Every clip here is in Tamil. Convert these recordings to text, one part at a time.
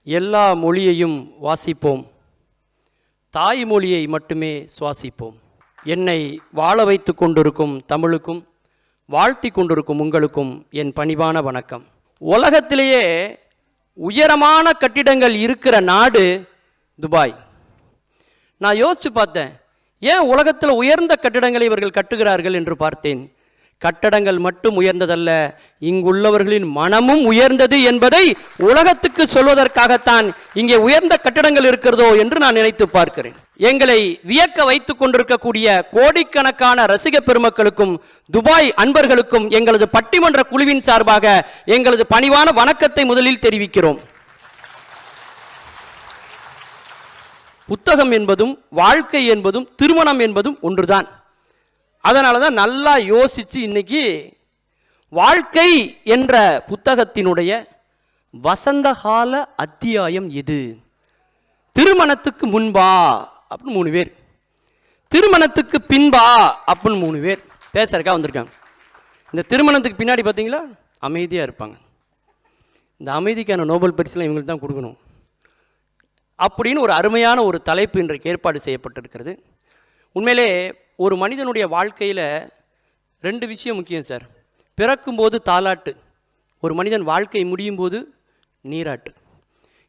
எல்லா மொழியையும் வாசிப்போம், தாய்மொழியை மட்டுமே சுவாசிப்போம். என்னை வாழ வைத்து கொண்டிருக்கும் தமிழுக்கும் வாழ்த்தி கொண்டிருக்கும் உங்களுக்கும் என் பணிவான வணக்கம். உலகத்திலேயே உயரமான கட்டிடங்கள் இருக்கிற நாடு துபாய். நான் யோசித்து பார்த்தேன், ஏன் உலகத்தில் உயர்ந்த கட்டிடங்களை இவர்கள் கட்டுகிறார்கள் என்று பார்த்தேன். கட்டடங்கள் மட்டும் உயர்ந்ததல்ல, இங்குள்ளவர்களின் மனமும் உயர்ந்தது என்பதை உலகத்துக்கு சொல்வதற்காகத்தான் இங்கே உயர்ந்த கட்டடங்கள் இருக்கிறதோ என்று நான் நினைத்து பார்க்கிறேன். எங்களை வியக்க வைத்துக் கொண்டிருக்கக்கூடிய கோடிக்கணக்கான ரசிக பெருமக்களுக்கும் துபாய் அன்பர்களுக்கும் எங்களது பட்டிமன்ற குழுவின் சார்பாக எங்களது பணிவான வணக்கத்தை முதலில் தெரிவிக்கிறோம். புத்தகம் என்பதும் வாழ்க்கை என்பதும் திருமணம் என்பதும் ஒன்றுதான். அதனால தான் நல்லா யோசித்து இன்னைக்கு வாழ்க்கை என்ற புத்தகத்தினுடைய வசந்தகால அத்தியாயம் எது? திருமணத்துக்கு முன்பா அப்படின்னு 3 பேர், திருமணத்துக்கு பின்பா அப்படின்னு 3 பேர் பேசுறதுக்காக வந்திருக்காங்க. இந்த திருமணத்துக்கு பின்னாடி பார்த்தீங்களா அமைதியாக இருப்பாங்க. இந்த அமைதிக்கான நோபல் பரிசுலாம் இவங்களுக்கு தான் கொடுக்கணும் அப்படின்னு ஒரு அருமையான ஒரு தலைப்பு இன்றைக்கு ஏற்பாடு செய்யப்பட்டிருக்கிறது. உண்மையிலே ஒரு மனிதனுடைய வாழ்க்கையில் 2 விஷயம் முக்கியம் சார். பிறக்கும்போது தாலாட்டு, ஒரு மனிதன் வாழ்க்கை முடியும் போது நீராட்டு.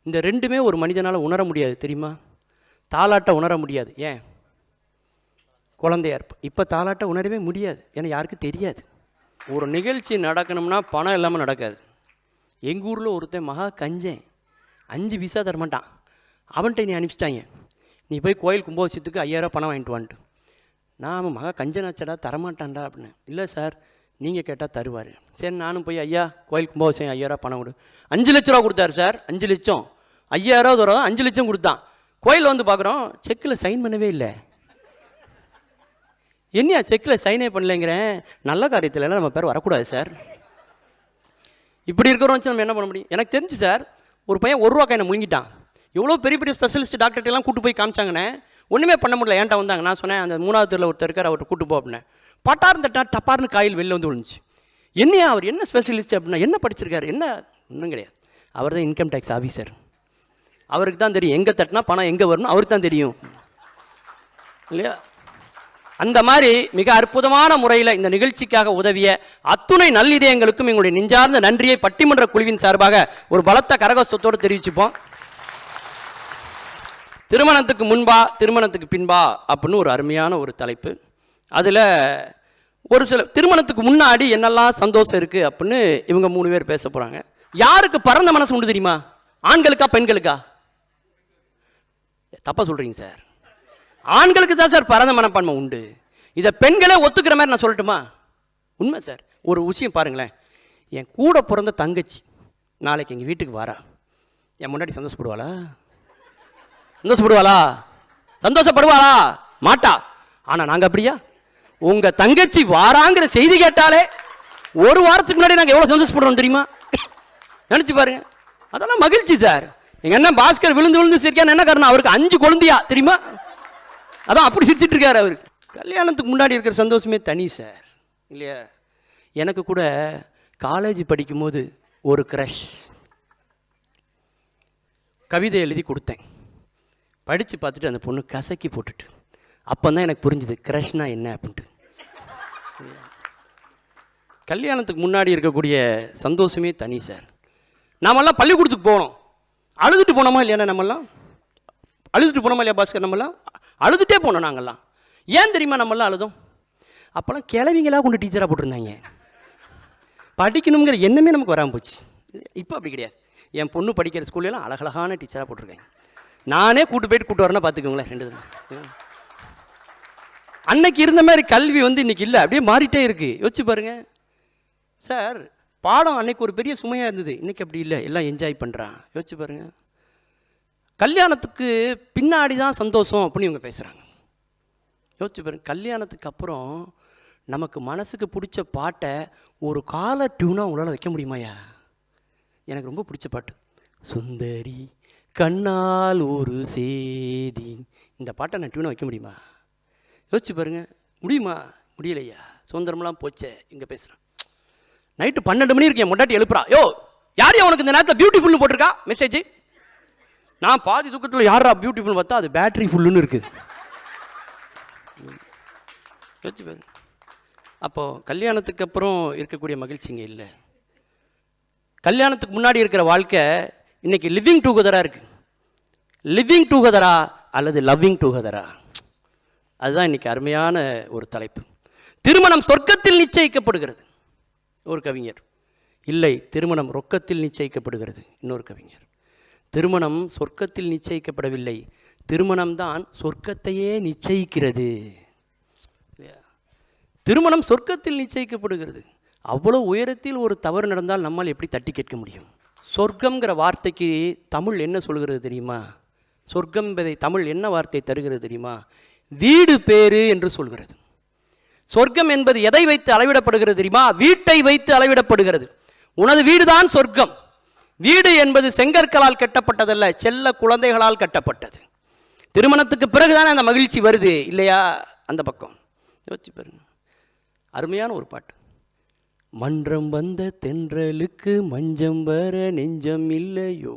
இந்த 2மே ஒரு மனிதனால் உணர முடியாது, தெரியுமா? தாலாட்டை உணர முடியாது. ஏன்? குழந்தையா இருப்ப. இப்போ தாலாட்டை உணரவே முடியாது, ஏன்னா யாருக்கும் தெரியாது. ஒரு நிகழ்ச்சி நடக்கணும்னா பணம் இல்லாமல் நடக்காது. எங்கள் ஊரில் ஒருத்தன் மகா கஞ்சன், 5 பைசா தரமாட்டான். அவன்கிட்ட நீ அனுப்பிச்சிட்டாங்க, நீ போய் கோயில் கும்பாபிஷேகத்துக்கு 5000 பணம் வாங்கிட்டு வந்துட்டு. நான் மகா கஞ்சனாச்சடா தரமாட்டான்டா அப்படின்னு. இல்லை சார், நீங்கள் கேட்டால் தருவார். சரி, நானும் போய் ஐயா கோயில் கும்பாபிஷேகம் 5000 பணம் கொடு. 5 லட்ச ரூபா கொடுத்தாரு சார். 5 லட்சம் 5000 தூரம் 5 லட்சம் கொடுத்தான். கோயில் வந்து பார்க்குறோம், செக்கில் சைன் பண்ணவே இல்லை. என்னையா செக்கில் சைனே பண்ணலைங்கிறேன். நல்ல காரியத்தில் எல்லாம் நம்ம பேர் வரக்கூடாது சார். இப்படி இருக்கிறோம் வச்சு நம்ம என்ன பண்ண முடியும்? எனக்கு தெரிஞ்சு சார், ஒரு பையன் 1 ரூபா கையை முழுங்கிட்டான். எவ்வளோ பெரிய பெரிய ஸ்பெஷலிஸ்ட் டாக்டர்கிட்டலாம் கூட்டு போய் காமிச்சாங்கண்ணே, ஒன்றுமே பண்ண முடியல. ஏன்ட்டா வந்தாங்க. நான் சொன்னேன், அந்த 3வது தெருவில் ஒருத்தர் இருக்கார், அவர்கிட்ட கூட்டு போ அப்படின்னேன். பட்டார்னு தட்டா டப்பார்னு காயில் வெளில வந்து விழுந்துச்சு. என்னையா அவர் என்ன ஸ்பெஷலிஸ்ட் அப்படின்னா, என்ன படிச்சிருக்காரு? என்ன ஒன்றும் கிடையாது, அவர் தான் இன்கம் டேக்ஸ் ஆஃபீஸர். அவருக்கு தான் தெரியும் எங்கே தட்டினா பணம் எங்கே வரணும், அவருக்கு தான் தெரியும் இல்லையா? அந்த மாதிரி மிக அற்புதமான முறையில் இந்த நிகழ்ச்சிக்காக உதவிய அத்துணை நல்லிதயங்களுக்கும் எங்களுடைய நெஞ்சார்ந்த நன்றியை பட்டிமன்ற குழுவின் சார்பாக ஒரு பலத்த கரகோஷத்தோடு தெரிவிச்சுப்போம். திருமணத்துக்கு முன்பா திருமணத்துக்கு பின்பா அப்படின்னு ஒரு அருமையான ஒரு தலைப்பு. அதில் ஒரு சில திருமணத்துக்கு முன்னாடி என்னெல்லாம் சந்தோஷம் இருக்குது அப்படின்னு இவங்க 3 பேர் பேச போகிறாங்க. யாருக்கு பரந்த மனசு உண்டு தெரியுமா? ஆண்களுக்கா பெண்களுக்கா? தப்பாக சொல்கிறீங்க சார். ஆண்களுக்கு தான் சார் பரந்த மனப்பான்மை உண்டு. இதை பெண்களே ஒத்துக்கிற மாதிரி நான் சொல்லட்டுமா? உண்மை சார். ஒரு விஷயம் பாருங்களேன், என் கூட பிறந்த தங்கச்சி நாளைக்கு எங்கள் வீட்டுக்கு வரா, என் முன்னாடி சந்தோஷப்படுவாளா? சந்தோஷப்படுவாளா? சந்தோஷப்படுவாளா? மாட்டா. ஆனால் நாங்கள் அப்படியா? உங்கள் தங்கச்சி வாராங்கிற செய்தி கேட்டாலே 1 வாரத்துக்கு முன்னாடி நாங்கள் எவ்வளோ சந்தோஷப்படுறோம் தெரியுமா? நினச்சி பாருங்க. அதெல்லாம் மகிழ்ச்சி சார். எங்கள் அண்ணன் பாஸ்கர் விழுந்து விழுந்து சிரிக்கான்னு என்ன காரணம்? அவருக்கு 5 குழந்தையா தெரியுமா? அதான் அப்படி சிரிச்சிட்டு இருக்காரு அவர். கல்யாணத்துக்கு முன்னாடி இருக்கிற சந்தோஷமே தனி சார், இல்லையா? எனக்கு கூட காலேஜ் படிக்கும்போது ஒரு க்ரஷ், கவிதை எழுதி கொடுத்தேன். படித்து பார்த்துட்டு அந்த பொண்ணு கசக்கி போட்டுட்டு, அப்போ தான் எனக்கு புரிஞ்சுது க்ரஷ்னா என்ன அப்படின்ட்டு. கல்யாணத்துக்கு முன்னாடி இருக்கக்கூடிய சந்தோஷமே தனி சார். நாமெல்லாம் பள்ளிக்கூடத்துக்கு போனோம், அழுதுட்டு போனோமா இல்லையா? நம்மெல்லாம் அழுதுட்டு போனோமா இல்லையா பாஸ்கர்? நம்மெல்லாம் அழுதுகிட்டே போனோம். நாங்கள்லாம் ஏன் தெரியுமா நம்மெல்லாம் அழுதோம்? அப்போல்லாம் கிளவிங்களாக கொண்டு டீச்சராக போட்டிருந்தாங்க. படிக்கணுங்கிற எண்ணமே நமக்கு வராமல் போச்சு. இப்போ அப்படி கிடையாது. என் பொண்ணு படிக்கிற ஸ்கூல்லாம் அழகழகான டீச்சராக போட்டிருக்காங்க. நானே கூட்டு போயிட்டு கூட்டு வரேன்னா பார்த்துக்கோங்களேன். 2 அன்னைக்கு இருந்த மாதிரி கல்வி இன்னைக்கு இல்லை, அப்படியே மாறிட்டே இருக்கு. யோசிச்சு பாருங்க சார். பாடம் அன்னைக்கு ஒரு பெரிய சுமையாக இருந்தது, இன்னைக்கு அப்படி இல்லை, எல்லாம் என்ஜாய் பண்ணுறான். யோசிச்சு பாருங்க. கல்யாணத்துக்கு பின்னாடி தான் சந்தோஷம் அப்படின்னு இவங்க பேசுகிறாங்க. யோசிச்சு பாருங்க. கல்யாணத்துக்கு அப்புறம் நமக்கு மனசுக்கு பிடிச்ச பாட்டை ஒரு கால டியூனாக உங்களால் வைக்க முடியுமாயா? எனக்கு ரொம்ப பிடிச்ச பாட்டு சுந்தரி கண்ணால் ஒரு சேதி, இந்த பாட்டை நான் டியூனாக வைக்க முடியுமா? யோசிச்சு பாருங்க. முடியுமா? முடியலையா? சுதந்திரம்லாம் போச்சே. இங்கே பேசுகிறேன். நைட்டு 12 மணி இருக்கு, என் முன்னாடி எழுப்புறா, யோ யாரையும் உனக்கு இந்த நேரத்தில் பியூட்டிஃபுல்னு போட்டிருக்கா மெசேஜ்? நான் பாதி தூக்கத்தில் யாரா பியூட்டிஃபுல் பார்த்தா அது பேட்டரி ஃபுல்லுன்னு இருக்கு. அப்போ கல்யாணத்துக்கு அப்புறம் இருக்கக்கூடிய மகிழ்ச்சிங்க இல்லை. கல்யாணத்துக்கு முன்னாடி இருக்கிற வாழ்க்கை இன்னைக்கு லிவிங் டுகெதரா இருக்கு. லிவிங் டுகெதரா அல்லது லவ்விங் டுகெதரா, அதுதான் இன்னைக்கு அருமையான ஒரு தலைப்பு. திருமணம் சொர்க்கத்தில் நிச்சயிக்கப்படுகிறது ஒரு கவிஞர், இல்லை திருமணம் ரொக்கத்தில் நிச்சயிக்கப்படுகிறது இன்னொரு கவிஞர். திருமணம் சொர்க்கத்தில் நிச்சயிக்கப்படவில்லை, திருமணம்தான் சொர்க்கத்தையே நிச்சயிக்கிறது. திருமணம் சொர்க்கத்தில் நிச்சயிக்கப்படுகிறது. அவ்வளோ உயரத்தில் ஒரு தவறு நடந்தால் நம்மால் எப்படி தட்டி கேட்க முடியும்? சொர்க்கம்ங்கிற வார்த்தைக்கு தமிழ் என்ன சொல்கிறது தெரியுமா? சொர்க்கம் என்பதை தமிழ் என்ன வார்த்தை தருகிறது தெரியுமா? வீடு பேரு என்று சொல்கிறது. சொர்க்கம் என்பது எதை வைத்து அளவிடப்படுகிறது தெரியுமா? வீட்டை வைத்து அளவிடப்படுகிறது. உனது வீடுதான் சொர்க்கம். வீடு என்பது செங்கற்களால் கட்டப்பட்டதல்ல, செல்ல குழந்தைகளால் கட்டப்பட்டது. திருமணத்துக்கு பிறகுதானே அந்த மகிழ்ச்சி வருது இல்லையா? அந்த பக்கம் யோசிச்சு பாருங்க. அருமையான ஒரு பாட்டு. மன்றம் வந்த தென்றலுக்கு மஞ்சம் வர நெஞ்சம் இல்லையோ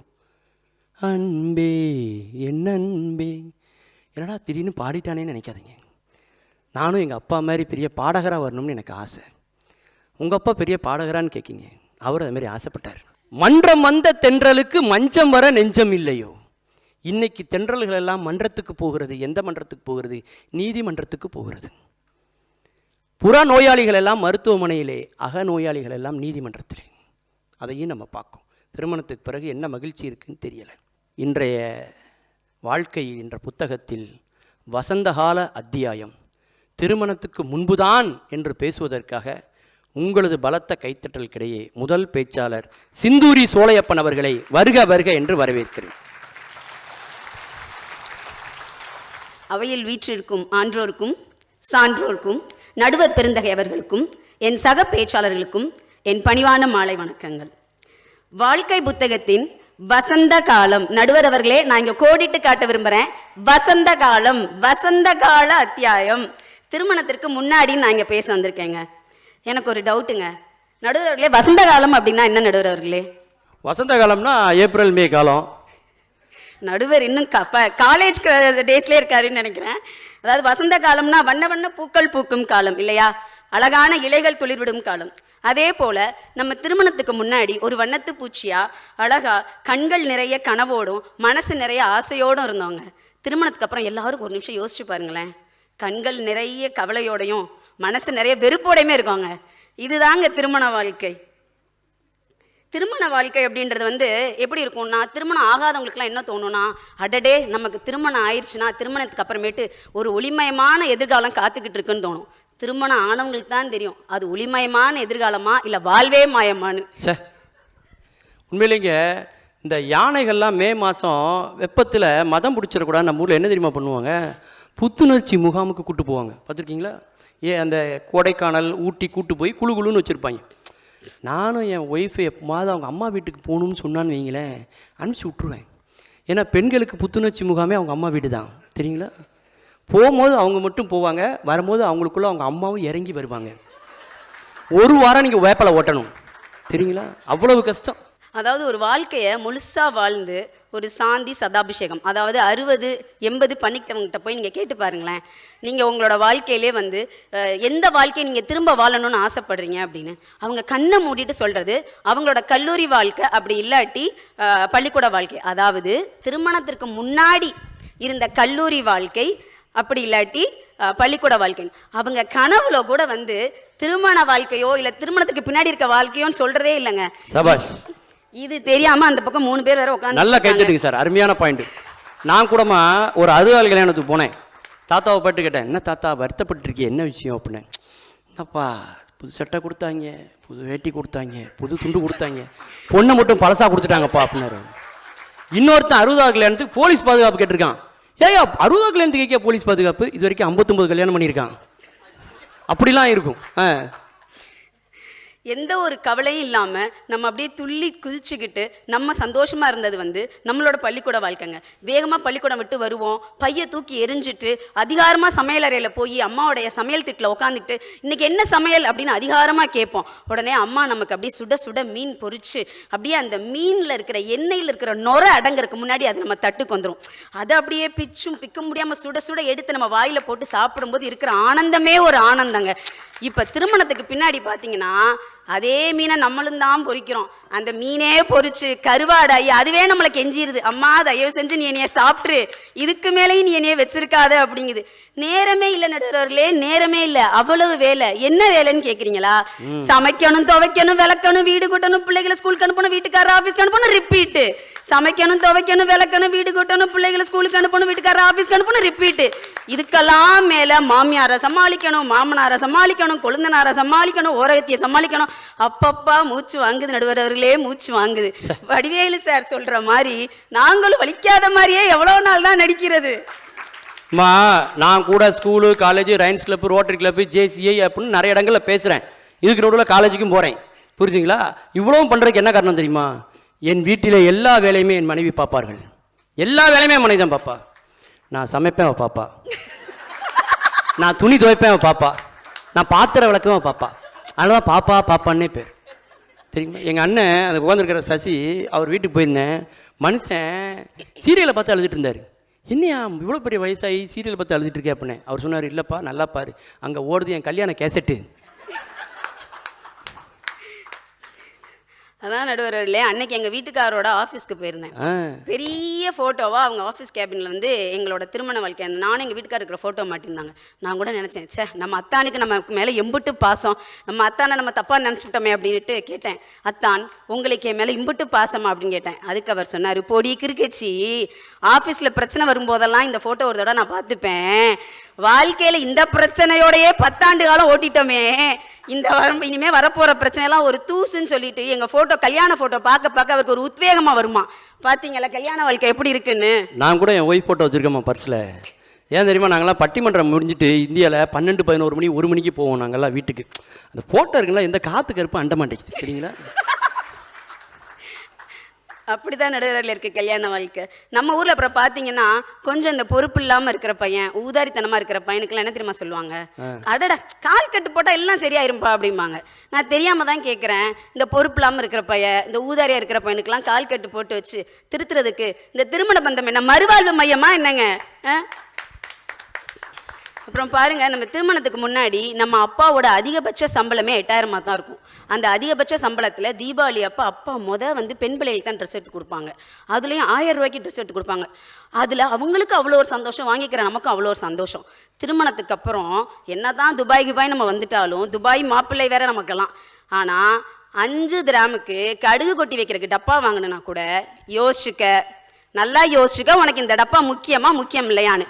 அன்பே என் அன்பே. என்னடா திடீர்னு பாடிட்டானேன்னு நினைக்காதீங்க. நானும் எங்கள் அப்பா மாதிரி பெரிய பாடகராக வரணும்னு எனக்கு ஆசை. உங்கள் அப்பா பெரிய பாடகரான்னு கேட்கிங்க, அவர் அது மாதிரி ஆசைப்பட்டார். மன்றம் வந்த தென்றலுக்கு மஞ்சம் வர நெஞ்சம் இல்லையோ. இன்னைக்கு தென்றல்கள் எல்லாம் மன்றத்துக்கு போகிறது. எந்த மன்றத்துக்கு போகிறது? நீதிமன்றத்துக்கு போகிறது. புற நோயாளிகள் எல்லாம் மருத்துவமனையிலே, அக நோயாளிகள் எல்லாம் நீதிமன்றத்திலே. அதையும் நம்ம பார்க்கோம். திருமணத்துக்கு பிறகு என்ன மகிழ்ச்சி இருக்குன்னு தெரியலை. இன்றைய வாழ்க்கை என்ற புத்தகத்தில் வசந்தகால அத்தியாயம் திருமணத்துக்கு முன்புதான் என்று பேசுவதற்காக உங்களது பலத்த கைத்தட்டலுக்கிடையே முதல் பேச்சாளர் சிந்தூரி சோலையப்பன் அவர்களை வருக வருக என்று வரவேற்கிறேன். அவையில் வீற்றிருக்கும் ஆன்றோருக்கும் சான்றோருக்கும் நடுவர் பெருந்தகை அவர்களுக்கும் என் சக பேச்சாளர்களுக்கும் என் பணிவான மாலை வணக்கங்கள். வாழ்க்கை புத்தகத்தின் வசந்த காலம், நடுவர் அவர்களே நான் இங்கே கோடிட்டு காட்ட விரும்புகிறேன். வசந்த காலம், வசந்த கால அத்தியாயம். திருமணத்திற்கு முன்னாடி நான் இங்கே பேச வந்திருக்கேங்க. எனக்கு ஒரு டவுட்டுங்க நடுவர் அவர்களே, வசந்த காலம் அப்படின்னா என்ன நடுவர் அவர்களே? வசந்த காலம்னா ஏப்ரல் மே காலம். நடுவர் இன்னும் காலேஜ் டேஸ்லேயே இருக்காருன்னு நினைக்கிறேன். அதாவது வசந்த காலம்னா வண்ண வண்ண பூக்கள் பூக்கும் காலம் இல்லையா? அழகான இலைகள் துளிர்விடும் காலம். அதே போல நம்ம திருமணத்துக்கு முன்னாடி ஒரு வண்ணத்து பூச்சியா அழகா கண்கள் நிறைய கனவோடும் மனசு நிறைய ஆசையோடும் இருந்தவங்க. திருமணத்துக்கு அப்புறம் எல்லாரும் ஒரு நிமிஷம் யோசிச்சு பாருங்களேன். கண்கள் நிறைய கவலையோடையும் மனசு நிறைய வெறுப்போடையுமே இருக்காங்க. இதுதாங்க திருமண வாழ்க்கை. திருமண வாழ்க்கை அப்படின்றது எப்படி இருக்கும்னா, திருமணம் ஆகாதவங்களுக்குலாம் என்ன தோணும்னா, அடடே நமக்கு திருமணம் ஆயிடுச்சுன்னா திருமணத்துக்கு அப்புறமேட்டு ஒரு ஒளிமயமான எதிர்காலம் காத்துக்கிட்டு இருக்குன்னு தோணும். திருமணம் ஆனவங்களுக்கு தான் தெரியும் அது ஒளிமயமான எதிர்காலமா இல்லை வாழ்வே மாயமானு. சார் உண்மையிலேங்க இந்த யானைகள்லாம் மே மாதம் வெப்பத்தில் மதம் பிடிச்சிடக்கூடாது. நம்ம ஊரில் என்ன தெரியுமா பண்ணுவாங்க? புத்துணர்ச்சி முகாமுக்கு கூட்டு போவாங்க. பார்த்துருக்கீங்களா? அந்த கொடைக்கானல் ஊட்டி கூட்டு போய் குழு குழுன்னு வச்சுருப்பாங்க. நானும் என் ஒய்ஃபை எப்போது அவங்க அம்மா வீட்டுக்கு போகணும்னு சொன்னான்னு வைங்களேன், அனுப்பிச்சி விட்ருவேன். ஏன்னா பெண்களுக்கு புத்துணர்ச்சி முகாமே அவங்க அம்மா வீடு தான், தெரியுங்களா? போகும்போது அவங்க மட்டும் போவாங்க, வரும்போது அவங்களுக்குள்ள அவங்க அம்மாவும் இறங்கி வருவாங்க. ஒரு வாரம் நீங்கள் வேப்பலை ஓட்டணும், தெரியுங்களா? அவ்வளவு கஷ்டம். அதாவது ஒரு வாழ்க்கையை முழுசாக வாழ்ந்து ஒரு சாந்தி சதாபிஷேகம், அதாவது 60-80 பண்ணிக்கிட்டவங்ககிட்ட போய் நீங்கள் கேட்டு பாருங்களேன். நீங்கள் உங்களோட வாழ்க்கையிலே எந்த வாழ்க்கையை நீங்கள் திரும்ப வாழணும்னு ஆசைப்படுறீங்க அப்படின்னு அவங்க கண்ணை மூடிட்டு சொல்கிறது அவங்களோட கல்லூரி வாழ்க்கை, அப்படி இல்லாட்டி பள்ளிக்கூட வாழ்க்கை. அதாவது திருமணத்திற்கு முன்னாடி இருந்த கல்லூரி வாழ்க்கை, அப்படி இல்லாட்டி பள்ளிக்கூட வாழ்க்கை. அவங்க கனவுல கூட திருமண வாழ்க்கையோ இல்லை திருமணத்துக்கு பின்னாடி இருக்க வாழ்க்கையோன்னு சொல்கிறதே இல்லைங்க. சபாஷ். இது தெரியாம அந்த பக்கம் 3 பேர் வேற உட்காந்து நல்லா கைத்தட்டுங்க சார், அருமையான பாயிண்ட். நான் கூடமா ஒரு 60 கல்யாணத்துக்கு போனேன். தாத்தாவை பாட்டு கேட்டேன், என்ன தாத்தா வருத்தப்பட்டிருக்கே, என்ன விஷயம் அப்படின்னு. என்னப்பா புது சட்டை கொடுத்தாங்க, புது வேட்டி கொடுத்தாங்க, புது துண்டு கொடுத்தாங்க, பொண்ணை மட்டும் பழசா கொடுத்துட்டாங்கப்பா அப்படின்னாரு. இன்னொருத்தன் 60 கல்யாணத்துக்கு போலீஸ் பாதுகாப்பு கேட்டிருக்கான். ஏயா 60 கல்யாணத்துக்கு கேட்க போலீஸ் பாதுகாப்பு? இது வரைக்கும் 59 கல்யாணம் பண்ணியிருக்கான். அப்படிலாம் இருக்கும். எந்த ஒரு கவலையும் இல்லாமல் நம்ம அப்படியே துள்ளி குதிச்சுக்கிட்டு நம்ம சந்தோஷமாக இருந்தது வந்து நம்மளோட பள்ளிக்கூட வாழ்க்கைங்க. வேகமாக பள்ளிக்கூடம் விட்டு வருவோம், பையை தூக்கி எரிஞ்சிட்டு அதிகாரமாக சமையல் போய் அம்மாவுடைய சமையல் திட்டில் உட்காந்துக்கிட்டு இன்னைக்கு என்ன சமையல் அப்படின்னு அதிகாரமாக கேட்போம். உடனே அம்மா நமக்கு அப்படியே சுட சுட மீன் பொரிச்சு அப்படியே அந்த மீனில் இருக்கிற எண்ணெயில் இருக்கிற நுரை அடங்குறதுக்கு முன்னாடி அது நம்ம தட்டுக்கு வந்துடும். அதை அப்படியே பிக்க முடியாமல் சுட சுட எடுத்து நம்ம வாயில் போட்டு சாப்பிடும்போது இருக்கிற ஆனந்தமே ஒரு ஆனந்தங்க. இப்போ திருமணத்துக்கு பின்னாடி பார்த்தீங்கன்னா அதே மீனை நம்மளும் தான் பொரிக்கிறோம். அந்த மீனே பொரிச்சு கருவாடாயி அதுவே நம்மளை கெஞ்சிருது, அம்மா தயவு செஞ்சு நீ என்னைய சாப்பிட்ரு, இதுக்கு மேலேயும் நீ என்னைய வச்சிருக்காத அப்படிங்குது. நேரமே இல்லை நடுவர்களே, நேரமே இல்லை. அவ்வளவு வேலை. என்ன வேலைன்னு கேட்குறீங்களா? சமைக்கணும், துவைக்கணும், விளக்கணும், வீடு கூட்டணும், பிள்ளைகளை ஸ்கூலுக்கு அனுப்பணும், வீட்டுக்காரர் ஆஃபீஸ்க்கு அனுப்பணும், ரிப்பீட்டு. சமைக்கணும், துவைக்கணும், விளக்கணும், வீடு கூட்டணும், பிள்ளைகளை ஸ்கூலுக்கு அனுப்பணும், வீட்டுக்காரர் ஆஃபீஸ்க்கு அனுப்பணும், ரிப்பீட்டு. இதுக்கெல்லாம் மேலே மாமியாரை சமாளிக்கணும், மாமனாரை சமாளிக்கணும், கொழுந்தனாரை சமாளிக்கணும், ஓரகத்தியை சமாளிக்கணும். அப்பப்பா மூச்சு வாங்குது நடுவரவர்களே, மூச்சு வாங்குது. வடிவேலு சார் சொல்ற மாதிரி நாங்களும் வலிக்காத மாதிரியே எவ்வளோ நாள் தான் நடிக்கிறது. அம்மா, நான் கூட school, college, rhymes club, rotary club, JCI அப்படின்னு நிறைய இடங்களில் பேசுகிறேன். இதுக்கு நடுவில் காலேஜுக்கும் போகிறேன். புரிஞ்சுங்களா? இவ்வளவும் பண்ணுறதுக்கு என்ன காரணம் தெரியுமா? என் வீட்டில் எல்லா வேலையுமே என் மனைவி பார்ப்பார்கள். எல்லா வேலையுமே என் மனைவி தான் பாப்பா. நான் சமைப்பேன் அவள் பாப்பா, நான் துணி துவைப்பேன் அவள் பாப்பா, நான் பாத்திரம் விளக்குவேன் அவள் பாப்பா. அதனால பாப்பா பாப்பான்னே பேர். தெரியுமா? எங்கள் அண்ணன் அந்த உட்காந்துருக்கிற சசி, அவர் வீட்டுக்கு போயிருந்தேன். மனுஷன் சீரியலை பார்த்து அழுதுட்டு இருந்தார். என்னையா இவ்வளோ பெரிய வயசாகி சீரியலை பார்த்து அழுதுட்டு இருக்கேன் அப்படின்னேன். அவர் சொன்னார், இல்லைப்பா நல்லா பாரு, அங்கே ஓடுது என் கல்யாண கேசட்டு. அதான் நடுவர்களே, அன்னைக்கு எங்கள் வீட்டுக்காரோட ஆஃபீஸ்க்கு போயிருந்தேன். பெரிய ஃபோட்டோவாக அவங்க ஆஃபீஸ் கேபினில் வந்து எங்களோட திருமண வாழ்க்கை அந்த நானும் எங்கள் வீட்டுக்கார இருக்கிற ஃபோட்டோ மாட்டிருந்தாங்க. நான் கூட நினச்சேன், சே நம்ம அத்தானுக்கு நம்ம மேலே எம்புட்டு பாசம், நம்ம அத்தானை நம்ம தப்பாக நினச்சிவிட்டோமே அப்படின்ட்டு கேட்டேன். அத்தான் உங்களுக்கு என் மேலே இம்புட்டு பாசமா அப்படின்னு கேட்டேன். அதுக்கு அவர் சொன்னார், பொடி கிறுக்கச்சி, ஆஃபீஸில் பிரச்சனை வரும்போதெல்லாம் இந்த ஃபோட்டோ ஒரு தடவை நான் பார்த்துப்பேன், வாழ்க்கையில் இந்த பிரச்சனையோடையே 10 ஆண்டு காலம் ஓட்டிட்டோமே, இந்த இனிமேல் வரப்போகிற பிரச்சனையெல்லாம் ஒரு தூசுன்னு சொல்லிட்டு எங்கள் ஃபோட்டோ கல்யாண ஃபோட்டோ பார்க்க அவருக்கு ஒரு உத்வேகமாக வருமா. பார்த்தீங்களா கல்யாண வாழ்க்கை எப்படி இருக்குன்னு? நான் கூட என் ஒய்ஃப் ஃபோட்டோ வச்சுருக்கேம்மா பர்ஸில். ஏன் தெரியுமா? நாங்கள்லாம் பட்டிமன்றம் முடிஞ்சுட்டு இந்தியாவில் 12, 11 மணி 1 மணிக்கு போவோம் நாங்கள்லாம் வீட்டுக்கு. அந்த ஃபோட்டோ இருக்குங்களா, எந்த காற்று கருப்பு அண்ட மாட்டேங்குது. சரிங்களா? அப்படிதான் நடுவரில் இருக்குது கல்யாண வாழ்க்கை. நம்ம ஊரில் அப்புறம் பார்த்தீங்கன்னா கொஞ்சம் இந்த பொறுப்பு இல்லாமல் இருக்கிற பையன், ஊதாரித்தனமாக இருக்கிற பையனுக்குலாம் என்ன தெரியுமா சொல்லுவாங்க? அடடா கால் கட்டு போட்டால் எல்லாம் சரியாயிரும்பா அப்படிம்பாங்க. நான் தெரியாமல் தான் கேட்குறேன், இந்த பொறுப்பு இல்லாமல் இருக்கிற பையன், இந்த ஊதாரியாக இருக்கிற பையனுக்கெல்லாம் கால் கட்டு போட்டு வச்சு திருத்துறதுக்கு இந்த திருமண பந்தம் என்ன மறுவாழ்வு மையமா என்னங்க? அப்புறம் பாருங்க, நம்ம திருமணத்துக்கு முன்னாடி நம்ம அப்பாவோட அதிகபட்ச சம்பளமே 8000 தான் இருக்கும். அந்த அதிகபட்ச சம்பளத்தில் தீபாவளி அப்பா வந்து பெண் பிள்ளைகளுக்கு தான் ட்ரெஸ் எடுத்து கொடுப்பாங்க. அதுலேயும் 1000 ரூபாய்க்கு ட்ரெஸ் எடுத்து கொடுப்பாங்க. அதில் அவங்களுக்கு அவ்வளோ ஒரு சந்தோஷம், வாங்கிக்கிற நமக்கும் அவ்வளோ ஒரு சந்தோஷம். திருமணத்துக்கு அப்புறம் என்ன தான் துபாய் நம்ம வந்துட்டாலும், துபாய் மாப்பிள்ளை வேற நமக்கெல்லாம். ஆனால் 5 கிராமுக்கு கடுகு கொட்டி வைக்கிறதுக்கு டப்பா வாங்கினா கூட நல்லா யோசிச்சுக்க, உனக்கு இந்த டப்பா முக்கியம் இல்லையான்னு.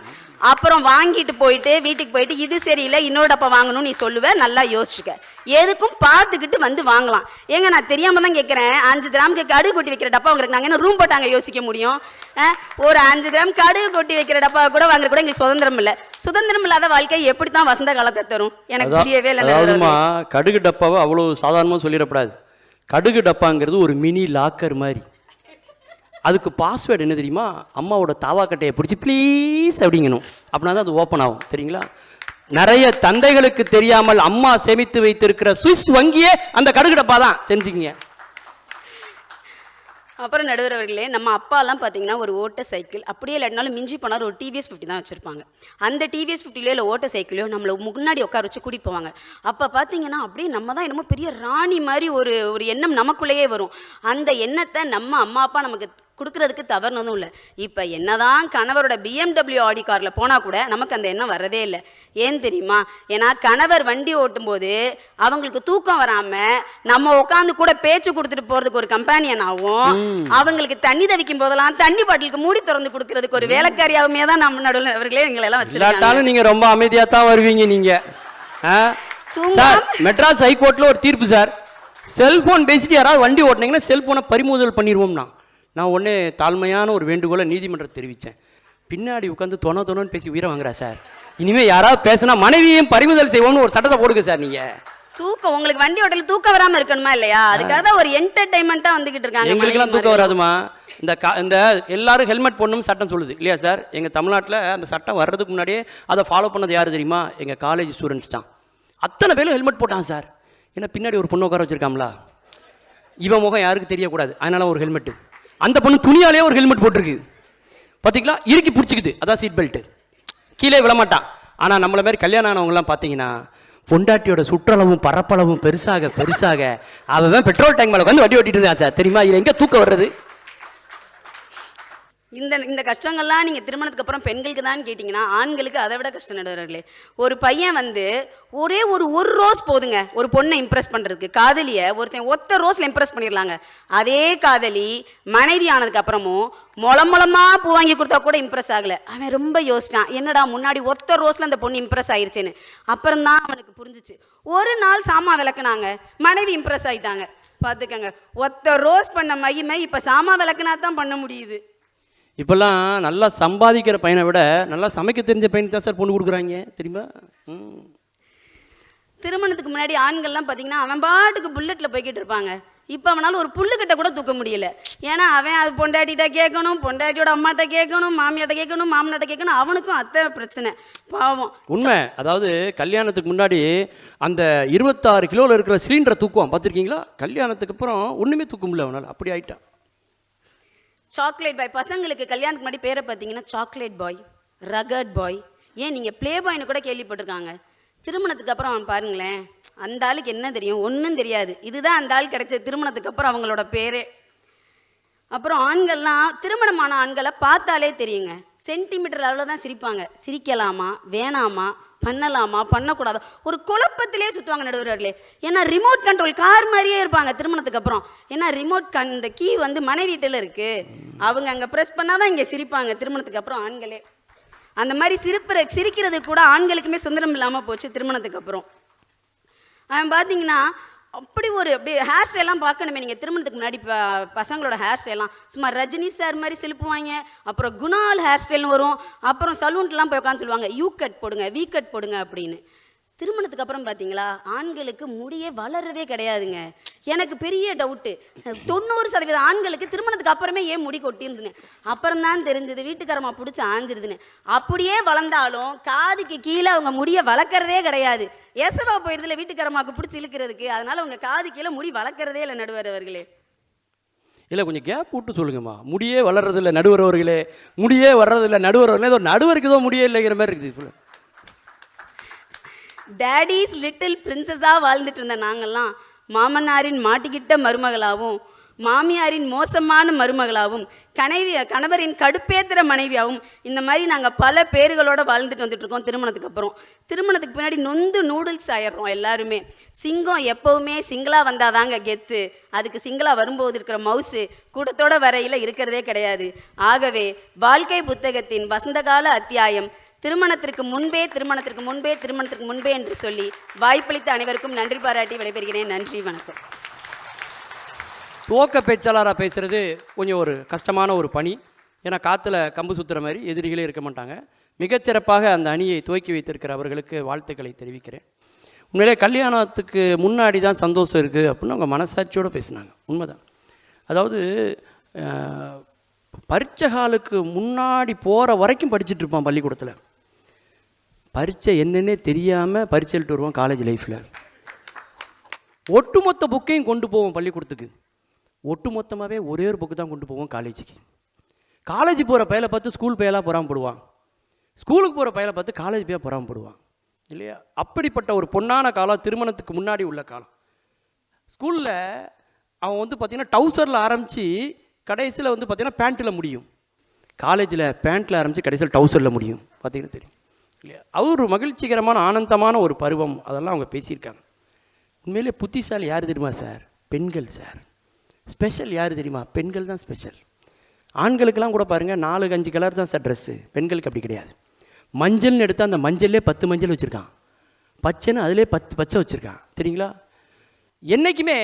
அப்புறம் வாங்கிட்டு போயிட்டு வீட்டுக்கு போயிட்டு இது சரியில்லை இன்னொரு டப்பா வாங்கணும்னு நீ சொல்லுவேன். நல்லா யோசிச்சுக்க, எதுக்கும் பார்த்துக்கிட்டு வந்து வாங்கலாம். ஏங்க நான் தெரியாமல் தான் கேட்குறேன், 5 கிராமுக்கு கடுகு கொட்டி வைக்கிற டப்பா வாங்குறதுக்கு நாங்கள் என்ன ரூம் போட்டாங்க யோசிக்க முடியும்? ஒரு 5 கிராம் கடுகு கொட்டி வைக்கிற டப்பா கூட வாங்குற கூட எங்களுக்கு சுதந்திரம் இல்லை. சுதந்திரம் இல்லாத வாழ்க்கை எப்படி தான் வசந்த காலத்தை தரும்? எனக்கு புரியவே இல்லை. கடுகு டப்பாவை அவ்வளோ சாதாரணமாக சொல்லிடக்கூடாது. கடுகு டப்பாங்கிறது ஒரு மினி லாக்கர் மாதிரி. அதுக்கு பாஸ்வேர்டு என்ன தெரியுமா? அம்மாவோட தாவாக்கட்டையை பிடிச்சி ப்ளீஸ் அப்படிங்கணும், அப்படின்னா தான் அது ஓப்பன் ஆகும். சரிங்களா? நிறைய தந்தைகளுக்கு தெரியாமல் அம்மா சேமித்து வைத்திருக்கிற சுவிஸ் வங்கியே அந்த கடுகு டப்பா தான், தெரிஞ்சுக்கிங்க. அப்புறம் நடுவர்களே, நம்ம அப்பாலாம் பார்த்தீங்கன்னா ஒரு ஓட்ட சைக்கிள், அப்படியே இல்லாட்டினாலும் மிஞ்சி போனார் ஒரு டிவிஎஸ் 50 தான் வச்சுருப்பாங்க. அந்த டிவிஎஸ் 50லையோ இல்லை ஓட்ட சைக்கிளையோ நம்மளை முன்னாடி உட்கார வச்சு கூட்டிகிட்டு போவாங்க. அப்போ பார்த்தீங்கன்னா அப்படியே நம்ம தான் என்னமோ பெரிய ராணி மாதிரி ஒரு எண்ணம் நமக்குள்ளேயே வரும். அந்த எண்ணத்தை நம்ம அம்மா அப்பா நமக்கு கொடுக்கறதுக்கு தவறுனதும் இல்லை. இப்போ என்னதான் கணவரோட BMW ஆடி காரில் போனால் கூட நமக்கு அந்த எண்ணம் வரதே இல்லை. ஏன் தெரியுமா? ஏன்னா கணவர் வண்டி ஓட்டும்போது அவங்களுக்கு தூக்கம் வராமல் நம்ம உட்காந்து கூட பேச்சு கொடுத்துட்டு போகிறதுக்கு ஒரு கம்பெனியன் ஆகும். அவங்களுக்கு தண்ணி தவிக்கும் போதெல்லாம் தண்ணி பாட்டிலுக்கு மூடி திறந்து கொடுக்கறதுக்கு ஒரு வேலைக்காரியாகவுமே தான் நம்ம நடுவில் அவர்களே எங்களை எல்லாம் வச்சுருக்காங்க. நீங்கள் ரொம்ப அமைதியாக தான் வருவீங்க. நீங்கள் மெட்ராஸ் ஹைகோர்ட்டில் ஒரு தீர்ப்பு சார், செல்ஃபோன் பேசிட்டு யாராவது வண்டி ஓட்டினீங்கன்னா செல்ஃபோனை பறிமுதல் பண்ணிடுவோம்னா. நான் உடனே தாழ்மையான ஒரு வேண்டுகோளை நீதிமன்றம் தெரிவித்தேன். பின்னாடி உட்காந்து தொணன்னு பேசி உயிரை வாங்குறா சார், இனிமேல் யாராவது பேசினா மனைவியையும் பறிமுதல் செய்வோம்னு ஒரு சட்டத்தை போடுங்க சார். நீங்கள் தூக்கம் உங்களுக்கு வண்டி ஓட்டல தூக்கம் வராம இருக்கணுமா இல்லையா? அதுக்காக தான் ஒரு என்டர்டைன்மெண்ட்டா வந்துகிட்டு இருக்காங்க. எங்களுக்கெல்லாம் தூக்கம் வராதுமா. இந்த எல்லாரும் ஹெல்மெட் போடணும் சட்டம் சொல்லுது இல்லையா சார்? எங்கள் தமிழ்நாட்டில் அந்த சட்டம் வர்றதுக்கு முன்னாடியே அதை ஃபாலோ பண்ணது யார் தெரியுமா? எங்கள் காலேஜ் ஸ்டூடெண்ட்ஸ் தான். அத்தனை பேரும் ஹெல்மெட் போட்டான் சார். ஏன்னா பின்னாடி ஒரு பொண்ணு உட்கார வச்சிருக்காங்களா, இவன் முகம் யாருக்கு தெரியக்கூடாது, அதனால ஒரு ஹெல்மெட்டு. அந்த பொண்ணு துணியாலே ஒரு ஹெல்மெட் போட்டிருக்கு பார்த்தீங்களா, இறுக்கி பிடிச்சிக்குது, அதான் சீட் பெல்ட்டு, கீழே விழமாட்டான். ஆனால் நம்மள மாதிரி கல்யாணம் ஆனவங்கலாம் பார்த்தீங்கன்னா பொண்டாட்டியோட சுற்றளவும் பரப்பளவும் பெருசாக பெருசாக அவன் பெட்ரோல் டேங்க் மேலே வந்து வண்டி ஓட்டிட்டு இருந்தான் சார். தெரியுமா? இது எங்கே தூக்கம் வர்றது? இந்த கஷ்டங்கள்லாம் நீங்கள் திருமணத்துக்கு அப்புறம் பெண்களுக்கு தான் கேட்டிங்கன்னா ஆண்களுக்கு அதை விட கஷ்டம் நடுவர்களே. ஒரு பையன் வந்து ஒரே ஒரு ரோஸ் போதுங்க ஒரு பொண்ணை இம்ப்ரெஸ் பண்ணுறதுக்கு. காதலியை ஒருத்தன் ஒத்த ரோஸில் இம்ப்ரெஸ் பண்ணிடலாங்க. அதே காதலி மனைவி ஆனதுக்கு அப்புறமும் மொளமாக பூ வாங்கி கொடுத்தா கூட இம்ப்ரெஸ் ஆகலை. அவன் ரொம்ப யோசிச்சான், என்னடா முன்னாடி ஒத்த ரோஸில் அந்த பொண்ணு இம்ப்ரெஸ் ஆயிடுச்சேன்னு. அப்புறம் தான் அவனுக்கு புரிஞ்சிச்சு. ஒரு நாள் சாமா விளக்குனாங்க, மனைவி இம்ப்ரெஸ் ஆகிட்டாங்க. பார்த்துக்கங்க, ஒத்த ரோஸ் பண்ண மகிமை இப்போ சாமா விளக்குனா தான் பண்ண முடியுது. இப்போல்லாம் நல்லா சம்பாதிக்கிற பையனை விட நல்லா சமைக்க தெரிஞ்ச பையனுக்கு தான் சார் பொண்ணு கொடுக்குறாங்க தெரியுமா? திருமணத்துக்கு முன்னாடி ஆண்கள்லாம் பார்த்தீங்கன்னா அவன் பாட்டுக்கு புல்லட்டில் போய்கிட்டு இருப்பாங்க. இப்போ அவனால் ஒரு புல்லுக்கிட்ட கூட தூக்க முடியல. ஏன்னா அவன் அது பொண்டாட்டிகிட்ட கேட்கணும், பொண்டாட்டியோட அம்மாட்ட கேட்கணும், மாமியாட்ட கேட்கணும், மாமனாட்ட கேட்கணும். அவனுக்கும் அத்தனை பிரச்சனை, பாவம். உண்மை. அதாவது கல்யாணத்துக்கு முன்னாடி அந்த 26 கிலோவில் இருக்கிற சிலிண்டரை தூக்குவான் பார்த்துருக்கீங்களா? கல்யாணத்துக்கு அப்புறம் ஒன்றுமே தூக்க முடியல அவனால், அப்படி ஆயிட்டான். சாக்லேட் பாய் பசங்களுக்கு கல்யாணத்துக்கு முன்னாடி பேரை பார்த்தீங்கன்னா சாக்லேட் பாய், ரகட் பாய், ஏன் நீங்கள் ப்ளே பாய்னு கூட கேள்விப்பட்டிருக்காங்க. திருமணத்துக்கு அப்புறம் அவன் பாருங்களேன், அந்த ஆளுக்கு என்ன தெரியும்? ஒன்றும் தெரியாது. இதுதான் அந்த ஆள் கிடைச்ச திருமணத்துக்கு அப்புறம் அவங்களோட பேரே. அப்புறம் ஆண்கள்லாம் திருமணமான ஆண்களை பார்த்தாலே தெரியுங்க, சென்டிமீட்டர் அளவில் தான் சிரிப்பாங்க. சிரிக்கலாமா வேணாமா, பண்ணலாமா பண்ணக்கூடாதா, ஒரு குழப்பத்திலே சுற்றுவாங்க நடுவர்களே. ஏன்னா ரிமோட் கண்ட்ரோல் கார் மாதிரியே இருப்பாங்க திருமணத்துக்கு அப்புறம். ஏன்னா இந்த கீ வந்து மனைவி வீட்டில் இருக்குது, அவங்க அங்கே ப்ரெஸ் பண்ணாதான் இங்கே சிரிப்பாங்க திருமணத்துக்கு அப்புறம் ஆண்களே. அந்த மாதிரி சிரிக்கிறது கூட ஆண்களுக்குமே சுதந்திரம் இல்லாமல் போச்சு திருமணத்துக்கு அப்புறம். அவன் பார்த்தீங்கன்னா அப்படியே ஹேர் ஸ்டைலாம் பார்க்கணுமே நீங்கள் திருமணத்துக்கு முன்னாடி. பசங்களோட ஹேர் ஸ்டைலாம் சும்மா ரஜினி சார் மாதிரி சிலுப்புவாங்க. அப்புறம் குணால் ஹேர் ஸ்டைல்னு வரும். அப்புறம் சலூன்லாம் போய் உட்காந்து சொல்லுவாங்க, யூ கட் போடுங்க, வி கட் போடுங்க அப்படின்னு. திருமணத்துக்கு அப்புறம் பார்த்தீங்களா ஆண்களுக்கு முடியே வளர்றதே கிடையாதுங்க. எனக்கு பெரிய டவுட்டு, 90% ஆண்களுக்கு திருமணத்துக்கு அப்புறமே ஏன் முடி கொட்டிருந்துன்னு அப்புறம் தான் தெரிஞ்சது, வீட்டுக்காரமா பிடிச்சி ஆஞ்சிருதுன்னு. அப்படியே வளர்ந்தாலும் காதுக்கு கீழே அவங்க முடியை வளர்க்குறதே கிடையாது. எசவா போயிடுதுல வீட்டுக்காரமாவுக்கு பிடிச்சி இழுக்கிறதுக்கு, அதனால அவங்க காது கீழே முடி வளர்க்குறதே இல்லை நடுவர் அவர்களே. இல்லை கொஞ்சம் கேப் விட்டு சொல்லுங்கம்மா. முடியே வளர்றதில்லை நடுவர் அவர்களே, முடியே வர்றதில்லை நடுவர் அவர்களே. ஏதோ நடுவருக்கு ஏதோ முடியே இல்லைங்கிற மாதிரி இருக்குது. டேடிஸ் லிட்டில் பிரின்சஸாக வாழ்ந்துட்டு இருந்த நாங்கள்லாம் மாமனாரின் மாட்டிக்கிட்ட மருமகளாகவும், மாமியாரின் மோசமான மருமகளாகவும், கணவரின் கடுப்பேத்துற மனைவியாகவும், இந்த மாதிரி நாங்கள் பல பேர்களோடு வாழ்ந்துட்டு வந்துட்டுருக்கோம் திருமணத்துக்கு அப்புறம். திருமணத்துக்கு பின்னாடி நொந்து நூடுல்ஸ் ஆயிடுறோம் எல்லாருமே. சிங்கம் எப்போவுமே சிங்கிளாக வந்தாதாங்க கெத்து, அதுக்கு சிங்கிளாக வரும்போது இருக்கிற மவுசு கூட்டத்தோட வரையில் இருக்கிறதே கிடையாது. ஆகவே வாழ்க்கை புத்தகத்தின் வசந்தகால அத்தியாயம் திருமணத்திற்கு முன்பே திருமணத்திற்கு முன்பே திருமணத்திற்கு முன்பே என்று சொல்லி வாய்ப்பளித்த அனைவருக்கும் நன்றி பாராட்டி விடைபெறுகிறேன். நன்றி, வணக்கம். துவக்க பேச்சாளராக பேசுகிறது கொஞ்சம் ஒரு கஷ்டமான ஒரு பணி. ஏன்னா காற்றுல கம்பு சுற்றுற மாதிரி எதிரிகளே இருக்க மாட்டாங்க. மிகச்சிறப்பாக அந்த அணியை துவக்கி வைத்திருக்கிற அவர்களுக்கு வாழ்த்துக்களை தெரிவிக்கிறேன். உண்மையிலே கல்யாணத்துக்கு முன்னாடி தான் சந்தோஷம் இருக்குது அப்படின்னு அவங்க மனசாட்சியோடு பேசினாங்க. உண்மைதான். அதாவது பரீட்சை காலுக்கு முன்னாடி போகிற வரைக்கும் படிச்சுட்டு இருப்பான் பள்ளிக்கூடத்தில். பரீட்சை என்னன்னே தெரியாமல் பரீட்சை எழுட்டு வருவான் காலேஜ் லைஃப்பில். ஒட்டுமொத்த புக்கையும் கொண்டு போவோம் பள்ளிக்கூடத்துக்கு. ஒட்டுமொத்தமாகவே ஒரே ஒரு புக்கு தான் கொண்டு போவோம் காலேஜுக்கு. காலேஜ் போகிற பையலை பார்த்து ஸ்கூல் பையலாக பொறாமப்படுவான். ஸ்கூலுக்கு போகிற பையலை பார்த்து காலேஜ் பையன் பொறாமப்படுவான் இல்லையா? அப்படிப்பட்ட ஒரு பொன்னான காலம் திருமணத்துக்கு முன்னாடி உள்ள காலம். ஸ்கூலில் அவன் வந்து பார்த்திங்கன்னா டவுசரில் ஆரம்பித்து கடைசியில் வந்து பார்த்திங்கன்னா பேண்ட்டில் முடியும். காலேஜில் பேண்ட்டில் ஆரம்பித்து கடைசியில் டவுசரில் முடியும். பார்த்திங்கன்னா தெரியும் இல்லையா? ஒரு மகிழ்ச்சிகரமான ஆனந்தமான ஒரு பருவம். அதெல்லாம் அவங்க பேசியிருக்காங்க. உண்மையிலே புத்திசாலி யார் தெரியுமா சார்? பெண்கள் சார். ஸ்பெஷல் யார் தெரியுமா? பெண்கள் தான் ஸ்பெஷல். ஆண்களுக்கெல்லாம் கூட பாருங்கள் 4-5 கலர் தான் சார் ட்ரெஸ்ஸு. பெண்களுக்கு அப்படி கிடையாது. மஞ்சள்னு எடுத்தால் அந்த மஞ்சள்லே 10 மஞ்சள் வச்சுருக்கான். பச்சைன்னு அதிலே 10 பச்சை வச்சுருக்கான். தெரியுங்களா? என்றைக்குமே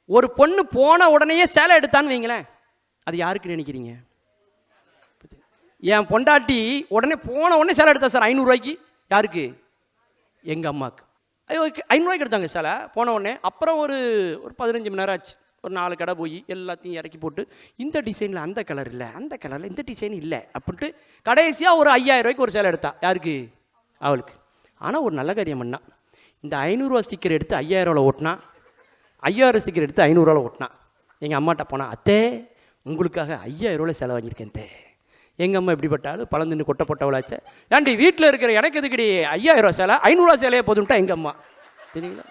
ஒரு பொண்ணு போன உடனேயே சேலை எடுத்தான்னு வைங்களேன், அது யாருக்கு நினைக்கிறீங்க? என் பொண்டாட்டி போன உடனே சேலை எடுத்தா சார் 500 ரூபாய்க்கு. யாருக்கு? எங்கள் அம்மாவுக்கு. 500 எடுத்தாங்க சிலை. போன உடனே அப்புறம் ஒரு 15 மணி நேரம் ஆச்சு. ஒரு 4 கடை போய் எல்லாத்தையும் இறக்கி போட்டு, இந்த டிசைனில் அந்த கலர் இல்லை, அந்த கலரில் இந்த டிசைன் இல்லை அப்படின்ட்டு கடைசியாக ஒரு 5000 ரூபாய்க்கு ஒரு சேலை எடுத்தா. யாருக்கு? அவளுக்கு. ஆனால் ஒரு நல்ல காரியம் பண்ணா. இந்த 500 ரூபா ஸ்டிக்கர் எடுத்து 5000 ரூபாவில் ஓட்டினா, 5000 ஸ்டிக்கர் எடுத்து 500 ரூபாவில் ஓட்டினா. எங்கள் அம்மாட்ட போனா, அத்தே உங்களுக்காக 5000 ரூபாயில் செலவு வாங்கியிருக்கேன் தே. எங்கள் அம்மா எப்படிப்பட்டாலும் பழந்துன்னு கொட்டை போட்டவளாச்சே, ஏன்டி வீட்டில் இருக்கிற எனக்கு எதுக்கடி 5000 ரூபா சேலை, 500 ரூபா சேலையே போதும்ட்டா எங்கள் அம்மா. சரிங்களா?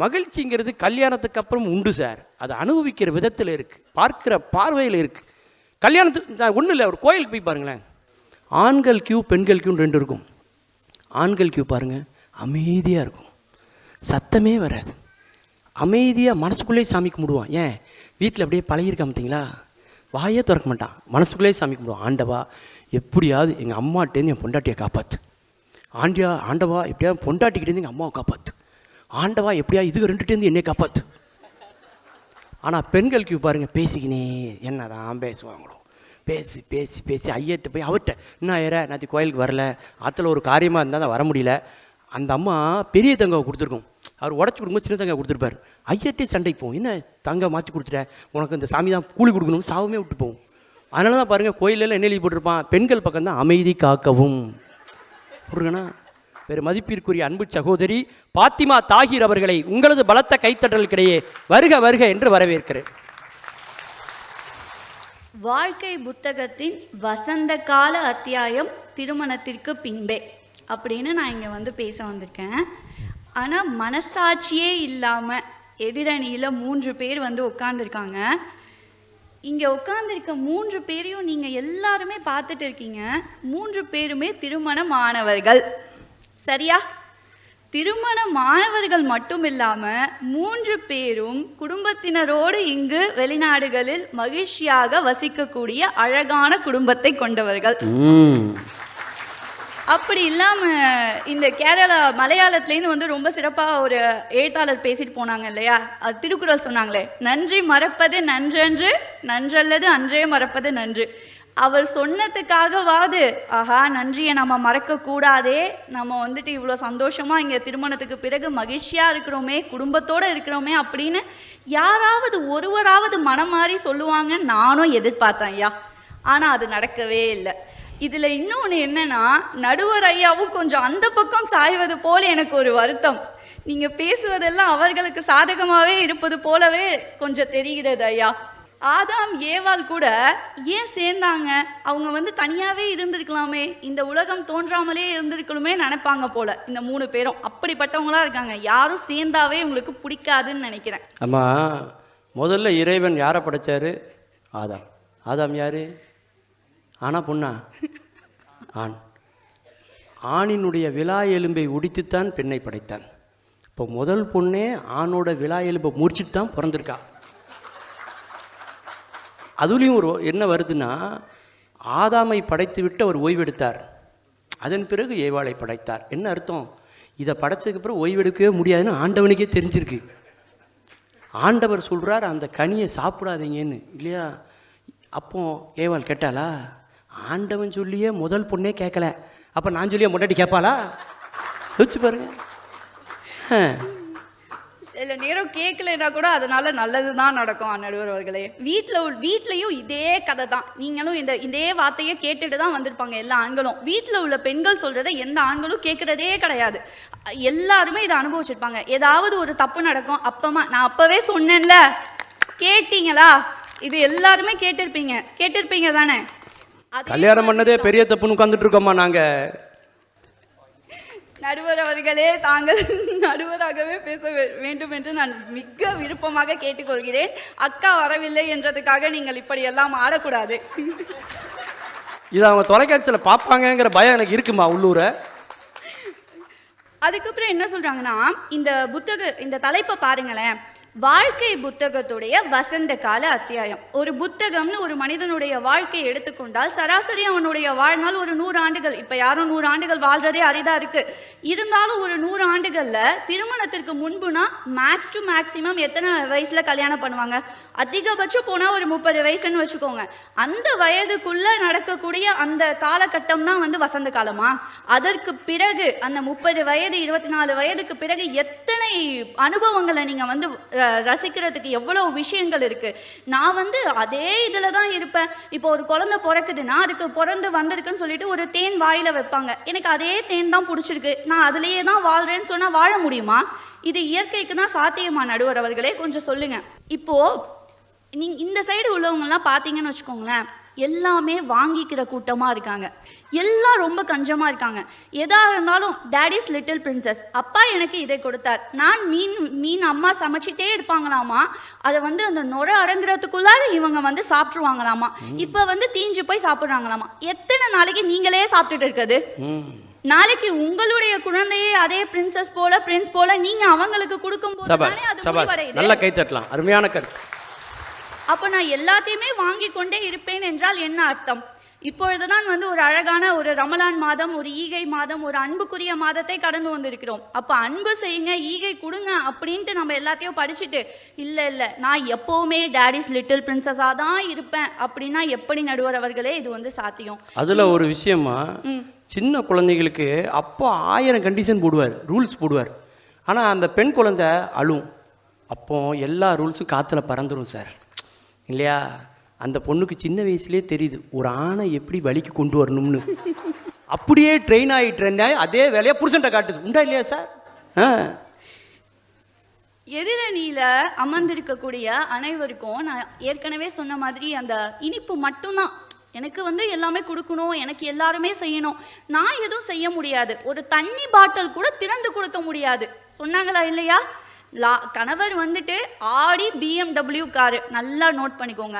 மகிழ்ச்சிங்கிறது கல்யாணத்துக்கு அப்புறம் உண்டு சார். அதை அனுபவிக்கிற விதத்தில் இருக்குது, பார்க்குற பார்வையில் இருக்குது. கல்யாணத்துக்கு ஒன்றும் இல்லை, ஒரு கோயிலுக்கு போய் பாருங்களேன். ஆண்கள் கியூ பெண்கள் கியூன்னு 2 இருக்கும். ஆண்கள் கியூ பாருங்கள், அமைதியாக இருக்கும், சத்தமே வராது, அமைதியாக மனசுக்குள்ளேயே சாமி கும்பிடுவான். ஏன்? வீட்டில் அப்படியே பழகிருக்காம பார்த்தீங்களா, வாயே திறக்க மாட்டான், மனசுக்குள்ளேயே சாமி கும்பிடுவான். ஆண்டவா எப்படியாவது எங்கள் அம்மாட்டேருந்து என் பொண்டாட்டியை காப்பாற்று, ஆண்டவா எப்படியாவது பொண்டாட்டிக்கிட்டேருந்து எங்கள் அம்மாவை காப்பாற்று, ஆண்டவா எப்படியா இதுக்கு 2டேருந்து என்னை காப்பாற்று. ஆனால் பெண்கள் கியூ பாருங்கள், பேசிக்கினே என்ன தான் பேசுவாங்களோ, பேசி பேசி பேசி ஐயத்தை போய் அவர்கிட்ட என்ன ஏற நேற்று கோயிலுக்கு வரல, ஆற்றுல ஒரு காரியமாக இருந்தால் தான் வர முடியல. அந்த அம்மா பெரிய தங்காவை கொடுத்துருக்கோம், அவர் உடச்சி கொடுக்கும்போது சின்ன தங்காவை கொடுத்துருப்பார். ஐயத்தே சண்டைக்கு போகும், என்ன தங்காய் மாற்றி கொடுத்துட்டேன், உனக்கு இந்த சாமி தான் கூலி கொடுக்கணும், சாவுமே விட்டு போகும். அதனால தான் பாருங்கள் கோயிலெல்லாம் என்ன எழுதி போட்டிருப்பான், பெண்கள் பக்கம் தான் அமைதி காக்கவும். புரியுதுண்ணா? வேறு மதிப்பிற்குரிய அன்பு சகோதரி பாத்திமா தாஹிர் அவர்களை உங்களது பலத்த கைத்தட்டலுக்கிடையே வருக வருக என்று வரவேற்கிறேன். வாழ்க்கை புத்தகத்தின் வசந்த கால அத்தியாயம் திருமணத்திற்கு பின்பே அப்படின்னு நான் இங்கே வந்து பேச வந்திருக்கேன். ஆனால் மனசாட்சியே இல்லாமல் எதிரணியில் 3 பேர் வந்து உட்காந்துருக்காங்க. இங்கே உட்காந்துருக்க 3 பேரையும் நீங்கள் எல்லாருமே பார்த்துட்டு இருக்கீங்க. 3 பேருமே திருமணமானவர்கள், சரியா? திருமணமானவர்கள் மட்டும் இல்லாமல் 3 பேரும் குடும்பத்தினரோடு இங்கு வெளிநாடுகளில் மகிழ்ச்சியாக வசிக்கக்கூடிய அழகான குடும்பத்தை கொண்டவர்கள். அப்படி இல்லாமல் இந்த கேரளா மலையாளத்துலேருந்து வந்து ரொம்ப சிறப்பாக ஒரு எழுத்தாளர் பேசிட்டு போனாங்க இல்லையா, அது திருக்குறள் சொன்னாங்களே, நன்றி மறப்பது நன்றன்று, நன்றல்லது அன்றே மறப்பது நன்று. அவர் சொன்னதுக்காகவாது ஆஹா நன்றியை நம்ம மறக்கக்கூடாதே, நம்ம வந்துட்டு இவ்வளோ சந்தோஷமாக இங்கே திருமணத்துக்கு பிறகு மகிழ்ச்சியாக இருக்கிறோமே, குடும்பத்தோடு இருக்கிறோமே அப்படின்னு யாராவது ஒருவராவது மனம் மாறி சொல்லுவாங்கன்னு நானும் எதிர்பார்த்தேன் ஐயா. ஆனால் அது நடக்கவே இல்லை. இதில் இன்னொன்று என்னன்னா, நடுவர் ஐயாவும் கொஞ்சம் அந்த பக்கம் சாய்வது போல் எனக்கு ஒரு வருத்தம். நீங்கள் பேசுவதெல்லாம் அவர்களுக்கு சாதகமாகவே இருப்பது போலவே கொஞ்சம் தெரிகிறது ஐயா. ஆதாம் ஏவாள் கூட ஏன் சேர்ந்தாங்க? அவங்க வந்து தனியாகவே இருந்திருக்கலாமே, இந்த உலகம் தோன்றாமலே இருந்திருக்கணுமே நினைப்பாங்க போல. இந்த 3 பேரும் அப்படிப்பட்டவங்களா இருக்காங்க. யாரும் சேர்ந்தாவே உங்களுக்கு பிடிக்காதுன்னு நினைக்கிறேன். அம்மா, முதல்ல இறைவன் யாரை படைச்சாரு? ஆதாம். ஆதாம் யாரு? ஆனா பொண்ணா? ஆண். ஆணினுடைய விலா எலும்பை உடித்துத்தான் பெண்ணை படைத்தான். இப்போ முதல் பொண்ணே ஆணோட விலா எலும்பை முறிச்சிட்டு தான் பிறந்திருக்கா. அதுலேயும் ஒரு என்ன வருதுன்னா, ஆதாமை படைத்து விட்டு அவர் ஓய்வெடுத்தார், அதன் பிறகு ஏவாளை படைத்தார். என்ன அர்த்தம்? இதை படைச்சதுக்கு அப்புறம் ஓய்வெடுக்கவே முடியாதுன்னு ஆண்டவனுக்கே தெரிஞ்சிருக்கு. ஆண்டவர் சொல்கிறார் அந்த கனியை சாப்பிடாதீங்கன்னு, இல்லையா? அப்போ ஏவாள் கேட்டாளா? ஆண்டவன் சொல்லியே முதல் பொண்ணே கேட்கல, அப்போ நான் சொல்லியே முன்னாடி கேட்பாளா? யோசிச்சு பாருங்க. சில நேரம் கேட்கலைன்னா கூட அதனால நல்லது தான் நடக்கும் நடுவர் அவர்களே. வீட்லையும் இதே கதை தான். நீங்களும் இதே வார்த்தையை கேட்டுட்டு தான் வந்திருப்பாங்க எல்லா ஆண்களும். வீட்டில் உள்ள பெண்கள் சொல்கிறத எந்த ஆண்களும் கேட்குறதே கிடையாது. எல்லாருமே இதை அனுபவிச்சிருப்பாங்க. ஏதாவது ஒரு தப்பு நடக்கும், அப்பமா நான் அப்போவே சொன்னேன்ல, கேட்டீங்களா? இது எல்லாருமே கேட்டிருப்பீங்க தானே? கல்யாணம் பண்ணதே பெரிய தப்புன்னு உட்காந்துட்டு இருக்கோம்மா நாங்கள். நடுவர் அவர்களே, தாங்கள் நடுவராகவே பேச வேண்டும் என்று நான் மிக விருப்பமாக கேட்டுக்கொள்கிறேன். அக்கா வரவில்லை என்றதுக்காக நீங்கள் இப்படியெல்லாம் ஆடக்கூடாது. இது அவங்க தொலைக்காட்சியில் பார்ப்பாங்கங்கிற பயம் எனக்கு இருக்குமா உள்ளூர. அதுக்கப்புறம் என்ன சொல்கிறாங்கன்னா, இந்த தலைப்பை பாருங்களேன். வாழ்க்கை புத்தகத்துடைய வசந்த கால அத்தியாயம். ஒரு புத்தகம்னு ஒரு மனிதனுடைய வாழ்க்கையை எடுத்துக்கொண்டால் சராசரி அவனுடைய வாழ்நாள் ஒரு 100 ஆண்டுகள். இப்போ யாரும் 100 ஆண்டுகள் வாழ்றதே அரிதாக இருக்கு. இருந்தாலும் ஒரு 100 ஆண்டுகளில் திருமணத்திற்கு முன்புனா மேக்ஸ் டு மேக்சிமம் எத்தனை வயசில் கல்யாணம் பண்ணுவாங்க? அதிகபட்சம் போனால் ஒரு 30 வயசுன்னு வச்சுக்கோங்க. அந்த வயதுக்குள்ளே நடக்கக்கூடிய அந்த காலகட்டம் தான் வந்து வசந்த காலமா? அதற்கு பிறகு அந்த 30 வயது 24 வயதுக்கு பிறகு எத்தனை அனுபவங்களை நீங்கள் வந்து ரசிக்கிறதுக்கு எவ்வளோ விஷயங்கள் இருக்கு. நான் வந்து அதே இதில் தான் இருப்பேன். இப்போ ஒரு குழந்தை பிறக்குதுன்னா அதுக்கு பிறந்து வந்திருக்குன்னு சொல்லிட்டு ஒரு தேன் வாயில வைப்பாங்க. எனக்கு அதே தேன் தான் பிடிச்சிருக்கு, நான் அதுலேயே தான் வாழ்றேன்னு சொன்னால் வாழ முடியுமா? இது இயற்கைக்கு தான் சாத்தியமா? நடுவர் அவர்களே கொஞ்சம் சொல்லுங்க. இப்போ நீங்க இந்த சைடு உள்ளவங்கலாம் பார்த்தீங்கன்னு வச்சுக்கோங்களேன், எல்லாமே வாங்கிக்கிற கூட்டமாக இருக்காங்க. எல்லாம் ரொம்ப கஞ்சமாக இருக்காங்க. எதாக இருந்தாலும் டேடிஸ் லிட்டில் பிரின்சஸ், அப்பா எனக்கு இதை கொடுத்தார், நான் மீன் அம்மா சமைச்சிட்டே இருப்பாங்களாமா. அதை வந்து அந்த நுர அடங்குறதுக்குள்ளார இவங்க வந்து சாப்பிட்ருவாங்களாமா. இப்போ வந்து தீஞ்சு போய் சாப்பிட்றாங்களாமா. எத்தனை நாளைக்கு நீங்களே சாப்பிட்டுட்டு இருக்குது? நாளைக்கு உங்களுடைய குழந்தையே அதே பிரின்சஸ் போல பிரின்ஸ் போல நீங்க அவங்களுக்கு கொடுக்கும் போது தானே அது முடிவடையுது. நல்ல கை தட்டலாம், அருமையான கருத்து. அப்போ நான் எல்லாத்தையுமே வாங்கி கொண்டே இருப்பேன் என்றால் என்ன அர்த்தம்? இப்பொழுதுதான் வந்து ஒரு அழகான ஒரு ரமலான் மாதம், ஒரு ஈகை மாதம், ஒரு அன்புக்குரிய மாதத்தை கடந்து வந்திருக்கிறோம். அப்போ அன்பு செய்யுங்க, ஈகை கொடுங்க அப்படின்ட்டு நம்ம எல்லாத்தையும் படிச்சுட்டு இல்லை நான் எப்போவுமே டேடிஸ் லிட்டில் பிரின்சஸாக தான் இருப்பேன் அப்படின்னா எப்படி நடுவர் அவர்களே இது வந்து சாத்தியம்? அதில் ஒரு விஷயமா, சின்ன குழந்தைகளுக்கு அப்போ 1000 கண்டிஷன் போடுவார், ரூல்ஸ் போடுவார். ஆனால் அந்த பெண் குழந்தை அழும். அப்போ எல்லா ரூல்ஸும் காற்றுல பறந்துடும் சார், இல்லையா? அந்த பொண்ணுக்கு சின்ன வயசுலேயே தெரியுது ஒரு ஆணை எப்படி வலிக்கு கொண்டு வரணும்னு. அப்படியே ட்ரெயின் அதே வேலையை புருஷன்ட்ட காட்டுது. உண்டா இல்லையா சார்? எதிரணியில் அமர்ந்திருக்கக்கூடிய அனைவருக்கும் நான் ஏற்கனவே சொன்ன மாதிரி அந்த இனிப்பு மட்டும்தான். எனக்கு வந்து எல்லாமே கொடுக்கணும், எனக்கு எல்லாருமே செய்யணும், நான் எதுவும் செய்ய முடியாது. ஒரு தண்ணி பாட்டில் கூட திறந்து கொடுக்க முடியாது. சொன்னாங்களா இல்லையா? கணவர் வந்துட்டு ஆடி BMW காரு, நல்லா நோட் பண்ணிக்கோங்க.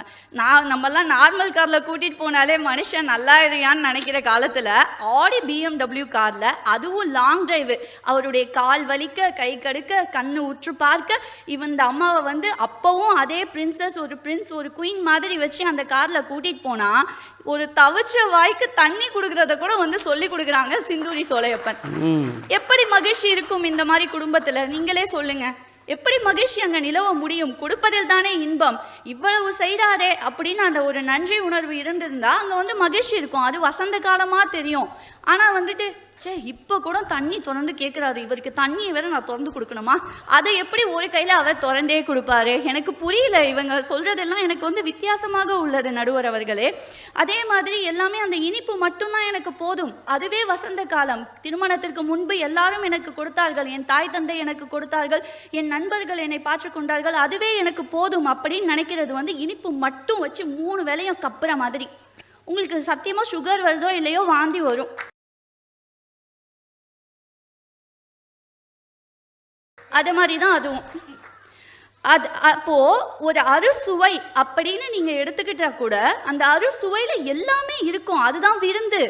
நம்மலாம் நார்மல் காரில் கூட்டிகிட்டு போனாலே மனுஷன் நல்லா இருக்கான்னு நினைக்கிற காலத்தில் ஆடி BMW காரில், அதுவும் லாங் டிரைவு, அவருடைய கால் வலிக்க கை கடுக்க கண்ணு உற்று பார்க்க இந்த அம்மாவை வந்து அப்போவும் அதே பிரின்சஸ், ஒரு பிரின்ஸ், ஒரு குயின் மாதிரி வச்சு அந்த காரில் கூட்டிகிட்டு போனால் ஒரு தவிச்ச வாய்க்கு தண்ணி கொடுக்கறத கூட வந்து சொல்லி கொடுக்குறாங்க சிந்தூரி சோலையப்பன். எப்படி மகிழ்ச்சி இருக்கும் இந்த மாதிரி குடும்பத்தில்? நீங்களே சொல்லுங்க, எப்படி மகிழ்ச்சி அங்கே நிலவ முடியும்? கொடுப்பதில் தானே இன்பம். இவ்வளவு செய்கிறாரே அப்படின்னு அந்த ஒரு நன்றி உணர்வு இருந்திருந்தா அங்கே வந்து மகிழ்ச்சி இருக்கும். அது வசந்த காலமாக தெரியும். ஆனால் வந்துட்டு இப்போ கூட தண்ணி திறந்து கேட்குறாரு, இவருக்கு தண்ணியை வேற நான் திறந்து கொடுக்கணுமா? அதை எப்படி ஒரு கையில் அவர் திறந்தே கொடுப்பாரு? எனக்கு புரியல. இவங்க சொல்கிறதெல்லாம் எனக்கு வந்து வித்தியாசமாக உள்ளது நடுவர் அவர்களே. அதே மாதிரி எல்லாமே அந்த இனிப்பு மட்டும்தான் எனக்கு போதும், அதுவே வசந்த காலம். திருமணத்திற்கு முன்பு எல்லாரும் எனக்கு கொடுத்தார்கள், என் தாய் தந்தை எனக்கு கொடுத்தார்கள், என் நண்பர்கள் என்னை பாற்றுக்கொண்டார்கள், அதுவே எனக்கு போதும் அப்படின்னு நினைக்கிறது வந்து இனிப்பு மட்டும் வச்சு 3 வேளையும் கப்புற மாதிரி. உங்களுக்கு சத்தியமாக சுகர் வருதோ இல்லையோ வாந்தி வரும். அது மாதிரி தான் அதுவும். அப்போது ஒரு அறுசுவை அப்படின்னு நீங்கள் எடுத்துக்கிட்டா கூட அந்த அறுசுவையில் எல்லாமே இருக்கும். அதுதான் விருந்து.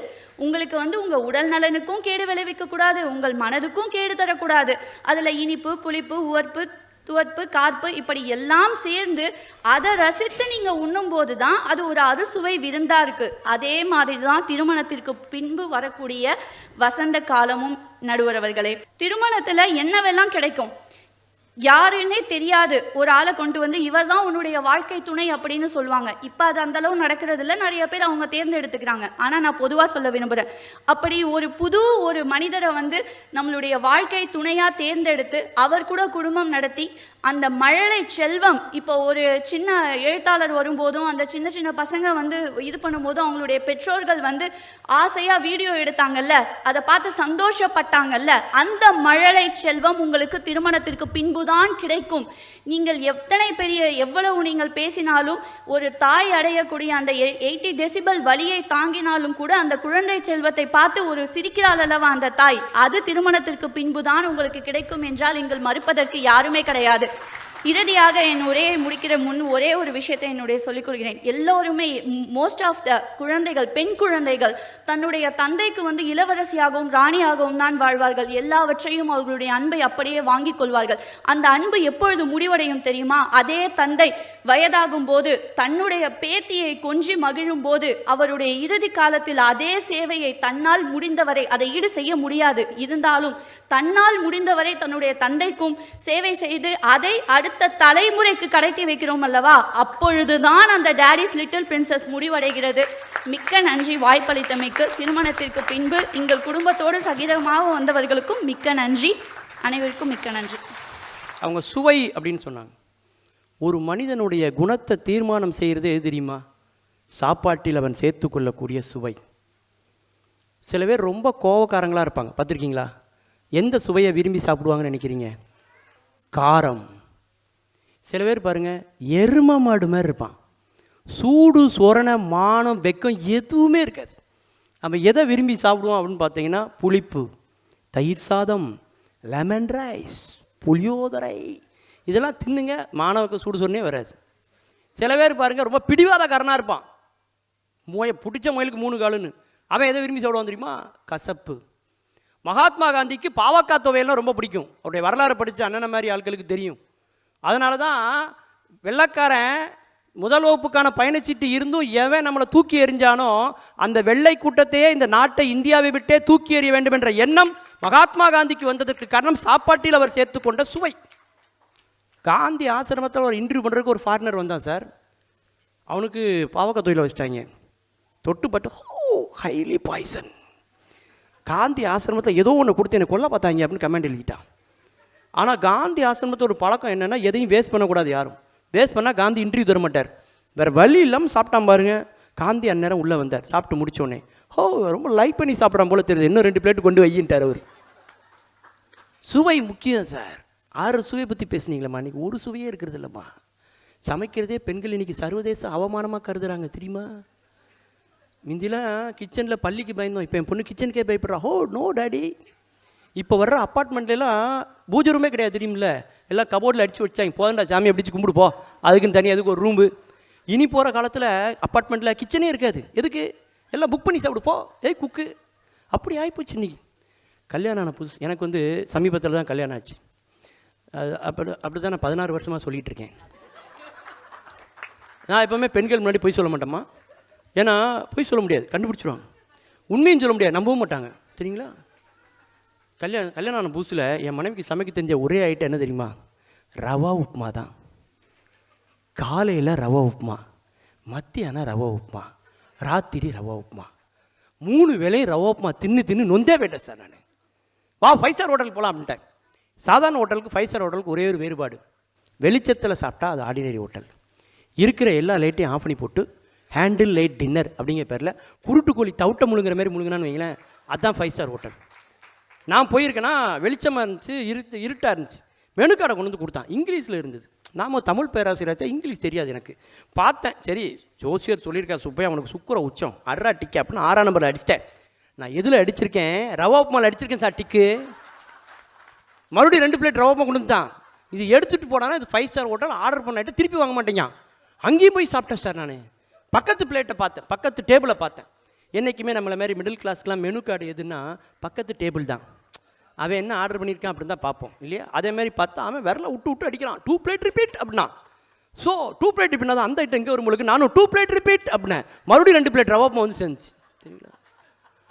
உங்களுக்கு வந்து உங்கள் உடல் நலனுக்கும் கேடு விளைவிக்கக்கூடாது, உங்கள் மனதுக்கும் கேடு தரக்கூடாது. அதில் இனிப்பு, புளிப்பு, உவர்ப்பு, துவர்ப்பு, கார்ப்பு இப்படி எல்லாம் சேர்ந்து அதை ரசித்து நீங்கள் உண்ணும்போது தான் அது ஒரு அறுசுவை விருந்தாக இருக்குது. அதே மாதிரி தான் திருமணத்திற்கு பின்பு வரக்கூடிய வசந்த காலமும் நடுவர் அவர்களே. திருமணத்தில் என்னவெல்லாம் கிடைக்கும் யாருன்னே தெரியாது ஒரு ஆளை கொண்டு வந்து இவர் தான் உன்னுடைய வாழ்க்கை துணை அப்படின்னு சொல்லுவாங்க. இப்போ அது அந்தளவு நடக்கிறது இல்லை, நிறைய பேர் அவங்க தேர்ந்தெடுத்துக்கிறாங்க. ஆனால் நான் பொதுவாக சொல்ல விரும்புகிறேன், அப்படி ஒரு மனிதரை வந்து நம்மளுடைய வாழ்க்கை துணையாக தேர்ந்தெடுத்து அவர் கூட குடும்பம் நடத்தி அந்த மழலை செல்வம், இப்போ ஒரு சின்ன எழுத்தாளர் வரும்போதும் அந்த சின்ன சின்ன பசங்க வந்து இது பண்ணும்போதும் அவங்களுடைய பெற்றோர்கள் வந்து ஆசையாக வீடியோ எடுத்தாங்கல்ல, அதை பார்த்து சந்தோஷப்பட்டாங்கல்ல, அந்த மழலை செல்வம் உங்களுக்கு திருமணத்திற்கு பின்பு தான் கிடைக்கும். நீங்கள் எவ்வளவு நீங்கள் பேசினாலும் ஒரு தாய் அடையக்கூடிய அந்த 80 டெசிபல் வலியை தாங்கினாலும் கூட அந்த குழந்தை செல்வத்தை பார்த்து ஒரு சிரிக்கிறாள் அல்லவா அந்த தாய், அது திருமணத்திற்கு பின்புதான் உங்களுக்கு கிடைக்கும் என்றால் நீங்கள் மறுப்பதற்கு யாருமே கிடையாது. இறுதியாக என் உரையை முடிக்கிற முன் ஒரே ஒரு விஷயத்தை என்னுடைய சொல்லிக் கொள்கிறேன். எல்லோருமே மோஸ்ட் ஆஃப் த குழந்தைகள், பெண் குழந்தைகள் தன்னுடைய தந்தைக்கு வந்து இளவரசியாகவும் ராணியாகவும் தான் வாழ்வார்கள். எல்லாவற்றையும் அவர்களுடைய அன்பை அப்படியே வாங்கிக் கொள்வார்கள். அந்த அன்பு எப்பொழுது முடிவடையும் தெரியுமா? அதே தந்தை வயதாகும் போது தன்னுடைய பேத்தியை கொஞ்சி மகிழும் போது அவருடைய இறுதி காலத்தில் அதே சேவையை தன்னால் முடிந்தவரை, அதை ஈடு செய்ய முடியாது இருந்தாலும் தன்னால் முடிந்தவரை தன்னுடைய தந்தைக்கும் சேவை செய்து அதை அடுத்த தலைமுறைக்கு கடத்தி வைக்கிறோம் அல்லவா, அப்பொழுதுதான் அந்த டாடிஸ் லிட்டில் பிரின்சஸ் முடிவடைகிறது. மிக்க நன்றி வாய்ப்பளித்தமைக்கு. திருமணத்திற்கு பின்பு எங்கள் குடும்பத்தோடு சகிதமாக வந்தவர்களுக்கும் மிக்க நன்றி. அனைவருக்கும் மிக்க நன்றி. அவங்க சுவை அப்படின்னு சொன்னாங்க. ஒரு மனிதனுடைய குணத்தை தீர்மானம் செய்கிறது எது தெரியுமா? சாப்பாட்டில் அவன் சேர்த்து கொள்ளக்கூடிய சுவை. சில பேர் ரொம்ப கோவக்காரங்களாக இருப்பாங்க, பார்த்துருக்கீங்களா? எந்த சுவையை விரும்பி சாப்பிடுவாங்கன்னு நினைக்கிறீங்க? காரம். சில பேர் பாருங்கள், எரும மாடு மாதிரி இருப்பான். சூடு சொரணை மானம் வெக்கம் எதுவுமே இருக்காது. நம்ம எதை விரும்பி சாப்பிடுவோம் அப்படின்னு பார்த்தீங்கன்னா, புளிப்பு, தயிர் சாதம், லெமன் ரைஸ், புளியோதரை, இதெல்லாம் தின்னுங்க, மாணவருக்கு சூடு சொன்னே வராது. சில பேர் பாருங்கள், ரொம்ப பிடிவாதக்காரனாக இருப்பான். பிடிச்ச முயலுக்கு 3 காலுன்னு. அவன் எதை விரும்பி சாப்பிடுவான் தெரியுமா? கசப்பு. மகாத்மா காந்திக்கு பாவக்காய் துவையெல்லாம் ரொம்ப பிடிக்கும். அவருடைய வரலாறு படித்த அண்ணனை மாதிரி ஆட்களுக்கு தெரியும். அதனால தான் வெள்ளைக்காரன் முதல் வகுப்புக்கான பயணச்சீட்டு இருந்தும் எவன் நம்மளை தூக்கி எறிஞ்சானோ அந்த வெள்ளை கூட்டத்தையே, இந்த நாட்டை, இந்தியாவை விட்டே தூக்கி எறிய வேண்டும் என்ற எண்ணம் மகாத்மா காந்திக்கு வந்ததற்கு காரணம் சாப்பாட்டில் அவர் சேர்த்துக்கொண்ட சுவை. காந்தி ஆசிரமத்தில் ஒரு இன்டர்வியூ பண்ணுறதுக்கு ஒரு ஃபாரினர் வந்தான் சார். அவனுக்கு பாவக்காய் தொழில வச்சிட்டாங்க. தொட்டுப்பட்டு ஹைலி பாய்சன். காந்தி ஆசிரமத்தில் ஏதோ ஒன்று கொடுத்து எனக்கு கொல்ல பார்த்தாங்க அப்படின்னு கமெண்ட் எழுதிட்டான். ஆனால் காந்தி ஆசிரமத்தில் ஒரு பழக்கம் என்னென்னா, எதையும் வேஸ்ட் பண்ணக்கூடாது. யாரும் வேஸ்ட் பண்ணால் காந்தி இன்டர்வியூ தர மாட்டார். வேறு வழி இல்லாமல் சாப்பிட்டான் பாருங்க. காந்தி அந்நேரம் உள்ளே வந்தார். சாப்பிட்டு முடிச்சோடனே ரொம்ப லைக் பண்ணி சாப்பிட்றான் போல தெரியுது, இன்னும் 2 பிளேட் கொண்டு வையின்ட்டார் அவர். சுவை முக்கியம் சார். 6 சுவையை பற்றி பேசுனீங்களம்மா, இன்றைக்கி ஒரு சுவையே இருக்கிறது இல்லைம்மா. சமைக்கிறதே பெண்கள் இன்றைக்கி சர்வதேச அவமானமாக கருதுறாங்க தெரியுமா? முந்திலாம் கிச்சனில் பள்ளிக்கு பயந்தோம், இப்போ என் பொண்ணு கிச்சனுக்கே பயப்படுறா. No daddy. இப்போ வர்ற அப்பார்ட்மெண்ட்லாம் பூஜை ரூமே கிடையாது தெரியுமில்ல, எல்லாம் கபோர்டில் அடித்து வச்சாங்க. போதண்டா சாமியை அடிச்சு கும்பிடு போ, அதுக்குன்னு தனி, அதுக்கு ஒரு ரூம்பு. இனி போகிற காலத்தில் அப்பார்ட்மெண்ட்டில் கிச்சனே இருக்காது. எதுக்கு? எல்லாம் புக் பண்ணி சாப்பிடு போ, குக்கு. அப்படி ஆகிப்போச்சு இன்றைக்கி. கல்யாணம் ஆன புதுசு எனக்கு வந்து சமீபத்தில் தான் கல்யாணம் ஆச்சு. அப்படி தான் நான் 16 வருஷமாக சொல்லிகிட்டு இருக்கேன். நான் எப்போவுமே பெண்கள் முன்னாடி போய் சொல்ல மாட்டேம்மா. ஏன்னா போய் சொல்ல முடியாது, கண்டுபிடிச்சிடுவாங்க. உண்மையும் சொல்ல முடியாது, நம்பவும் மாட்டாங்க சரிங்களா? கல்யாணம் ஆன புதுசில் என் மனைவிக்கு சமைக்க தெரிஞ்ச ஒரே ஐட்டம் என்ன தெரியுமா? ரவா உப்புமா தான். காலையில் ரவா உப்புமா, மத்தியானம் ரவா உப்புமா, ராத்திரி ரவா உப்புமா. 3 வேளையும் ரவா உப்புமா தின்னு நொந்தே போயிட்டேன் சார் நான். வா 5 ஸ்டார் ஹோட்டலுக்கு போகலாம் அப்படின்ட்டேன். சாதாரண ஹோட்டலுக்கு 5 ஸ்டார் ஹோட்டலுக்கு ஒரே ஒரு வேறுபாடு, வெளிச்சத்தில் சாப்பிட்டா அது ஆர்டினரி ஹோட்டல். இருக்கிற எல்லா லைட்டையும் ஆஃப் பண்ணி போட்டு ஹேண்டில் லைட் டின்னர் அப்படிங்கிற பேரில் குருட்டு கோழி தவிட்ட முழுங்குற மாதிரி முழுங்கினான்னு வைங்களேன், அதுதான் 5 ஸ்டார் ஹோட்டல். நான் போயிருக்கேன்னா வெளிச்சமாக இருந்துச்சு, இருட்டாக இருந்துச்சு. மெனு கார்டை கொண்டு வந்து கொடுத்தான், இங்கிலீஷில் இருந்தது. நாம் தமிழ் பேராசிரியராச்சா, இங்கிலீஷ் தெரியாது எனக்கு. பார்த்தேன், சரி ஜோசியர் சொல்லியிருக்கா சுப்பையா அவனுக்கு சுக்குற உச்சம் அட்ரா டிக்கு அப்படின்னு 6ஆம் நம்பரில் அடிச்சிட்டேன். நான் எதில் அடிச்சிருக்கேன்? ரவா உப்புமாவில் அடிச்சிருக்கேன் சார் டிக்கு. மறுபடியும் 2 பிளேட் ரவா உப்புமா கொண்டு வந்துட்டான். இது எடுத்துகிட்டு போனானா இது 5 ஸ்டார் ஹோட்டல், ஆர்டர் பண்ணிட்டு திருப்பி வாங்க மாட்டேங்க. அங்கேயும் போய் சாப்பிட்டேன் சார் நான். பக்கத்து பிளேட்டை பார்த்தேன், பக்கத்து டேபிளை பார்த்தேன். என்றைக்குமே நம்மளை மாதிரி மிடில் கிளாஸ்க்கெலாம் மெனு கார்டு எதுன்னா பக்கத்து டேபிள் தான். அவன் என்ன ஆர்டர் பண்ணியிருக்கான் அப்படின்னு தான் பார்ப்போம் இல்லையா? அதேமாதிரி பார்த்தா அவன் விரல விட்டு அடிக்கிறான். 2 பிளேட் ரிப்பீட் அப்படின்னா. ஸோ 2 பிளேட் ரிப்பீட்னா தான் அந்த ஐட்டம் எங்கே வரும்போது நானும் 2 பிளேட் ரிப்பீட் அப்படின்னேன். மறுபடியும் 2 பிளேட் ரவாப்பம் வந்து செஞ்சு சரிங்களா?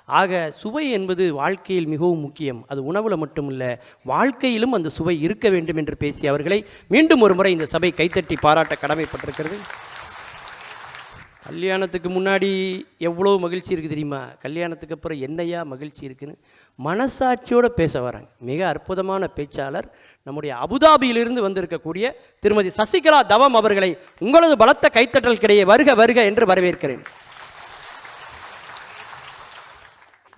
ஆக சுவை என்பது வாழ்க்கையில் மிகவும் முக்கியம். அது உணவில் மட்டும் இல்லை, வாழ்க்கையிலும் அந்த சுவை இருக்க வேண்டும் என்று பேசிய அவர்களை மீண்டும் ஒரு முறை இந்த சபை கைத்தட்டி பாராட்ட கடமைப்பட்டிருக்கிறது. கல்யாணத்துக்கு முன்னாடி எவ்வளோ மகிழ்ச்சி இருக்குது தெரியுமா? கல்யாணத்துக்கு அப்புறம் என்னையா மகிழ்ச்சி இருக்குன்னு மனசாட்சியோடு பேச வராங்க. மிக அற்புதமான பேச்சாளர் நம்முடைய அபுதாபியிலிருந்து வந்திருக்கக்கூடிய திருமதி சசிகலா தவம் அவர்களை உங்களது பலத்த கைத்தட்டலுக்கிடையே வருக வருக என்று வரவேற்கிறேன்.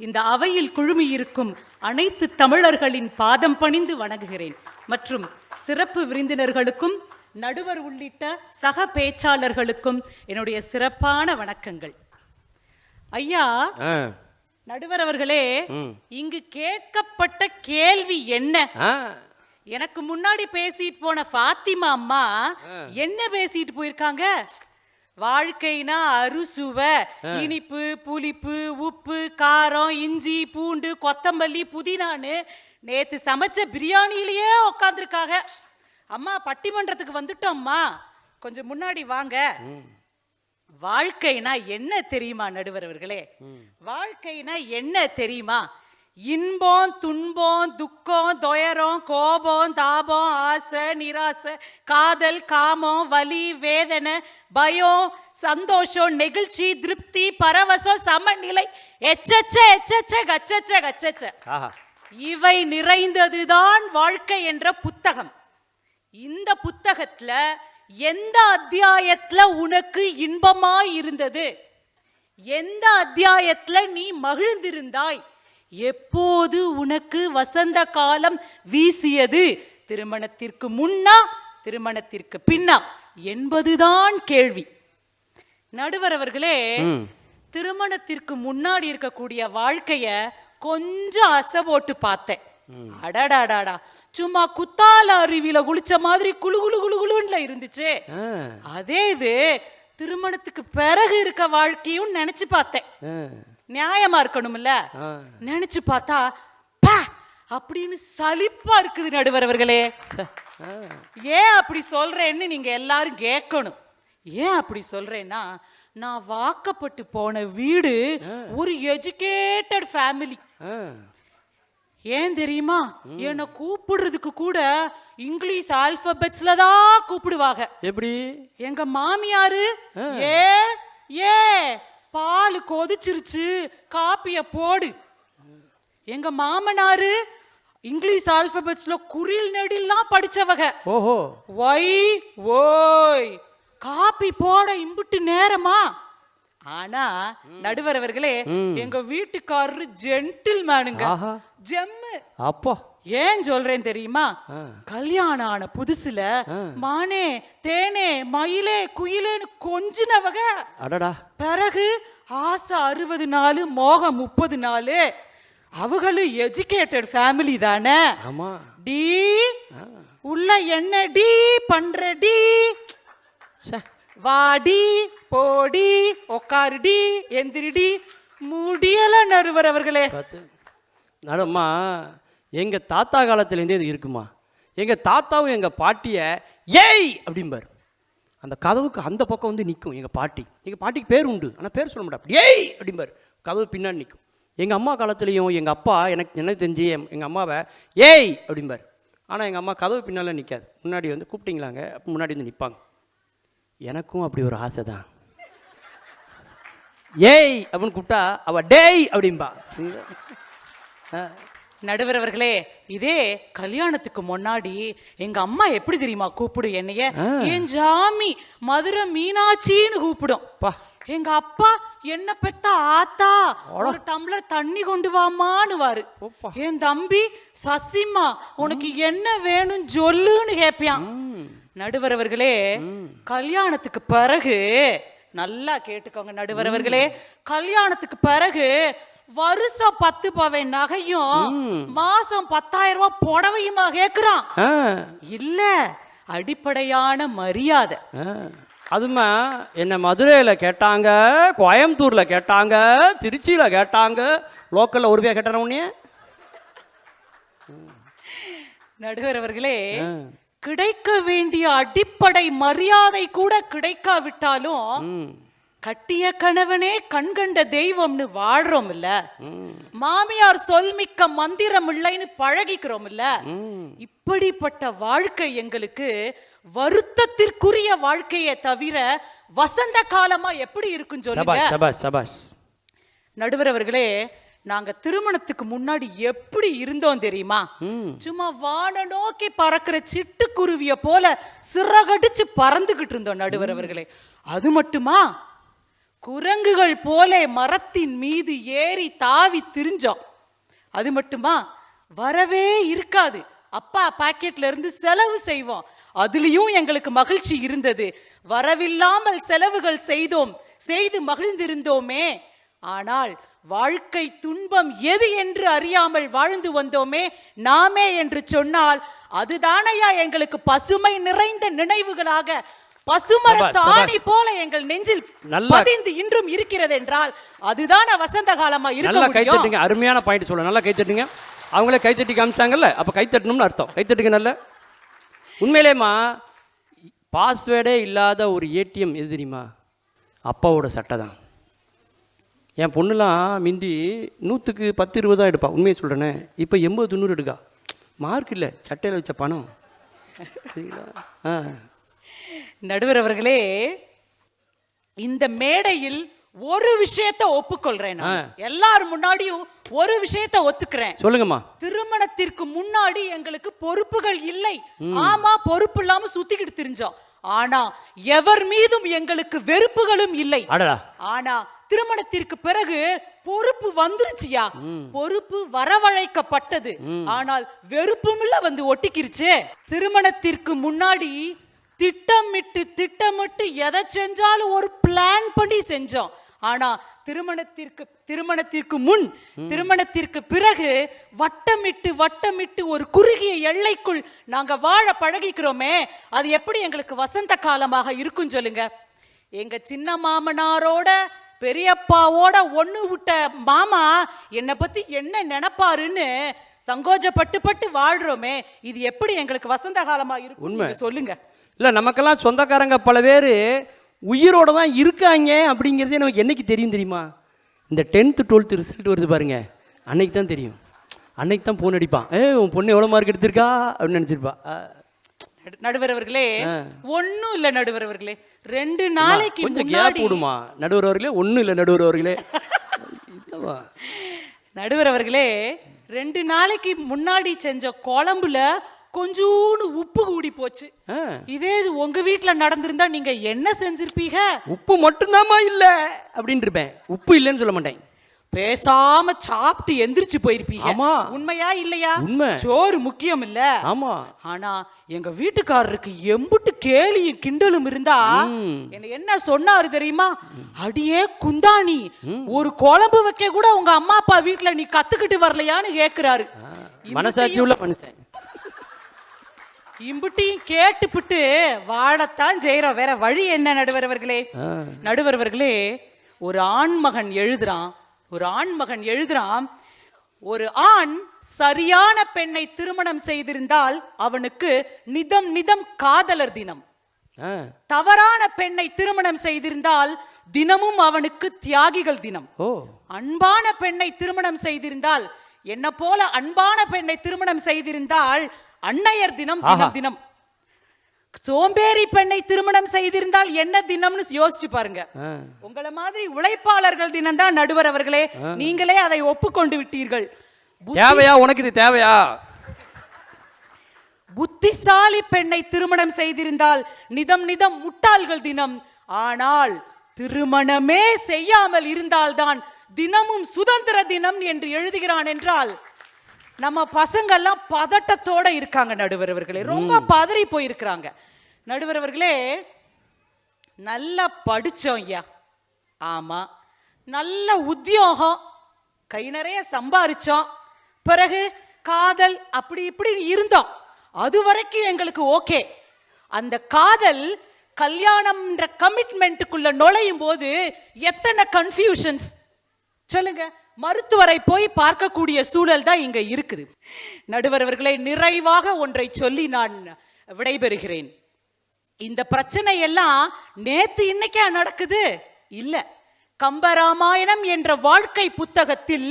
இந்த அவையில் குழுமியிருக்கும் அனைத்து தமிழர்களின் பாதம் பணிந்து வணங்குகிறேன். மற்றும் சிறப்பு விருந்தினர்களுக்கும் நடுவர் உள்ளிட்ட சக பேச்சாளர்களுக்கும் என்னுடைய சிறப்பான வணக்கங்கள். ஐயா நடுவர் அவர்களே, இங்கு கேட்கப்பட்ட கேள்வி என்ன? எனக்கு முன்னாடி பேசிட்டு போன ஃபாத்திமா அம்மா என்ன பேசிட்டு போயிருக்காங்க? வாழ்க்கைனா அறுசுவை, இனிப்பு, புளிப்பு, உப்பு, காரம், இஞ்சி, பூண்டு, கொத்தமல்லி, புதினான்னு நேத்து சமைச்ச பிரியாணியிலேயே உட்காந்துருக்காங்க. அம்மா பட்டிமன்றத்துக்கு வந்துட்டோம்மா, கொஞ்சம் முன்னாடி வாங்க. வாழ்க்கைனா என்ன தெரியுமா நடுவர் அவர்களே? வாழ்க்கைனா என்ன தெரியுமா? இன்பம், துன்பம், துக்கம், துயரம், கோபம், தாபம், ஆசை, நிராசை, காதல், காமம், வலி, வேதனை, பயம், சந்தோஷம், நெகிழ்ச்சி, திருப்தி, பரவசம், சமநிலை, எச்சச்ச எச்சச்ச கச்சச்ச கச்சச்ச, இவை நிறைந்ததுதான் வாழ்க்கை என்ற புத்தகம். இந்த புத்தகத்துல எந்த அத்தியாயத்துல உனக்கு இன்பமா இருந்தது? எந்த அத்தியாயத்துல நீ மகிழ்ந்திருந்தாய்? எப்போது உனக்கு வசந்த காலம் வீசியது? திருமணத்திற்கு முன்னா, திருமணத்திற்கு பின்னா என்பதுதான் கேள்வி. நடுவர் அவர்களே, திருமணத்திற்கு முன்னாடி இருக்கக்கூடிய வாழ்க்கைய கொஞ்சம் அசை போட்டு பார்த்தேன். அடடாடாடா, சும்மா குத்தால அருவியில குளிச்ச மாதிரி குளு குளு குளு குளுன்னு இருந்துச்சு. அதே இது திருமணத்துக்கு பிறகு இருக்க வாழ்க்கையும் நினைச்சு பார்த்தேன். நியாயமா இருக்கணும்ல? நினைச்சு பார்த்தா அப்படின்னு சலிப்பா இருக்குது நடுவர் அவர்களே. ஏன் அப்படி சொல்றேன்னு நீங்க எல்லாரும் கேட்கணும். ஏன் அப்படி சொல்றேன்னா, நான் வாக்கப்பட்டு போன வீடு ஒரு எஜுகேட்டட் ஃபேமிலி. ஏன் தெரியுமா? என்ன கூப்பிடுறதுக்கு கூட இங்கிலீஷ் ஆல்பபெட்ஸ்ல தான் கூப்பிடுவாங்க. எப்படி? எங்க மாமியாரு ஏ ஏ பால் கொதிச்சிருச்சு, காப்பிய போடு. எங்க மாமனாரு இங்கிலீஷ் ஆல்பபெட்ஸ்ல குறில் நெடில்லாம் படிச்சவங்க. ஓஹோ. ஒய் ஓய் காப்பி போட இம்புட்டு நேரமா? ஆனா நடுவர் அவர்களே, எங்க வீட்டுக்காரரு ஜென்டில்மேனுங்க, ஜெம்மு. அப்பா ஏன் சொல்றேன் தெரியுமா? கல்யாணம் ஆன புதுசுல மானே தேனே மயிலே குயிலேன்னு கொஞ்சினவங்க. அடடா. பிறகு ஆசை 60 நாள், மோகம் 30 நாள். அவங்களும் எஜுகேட்டட் ஃபேமிலி தானே. ஆமா. டி உள்ள என்ன டி பண்ற டி? வாடி போடி உக்காருடி எந்திரிடி முடியல நடுவர் அவர்களே. நடம்மா, எங்க தாத்தா காலத்துலேருந்தே இது இருக்குமா. எங்க தாத்தாவும் எங்க பாட்டிய ஏய் அப்படிம்பார். அந்த கதவுக்கு அந்த பக்கம் வந்து நிற்கும் எங்க பாட்டி. எங்க பாட்டிக்கு பேர் உண்டு, ஆனால் பேர் சொல்ல மாட்டா. ஏய் அப்படிம்பார். கதவு பின்னாடி நிற்கும். எங்க அம்மா காலத்துலேயும் எங்க அப்பா எனக்கு தெரிஞ்சு எங்க அம்மாவை ஏய் அப்படிம்பார். ஆனால் எங்கள் அம்மா கதவு பின்னால் நிற்காது, முன்னாடி வந்து கூப்பிட்டீங்களாங்க அப்போ முன்னாடி வந்து நிற்பாங்க. எனக்கும் அப்படி ஒரு ஆசை தான். ஏய் அப்படின்னு கூப்பிட்டா அவ டேய் அப்படின்பா. நடுவர் அவர்களே, இதே கல்யாணத்துக்கு முன்னாடி எங்க அம்மா எப்படி தெரியுமா கூப்பிடும் என்னைய? என் ஜாமி மதுரை மீனாட்சின்னு கூப்பிடும். எங்க அப்பா என்ன பெத்த ஆத்தா ஒரு டம்ளர் தண்ணி கொண்டு வாமான்னுவாரு. என் தம்பி சசிமா உனக்கு என்ன வேணும் சொல்லுன்னு கேட்பியான். நடுவர் அவர்களே, கல்யாணத்துக்கு பிறகு நல்லா கேட்டுக்கோங்க நடுவர் அவர்களே, கல்யாணத்துக்கு பிறகு வருஷம் 10 பவன் நகையும் மாசம் 10,000 ரூபாய் புடவையுமா கேக்குறான். இல்ல, அடிப்படையான மரியாதை. அதுமா என்ன மதுரையில் கேட்டாங்க, கோயம்புத்தூரில் கேட்டாங்க, திருச்சியில் கேட்டாங்க, லோக்கலில் ஒரு பேர் கேட்டார உடனே. நடுவர் அவர்களே, கிடைக்க வேண்டிய அடிப்படை மரியாதை கூட கிடைக்காவிட்டாலும் கட்டிய கணவனே கண்கண்ட தெய்வம்னு வாழ்றோம் இல்ல, மாமியார் சொல்மிக்க மந்திரம் இல்லைன்னு பழகிக்கிறோம் இல்ல. இப்படிப்பட்ட வாழ்க்கை எங்களுக்கு வருத்தத்திற்குரிய வாழ்க்கையை தவிர வசந்த காலமா எப்படி இருக்குன்னு சொல்லுங்க நடுவர் அவர்களே. நாங்க திருமணத்துக்கு முன்னாடி எப்படி இருந்தோம் தெரியுமா? சும்மா வான நோக்கி பறக்கிற சிட்டுக்குருவிய போல சிறகடிச்சு பறந்துகிட்டு இருந்தோம் நடுவர் அவர்களே. அது மட்டுமா, குரங்குகள் போல மரத்தின் மீது ஏறி தாவி திரிஞ்சோம். அது மட்டுமா, வரவே இருக்காது, அப்பா பாக்கெட்ல இருந்து செலவு செய்வோம், அதுலயும் எங்களுக்கு மகிழ்ச்சி இருந்தது. வரவில்லாமல் செலவுகள் செய்தோம், செய்து மகிழ்ந்திருந்தோமே. ஆனால் வாழ்க்கை துன்பம் எது என்று அறியாமல் வாழ்ந்து வந்தோமே நாமே என்று சொன்னால் அதுதானையா எங்களுக்கு பசுமை நிறைந்த நினைவுகளாக பசுமரத்தாணி போல எங்கள் நெஞ்சில் பதிந்து இன்றும் இருக்கிறது என்றால் அதுதான வசந்த காலமா இருக்க நல்லா கை முடியும். தட்டுங்க. அருமையான பாயிண்ட் சொல்ல, நல்லா கை தட்டுங்க. அவங்களே கை தட்டி காமிச்சாங்கல்ல, அப்ப கை தட்டணும்னு அர்த்தம். கை தட்டுங்க. நல்ல உண்மையிலேமா பாஸ்வேர்டே இல்லாத ஒரு ஏடிஎம் எது தெரியுமா? அப்பாவோட சட்டை தான். என் பொண்ணுலாம் மிந்தி 100க்கு 10 20 தான் எடுப்பா. உண்மையை சொல்கிறேனே, இப்போ 80 90 எடுக்கா. மார்க் இல்லை, சட்டையில் வச்ச பணம். சரிங்களா? நடுவர் அவர்களே, இந்த மேடையில் ஒரு விஷயத்தை ஒப்புக்கொள்றேன். எல்லாரும் முன்னாடியும் ஒரு விஷயத்தை ஒத்துக்கிறேன். சொல்லுங்கம்மா. திருமணத்திற்கு முன்னாடி எங்களுக்கு பொறுப்புகள் இல்லை. ஆமா, பொறுப்பு இல்லாம சுத்திக்கிட்டு திரிஞ்சோம். ஆனா எவர் மீதும் எங்களுக்கு வெறுப்புகளும் இல்லை. ஆனா திருமணத்திற்கு பிறகு பொறுப்பு வந்துருச்சியா, பொறுப்பு வரவழைக்கப்பட்டது. ஆனால் வெறுப்பும் இல்ல வந்து ஒட்டிக்கிருச்சு. திருமணத்திற்கு முன்னாடி திட்டமிட்டு எதை செஞ்சாலும் ஒரு பிளான் பண்ணி செஞ்சோம். ஆனா திருமணத்திற்கு முன் திருமணத்திற்கு பிறகு வட்டமிட்டு ஒரு குறுகிய எல்லைக்குள் நாங்க வாழ பழகிக்கிறோமே, அது எப்படி எங்களுக்கு வசந்த காலமாக இருக்கும் சொல்லுங்க. எங்க சின்ன மாமனாரோட பெரியப்பாவோட ஒண்ணு விட்ட மாமா என்னை பத்தி என்ன நினைப்பாருன்னு சங்கோஜப்பட்டு வாழ்றோமே, இது எப்படி எங்களுக்கு வசந்த காலமா இருக்கும் சொல்லுங்க. இல்ல, நமக்கெல்லாம் சொந்தக்காரங்க பல பேர் உயிரோட தான் இருக்காங்க அப்படிங்கிறதே நமக்கு என்னைக்கு தெரியும் தெரியுமா? இந்த 10th 12th ரிசல்ட் வருது பாருங்க, அன்னைக்கு தான் தெரியும். அன்னைக்கு தான் போன் அடிப்பான், உன் பொண்ணு எவ்வளோ மார்க் எடுத்திருக்கா அப்படின்னு நினச்சிருப்பா. நடுவர் அவர்களே, ஒன்றும் இல்லை நடுவர் அவர்களே, 2 நாளைக்கு கொஞ்சம் கேப் விடுமா நடுவர் அவர்களே. ஒன்றும் இல்லை நடுவர் அவர்களே. நடுவர் அவர்களே, 2 நாளைக்கு முன்னாடி செஞ்ச குழம்புல கொஞ்சோண்டு உப்பு கூடி போச்சு. இதே இது உங்க வீட்டுல நடந்திருந்தா நீங்க என்ன செஞ்சிருப்பீங்க? உப்பு மட்டும்தாமா இல்ல அப்படின்னு இருப்பேன், உப்பு இல்லைன்னு சொல்ல மாட்டேன். பேசாம சாப்பிட்டு எந்திரிச்சு போயிருப்பீங்க. ஆமா, உண்மையா இல்லையா? உண்மை. சோறு முக்கியம் இல்ல. ஆமா. ஆனா எங்க வீட்டுக்காரருக்கு எம்புட்டு கேலியும் கிண்டலும் இருந்தா என்ன சொன்னாரு தெரியுமா? அடியே குந்தாணி, ஒரு குழம்பு வைக்க கூட உங்க அம்மா அப்பா வீட்டுல நீ கத்துக்கிட்டு வரலையான்னு கேக்குறாரு. மனசாட்சி உள்ள மனுஷன். இம்புட்டியும் கேட்டுப்பிட்டு வாழத்தான் செய்யறோம், வேற வழி என்ன? நடுவர் அவர்களே, நடுவர் அவர்களே, ஒரு ஆண்மகன் எழுதுறான், ஒரு ஆண் சரியான பெண்ணை திருமணம் செய்திருந்தால் அவனுக்கு நிதம் காதலர் தினம். தவறான பெண்ணை திருமணம் செய்திருந்தால் தினமும் அவனுக்கு தியாகிகள் தினம். அன்பான பெண்ணை திருமணம் செய்திருந்தால், என்ன போல அன்பான பெண்ணை திருமணம் செய்திருந்தால் அன்னையர் தினம் தினம். சோம்பேறி பெண்ணை திருமணம் செய்திருந்தால் என்ன தினம்னு யோசிச்சு பாருங்க. உங்களை மாதிரி உழைப்பாளர்கள் தினம் தான் நடுவர் அவர்களே. நீங்களே அதை ஒப்புக்கொண்டு விட்டீர்கள். தேவையா உனக்கு இது தேவையா? புத்திசாலி பெண்ணை திருமணம் செய்திருந்தால் நிதம் முட்டாள்கள் தினம். ஆனால் திருமணமே செய்யாமல் இருந்தால்தான் தினமும் சுதந்திர தினம் என்று எழுதுகிறான் என்றால் நம்ம பசங்கள்லாம் பதட்டத்தோட இருக்காங்க நடுவர் அவர்களே, ரொம்ப பதறி போயிருக்கிறாங்க. நடுவர் அவர்களே, நல்லா படிச்சோம் ஐயா, ஆமா, நல்ல உத்தியோகம், கை நிறைய சம்பாரிச்சோம், பிறகு காதல் அப்படி இப்படி இருந்தோம். அது வரைக்கும் எங்களுக்கு ஓகே. அந்த காதல் கல்யாணம்ன்ற கமிட்மெண்ட்டுக்குள்ள நுழையும் போது எத்தனை கன்ஃபியூஷன்ஸ் சொல்லுங்க. மருத்துவரை போய் பார்க்கக்கூடிய சூழல் தான் இங்க இருக்குது. நடுவர் அவர்களை, நிறைவாக ஒன்றை சொல்லி நான் விடைபெறுகிறேன். இந்த பிரச்சனை எல்லாம் நேத்து இன்னைக்கே நடக்குது இல்ல. கம்பராமாயணம் என்ற வாழ்க்கை புத்தகத்தில்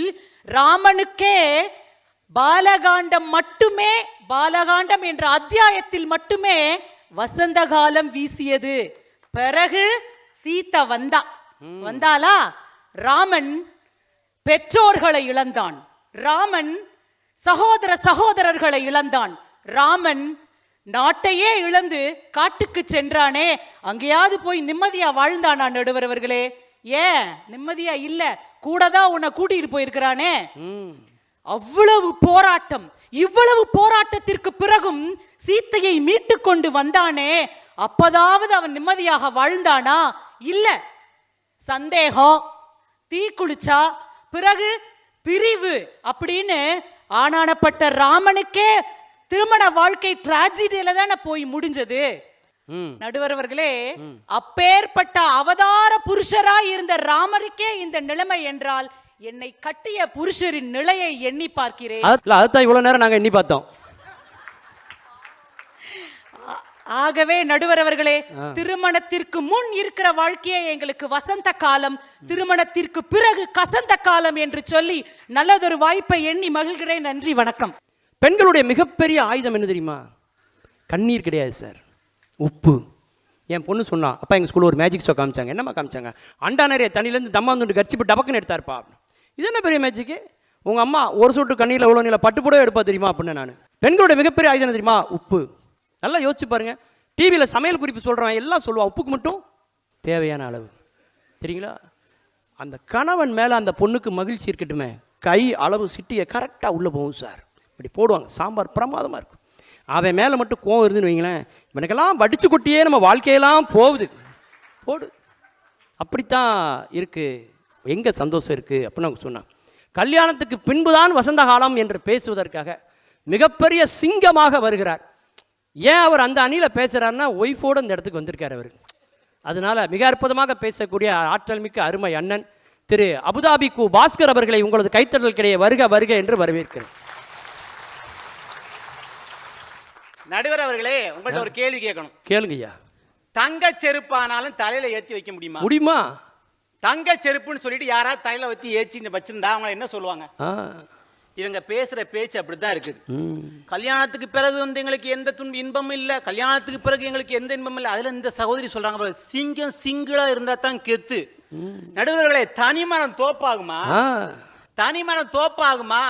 ராமனுக்கே பாலகாண்டம் என்ற அத்தியாயத்தில் மட்டுமே வசந்த காலம் வீசியது. பிறகு சீதா வந்தாளா? ராமன் பெற்றோர்களை இழந்தான், ராமன் சகோதரர்களை இழந்தான், ராமன் நாட்டையே இழந்து காட்டுக்கு சென்றானே, அங்கேயாவது போய் நிம்மதியா வாழ்ந்தானா நடுவர் அவர்களே? ஏன் நிம்மதியா இல்ல, கூட தான் உன்னை கூட்டிட்டு போயிருக்கிறானே. அவ்வளவு போராட்டம், இவ்வளவு போராட்டத்திற்கு பிறகும் சீத்தையை மீட்டு கொண்டு வந்தானே, அப்பதாவது அவன் நிம்மதியாக வாழ்ந்தானா? இல்ல. சந்தேகம், தீ குளிச்சா, பிறகு பிரிவு அப்படின்னு ஆனானப்பட்ட ராமனுக்கே திருமண வாழ்க்கை டிராஜடியில தானே போய் முடிஞ்சது. நடுவர் அவர்களே, அப்பேற்பட்ட அவதார புருஷராய் இருந்த ராமருக்கே இந்த நிலைமை என்றால் என்னை கட்டிய புருஷரின் நிலையை எண்ணி பார்க்கிறேன். அதுதான் இவ்வளவு நேரம் நாங்க எண்ணி பார்த்தோம். ஆகவே நடுவர் அவர்களே, திருமணத்திற்கு முன் இருக்கிற வாழ்க்கையே எங்களுக்கு வசந்த காலம், திருமணத்திற்கு பிறகு கசந்த காலம் என்று சொல்லி நல்லதொரு வாய்ப்பை எண்ணி மகிழ்கிறேன். நன்றி, வணக்கம். பெண்களுடைய மிகப்பெரிய ஆயுதம் என்ன தெரியுமா? கண்ணீர் கிடையாது சார், உப்பு. என் பொண்ணு சொன்னா, அப்பா எங்கள் ஸ்கூலில் ஒரு மேஜிக் ஷோ காமிச்சாங்க. என்னம்மா காமிச்சாங்க? அண்டா நிறைய தண்ணியிலேருந்து தம்மாந்துட்டு கரிச்சிப்பு டபக்குன்னு எடுத்தாருப்பா. இது என்ன பெரிய மேஜிக்கு? உங்கள் அம்மா ஒரு சொட்டு கண்ணீரில் எவ்வளோ நீள பட்டு போட எடுப்பா தெரியுமா அப்படின்னு. நான் பெண்களுடைய மிகப்பெரிய ஆயுதம் என்ன தெரியுமா? உப்பு. நல்லா யோசிச்சு பாருங்க. டிவியில் சமையல் குறிப்பு சொல்கிறவன் எல்லாம் சொல்லுவான், உப்புக்கு மட்டும் தேவையான அளவு. சரிங்களா? அந்த கணவன் மேலே அந்த பொண்ணுக்கு மகிழ்ச்சி இருக்கட்டுமே, கை அளவு சிட்டியை கரெக்டாக உள்ளே போகும் சார். இப்படி போடுவாங்க, சாம்பார் பிரமாதமாக இருக்கும். அவன் மேலே மட்டும் கோவம் இருந்துன்னு வைங்களேன், எனக்கெல்லாம் வடிச்சு கொட்டியே நம்ம வாழ்க்கையெல்லாம் போகுது. போடு. அப்படித்தான் இருக்குது. எங்கே சந்தோஷம் இருக்குது அப்படின்னு அவங்க சொன்னாங்க. கல்யாணத்துக்கு பின்புதான் வசந்த காலம் என்று பேசுவதற்காக மிகப்பெரிய சிங்கமாக வருகிறார். ஏன் அவர் அந்த அணியில் பேசுகிறாருன்னா, ஒய்ஃபோடு அந்த இடத்துக்கு வந்திருக்கார் அவர். அதனால் மிக அற்புதமாக பேசக்கூடிய ஆற்றல் மிக்க அருமை அண்ணன் திரு அபுதாபி கு பாஸ்கர் அவர்களை உங்களது கைத்தட்டல் கிடையே வருக வருக என்று வரவேற்கிறேன். நடுவர் அவர்களே, உங்கள்ட்ட ஒரு கேள்வி கேட்கணும். கேளுங்கய்யா. தங்க செருப்பானாலும் தலையில ஏற்றி வைக்க முடியுமா? முடியுமா? தங்க செருப்புன்னு சொல்லிட்டு யாராவது தலையில வச்சு ஏற்றி வச்சிருந்தா அவங்க என்ன சொல்லுவாங்க? இவங்க பேசுற பேச்சு அப்படித்தான் இருக்குது. கல்யாணத்துக்கு பிறகு வந்து எங்களுக்கு எந்த இன்பமும் இல்லை, கல்யாணத்துக்கு பிறகு எங்களுக்கு எந்த இன்பமும் இல்லை. அதுல இந்த சகோதரி சொல்றாங்க, சிங்கம் சிங்கிளா இருந்தா தான் கெத்து. நடுவர்களே, தனிமரம் தோப்பாகுமா? தனிமரம் தோப்பாகுமா?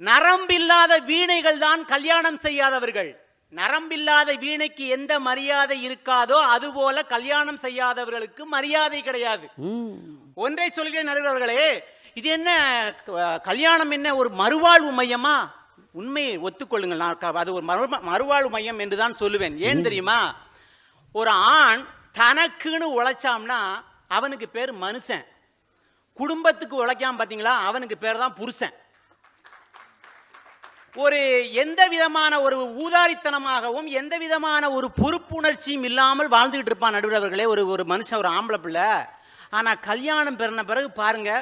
நரம்பில்லாத வீணைகள் தான் கல்யாணம் செய்யாதவர்கள். நரம்பில்லாத வீணைக்கு எந்த மரியாதை இருக்காதோ அதுபோல கல்யாணம் செய்யாதவர்களுக்கு மரியாதை கிடையாது. ஒன்றை சொல்கிறேன் நடுவர்களே, இது என்ன கல்யாணம் என்ன ஒரு மறுவாழ்வு மையமா? உண்மையை ஒத்துக்கொள்ளுங்கள், நான் அது ஒரு மறுவாழ்வு மையம் என்று தான் சொல்லுவேன். ஏன் தெரியுமா? ஒரு ஆண் தனக்குன்னு உழைச்சாம்னா அவனுக்கு பேர் மனுஷன். குடும்பத்துக்கு உழைக்காம பார்த்தீங்களா, அவனுக்கு பேர் தான் புருஷன். ஒரு எந்த விதமான ஒரு ஊதாரித்தனமாகவும் எந்த விதமான ஒரு பொறுப்புணர்ச்சியும் இல்லாமல் வாழ்ந்துகிட்டு இருப்பான் நடுவர்களே ஒரு மனுஷன், ஒரு ஆம்பளை பிள்ளை. ஆனால் கல்யாணம் பெறின பிறகு பாருங்க,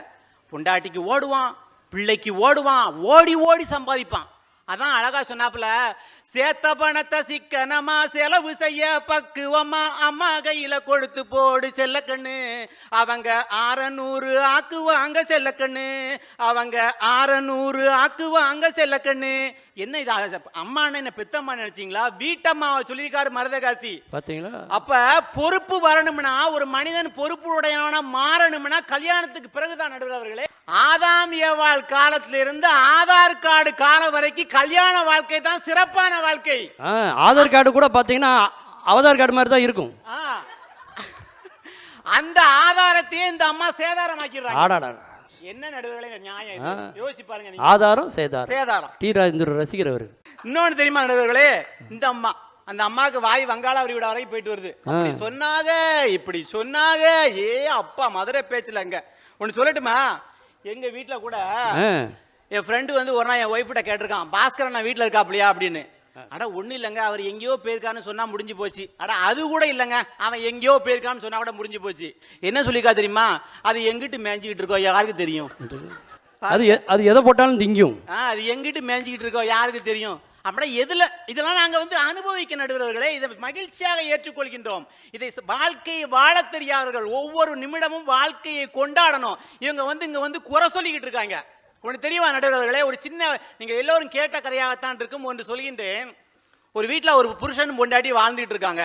பொண்டாட்டிக்கு ஓடுவான், பிள்ளைக்கு ஓடுவான், ஓடி ஓடி சம்பாதிப்பான். அதான் அழகா சொன்னாப்புல, சேத்த பணத்தை சிக்கனமா செலவு செய்ய பக்குவமா அம்மா கையில கொடுத்து போடு செல்லக்கண்ணு, அவங்க 600 ஆக்குவாங்க செல்லக்கண்ணு, அவங்க 600 ஆக்குவாங்க செல்லக்கண்ணு. என்ன இது அம்மா என்ன பெத்தம்மா நினைச்சீங்களா? வீட்டம்மாவை சொல்லியிருக்காரு மருதகாசி. பாத்தீங்களா? அப்ப பொறுப்பு வரணும்னா, ஒரு மனிதன் பொறுப்பு உடையவனா மாறணும்னா கல்யாணத்துக்கு பிறகுதான் நடுவர்களே. ஆதாம் ஏவாள் காலத்துல இருந்து ஆதார் கார்டு காலம் வரைக்கும் கல்யாண வாழ்க்கை தான் சிறப்பான வாழ்க்கை. ஆதார் கார்டு கூட பாத்தீங்கன்னா அவதார் கார்டு மாதிரி தான் இருக்கும். அந்த ஆதாரத்தையே இந்த அம்மா சேதாரமாக்கிறாங்க. என்ன நடுவர்களே நியாயம்? யோசிச்சு பாருங்க. ஆதாரம் சேதாரம். சேதாரம். டி ராஜேந்திர ரசிகர் அவரு. இன்னொன்னு தெரியுமா நடுவர்களே, இந்த அம்மா அந்த அம்மாவுக்கு வாய் வங்காளாவரி விட வரைக்கும் போயிட்டு வருது. அப்படி சொன்னாங்க, இப்படி சொன்னாங்க. ஏ அப்பா, மதுரை பேச்சுல அங்க ஒன்னு சொல்லட்டுமா? எங்க வீட்டுல கூட என் ஃப்ரெண்டு வந்து ஒரு நாள் என் ஒய்ஃப்கிட்ட கேட்டிருக்கான், பாஸ்கரன் நான் வீட்டுல இருக்காப்லையா அப்படின்னு. அட ஒன்றும் இல்லைங்க, அவர் எங்கேயோ போயிருக்கான்னு சொன்னா முடிஞ்சு போச்சு. அட அது கூட இல்லைங்க, அவன் எங்கேயோ போயிருக்கான்னு சொன்னா கூட முடிஞ்சு போச்சு. என்ன சொல்லிக்கா தெரியுமா? அது எங்கிட்டு மேய்ஞ்சிக்கிட்டு இருக்கோம் யாருக்கு தெரியும்? அது எதை போட்டாலும் திங்கும். அது எங்கிட்டு மேய்ஞ்சிக்கிட்டு இருக்கோம் யாருக்கு தெரியும்? அப்படின்னா எதுல இதெல்லாம் நாங்க வந்து அனுபவிக்க நடுவர்களே, இதை மகிழ்ச்சியாக ஏற்றுக்கொள்கின்றோம். இதை வாழ்க்கையை வாழ தெரியாதவர்கள் ஒவ்வொரு நிமிடமும் வாழ்க்கையை கொண்டாடணும். இவங்க வந்து இங்க வந்து குறை சொல்லிக்கிட்டு இருக்காங்க. ஒன்று தெரியுமா நடுவர்களே, ஒரு சின்ன நீங்கள் எல்லோரும் கேட்ட கதையாகத்தான் இருக்கும் ஒன்று சொல்கின்றேன். ஒரு வீட்டில் ஒரு புருஷன் பொண்டாட்டி வாழ்ந்துட்டு இருக்காங்க.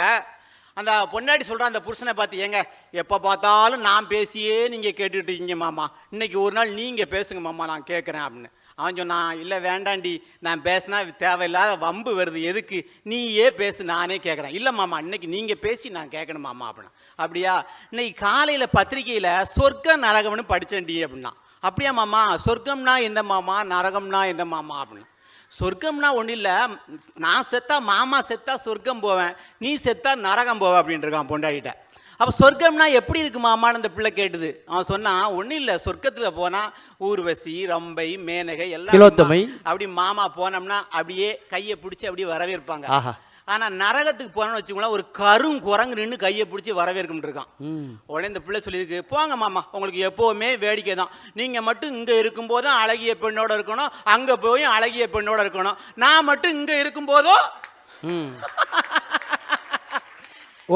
அந்த பொண்டாட்டி சொல்கிறான் அந்த புருஷனை பார்த்து, ஏங்க எப்போ பார்த்தாலும் நான் பேசியே நீங்கள் கேட்டுக்கிட்டு இருக்கீங்க மாமா, இன்னைக்கு ஒரு நாள் நீங்கள் பேசுங்க மாமா, நான் கேட்குறேன் அப்படின்னு. அவன் சொன்னான், இல்லை வேண்டாண்டி, நான் பேசினா தேவையில்லாத வம்பு வருது, எதுக்கு நீயே பேசு, நானே கேட்குறேன். இல்லை மாமா, இன்னைக்கு நீங்கள் பேசி நான் கேட்கணும் மாமா அப்படின்னா. அப்படியா, இன்னைக்கு காலையில் பத்திரிகையில் சொர்க்க நரகம்னு படித்தேன்டி அப்படின்னா. அப்படியா மாமா, சொர்க்கம்னா என்ன மாமா, நரகம்னா என்ன மாமா அப்படின்னு. சொர்க்கம்னா ஒன்றும் இல்லை, நான் செத்தா மாமா செத்தா சொர்க்கம் போவேன், நீ செத்தா நரகம் போவேன் அப்படின்ட்டு இருக்கான் பொண்டாடிட்ட. அப்போ சொர்க்கம்னா எப்படி இருக்கு மாமான்னு அந்த பிள்ளை கேட்டுது. அவன் சொன்னான், ஒன்றும் இல்லை, சொர்க்கத்தில் போனால் ஊர்வசி, ரம்பை, மேனகை எல்லாம் திலோத்தமை. அப்படி மாமா போனோம்னா அப்படியே கையை பிடிச்சி அப்படியே வரவேற்பாங்க. ஆஹா. ஆனால் நரகத்துக்கு போனோம்னு வச்சுக்கோங்களேன், ஒரு குரங்கு நின்று கையை பிடிச்சி வரவேற்கும் இருக்கான். உடனே இந்த பிள்ளை சொல்லியிருக்கு, போங்க மாமா, உங்களுக்கு எப்போவுமே வேடிக்கை தான், நீங்கள் மட்டும் இங்கே இருக்கும்போதும் அழகிய பெண்ணோட இருக்கணும், அங்கே போய் அழகிய பெண்ணோட இருக்கணும், நான் மட்டும் இங்கே இருக்கும்போதோ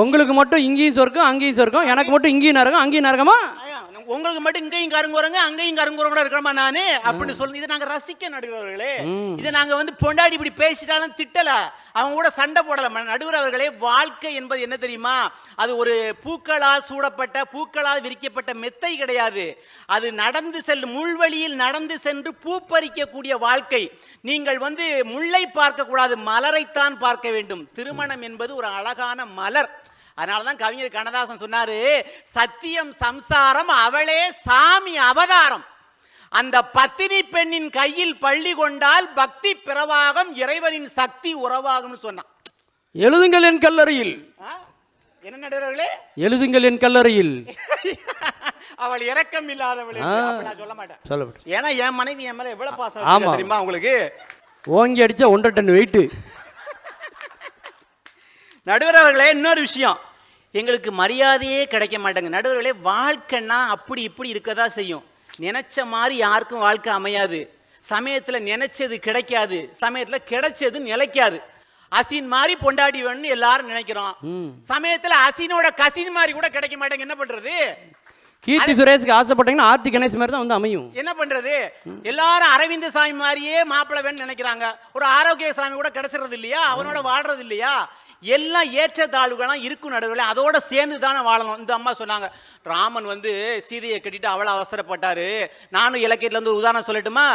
உங்களுக்கு மட்டும் இங்கேயும் சொர்க்கம் அங்கேயும் சொர்க்கம், எனக்கு மட்டும் இங்கேயும் நரகம் அங்கேயும் நரகமா, உங்களுக்கு மட்டும் இங்கேயும் கருங்குறங்க அங்கேயும் கருங்குறங்க இருக்கணுமா நானு அப்படின்னு சொல்லி இதை நாங்க ரசிக்க நடுவர்களே. இதை நாங்க பொண்டாடி இப்படி பேசிட்டாலும் திட்டல, அவங்க கூட சண்டை போடல. நடுவர் அவர்களே, வாழ்க்கை என்பது என்ன தெரியுமா? அது ஒரு பூக்களால் சூடப்பட்ட, பூக்களால் விரிக்கப்பட்ட மெத்தை கிடையாது. அது நடந்து செல்லும் முள்வழியில் நடந்து சென்று பூ பறிக்கக்கூடிய வாழ்க்கை. நீங்கள் முல்லை பார்க்க கூடாது, மலரைத்தான் பார்க்க வேண்டும். திருமணம் என்பது ஒரு அழகான மலர். அதனாலதான் கவிஞர் கண்ணதாசன் சொன்னாரு, சத்தியம் சம்சாரம் அவளே சாமி அவதாரம், அந்த பத்தினி பெண்ணின் கையில் பள்ளி கொண்டால் பக்தி பிரவாகம், இறைவனின் சக்தி உறவாகும் சொன்னான். எழுதுங்கள் என் கல்லறையில். என்ன நடுவர்களே? எழுதுங்கள் என் கல்லறையில். அவள் இரக்கம் இல்லாதவள் நான் சொல்ல மாட்டேன். சொல்ல மாட்டேன். ஏன்னா என் மனைவி என் மேல எவ்வளவு பாசம் தெரியுமா உங்களுக்கு? ஓங்கி அடிச்சா 1.5 டன் வெயிட். நடுவர் அவர்களே, இன்னொரு விஷயம், எங்களுக்கு மரியாதையே கிடைக்க மாட்டேங்க. நடுவர்களே, வாழ்க்கைன்னா அப்படி இப்படி இருக்கதா செய்யும். நினைச்ச மாதிரி யாருக்கும் வாழ்க்கை அமையாது. சமயத்தில் நினைச்சது கிடைக்காது, சமயத்தில் கிடைச்சது நிலைக்காது. அசின் மாதிரி பொண்டாடி வேணும்னு எல்லாரும் நினைக்கிறோம், சமயத்தில் அசினோட கசின் மாதிரி கூட கிடைக்க மாட்டேங்க. என்ன பண்றது? கீர்த்தி சுரேஷுக்கு ஆசைப்பட்டீங்கன்னா ஆர்த்தி கணேஷ் மாதிரி தான் அமையும். என்ன பண்றது? எல்லாரும் அரவிந்த சாமி மாதிரியே மாப்பிள்ளை வேணும்னு நினைக்கிறாங்க. ஒரு ஆரோக்கிய சாமி கூட கிடைச்சிறது இல்லையா, அவனோட வாழ்றது இல்லையா? எல்லாம் ஏற்ற தாழ்வுகளாம் இருக்கும் நடுவில், அதோட சேர்ந்து தானே வாழணும். இந்த அம்மா சொன்னாங்க, ராமன் சீதையை கட்டிட்டு அவ்வளோ அவசரப்பட்டாரு. நானும் இலக்கியத்துல ஒரு உதாரணம் சொல்லட்டுமா?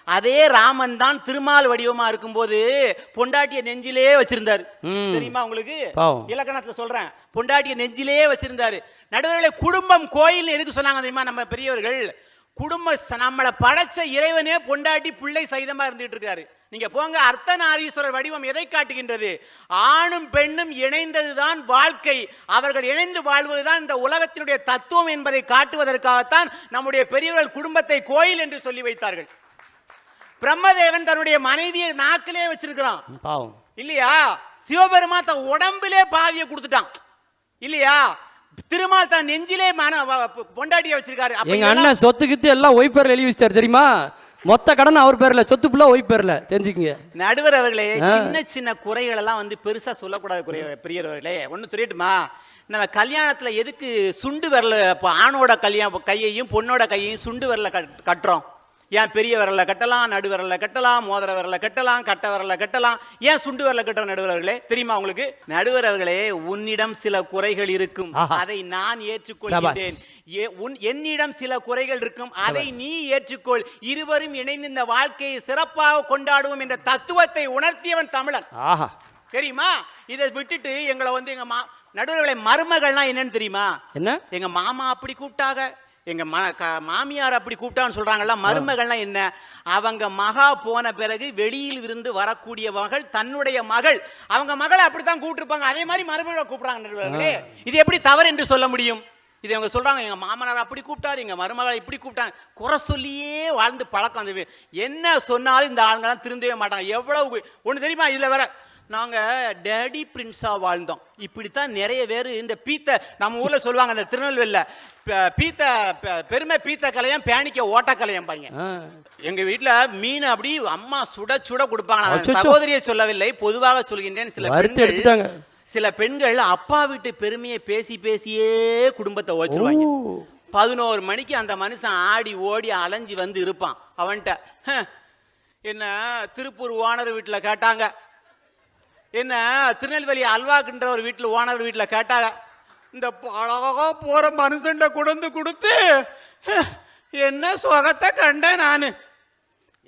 அதே ராமன் தான் திருமால் வடிவமா இருக்கும்போது பொண்டாட்டிய நெஞ்சிலே வச்சிருந்தாரு. தெரியுமா உங்களுக்கு? இலக்கணத்துல சொல்றேன், பொண்டாட்டிய நெஞ்சிலே வச்சிருந்தாரு. நடுவர்களே, குடும்பம் கோயில் எதுக்கு சொன்னாங்க தெரியுமா நம்ம பெரியவர்கள்? குடும்பம் நம்மளை படைச்ச இறைவனே பொண்டாட்டி பிள்ளை சைதமா இருந்துட்டு இருக்காரு. நீங்க போங்க, அர்த்தநாரீஸ்வரர் வடிவம் எதை காட்டுகின்றது? ஆணும் பெண்ணும் இணைந்ததுதான் வாழ்க்கை, அவர்கள் இணைந்து வாழ்வதுதான் இந்த உலகத்தினுடைய தத்துவம் என்பதை காட்டுவதற்காகத்தான் நம்முடைய பெரியவர்கள் குடும்பத்தை கோயில் என்று சொல்லி வைத்தார்கள். பிரம்மதேவன் தன்னுடைய மனைவியை நாக்கிலே வச்சிருக்கிறான் இல்லையா? சிவபெருமான் தன் உடம்பிலே பாதியை கொடுத்துட்டான் இல்லையா? திருமால் தான் நெஞ்சிலே பொண்டாட்டியை வச்சிருக்காரு. எங்க அண்ணன் சொத்துக்கிட்டு எல்லாம் ஒய் பேர்ல எழுதி வச்சிட்டாரு தெரியுமா? மொத்த கடன் அவர் பேர்ல, சொத்து புள்ள ஒய் பேர்ல. தெரிஞ்சுக்கங்க நடுவர் அவர்களே, சின்ன சின்ன குறைகள் எல்லாம் பெருசா சொல்லக்கூடாது. பெரியவர்களே, ஒண்ணு தெரியட்டுமா? நம்ம கல்யாணத்துல எதுக்கு சுண்டு விரல, ஆணோட கையையும் பொண்ணோட கையையும் சுண்டு விரல கட்டுறோம்? ஏன் பெரிய விரல கட்டலாம், நடு விரல கட்டலாம், மோதிர விரல கட்டலாம், கட்ட விரல கட்டலாம், ஏன் சுண்டு விரல கட்டுற? நடுவர்களே, தெரியுமா உங்களுக்கு? நடுவர்களே, உன்னிடம் சில குறைகள் இருக்கும், அதை நான் ஏற்றுக்கொள்கிறேன். என்னிடம் சில குறைகள் இருக்கும், அதை நீ ஏற்றுக்கொள். இருவரும் இணைந்து இந்த வாழ்க்கையை சிறப்பாக கொண்டாடுவோம் என்ற தத்துவத்தை உணர்த்தியவன் தமிழன். தெரியுமா? இதை விட்டுட்டு எங்களை எங்க நடுவர்களை மருமகள்னா என்னன்னு தெரியுமா? என்ன? எங்க மாமா அப்படி கூப்பிட்டாங்க, எங்க மாமியார் அப்படி கூப்பிட்டான்னு சொல்றாங்கல்ல. மருமகள்னா என்ன? அவங்க மகா போன பிறகு வெளியில் இருந்து வரக்கூடிய மகள் தன்னுடைய மகள், அவங்க மகளை அப்படித்தான் கூப்பிட்டுருப்பாங்க. அதே மாதிரி மருமகளை கூப்பிடுறாங்க. இது எப்படி தவறு என்று சொல்ல முடியும்? இது அவங்க சொல்றாங்க, எங்க மாமனார் அப்படி கூப்பிட்டாரு, எங்க மருமகளை இப்படி கூப்பிட்டாங்க. குறை சொல்லியே வாழ்ந்து பழக்கம். அந்த என்ன சொன்னாலும் இந்த ஆளுங்கெல்லாம் திருந்தவே மாட்டாங்க. எவ்வளவு ஒண்ணு தெரியுமா? இதுல வேற நாங்க டேடி பிரின்ஸா வாழ்ந்தோம். இப்படித்தான் நிறைய பேர் இந்த பீத்த, நம்ம ஊர்ல சொல்லுவாங்க, அந்த திருநெல்வேலியில பீத்த பெருமை பீத்த கலையம், பேணிக்க ஓட்ட கலையம் பாங்க. எங்க வீட்டுல மீன் அப்படி அம்மா சுட சுட கொடுப்பாங்க. சகோதரியை சொல்லவில்லை, பொதுவாக சொல்கின்றேன். சில பெண்கள் அப்பா வீட்டு பெருமையை பேசி பேசியே குடும்பத்தை ஓச்சிருவாங்க. 11 மணிக்கு அந்த மனுஷன் ஆடி ஓடி அலைஞ்சி இருப்பான். அவன்கிட்ட என்ன திருப்பூர் ஓனர் வீட்டுல கேட்டாங்க, என்ன திருநெல்வேலி அல்வாக்குன்ற ஒரு வீட்டில் ஓனர் வீட்டில் கேட்டாங்க, இந்த பழகா போற மனுஷன் கொண்டு கொடுத்து என்ன சுகத்தை கண்டேன் நானு.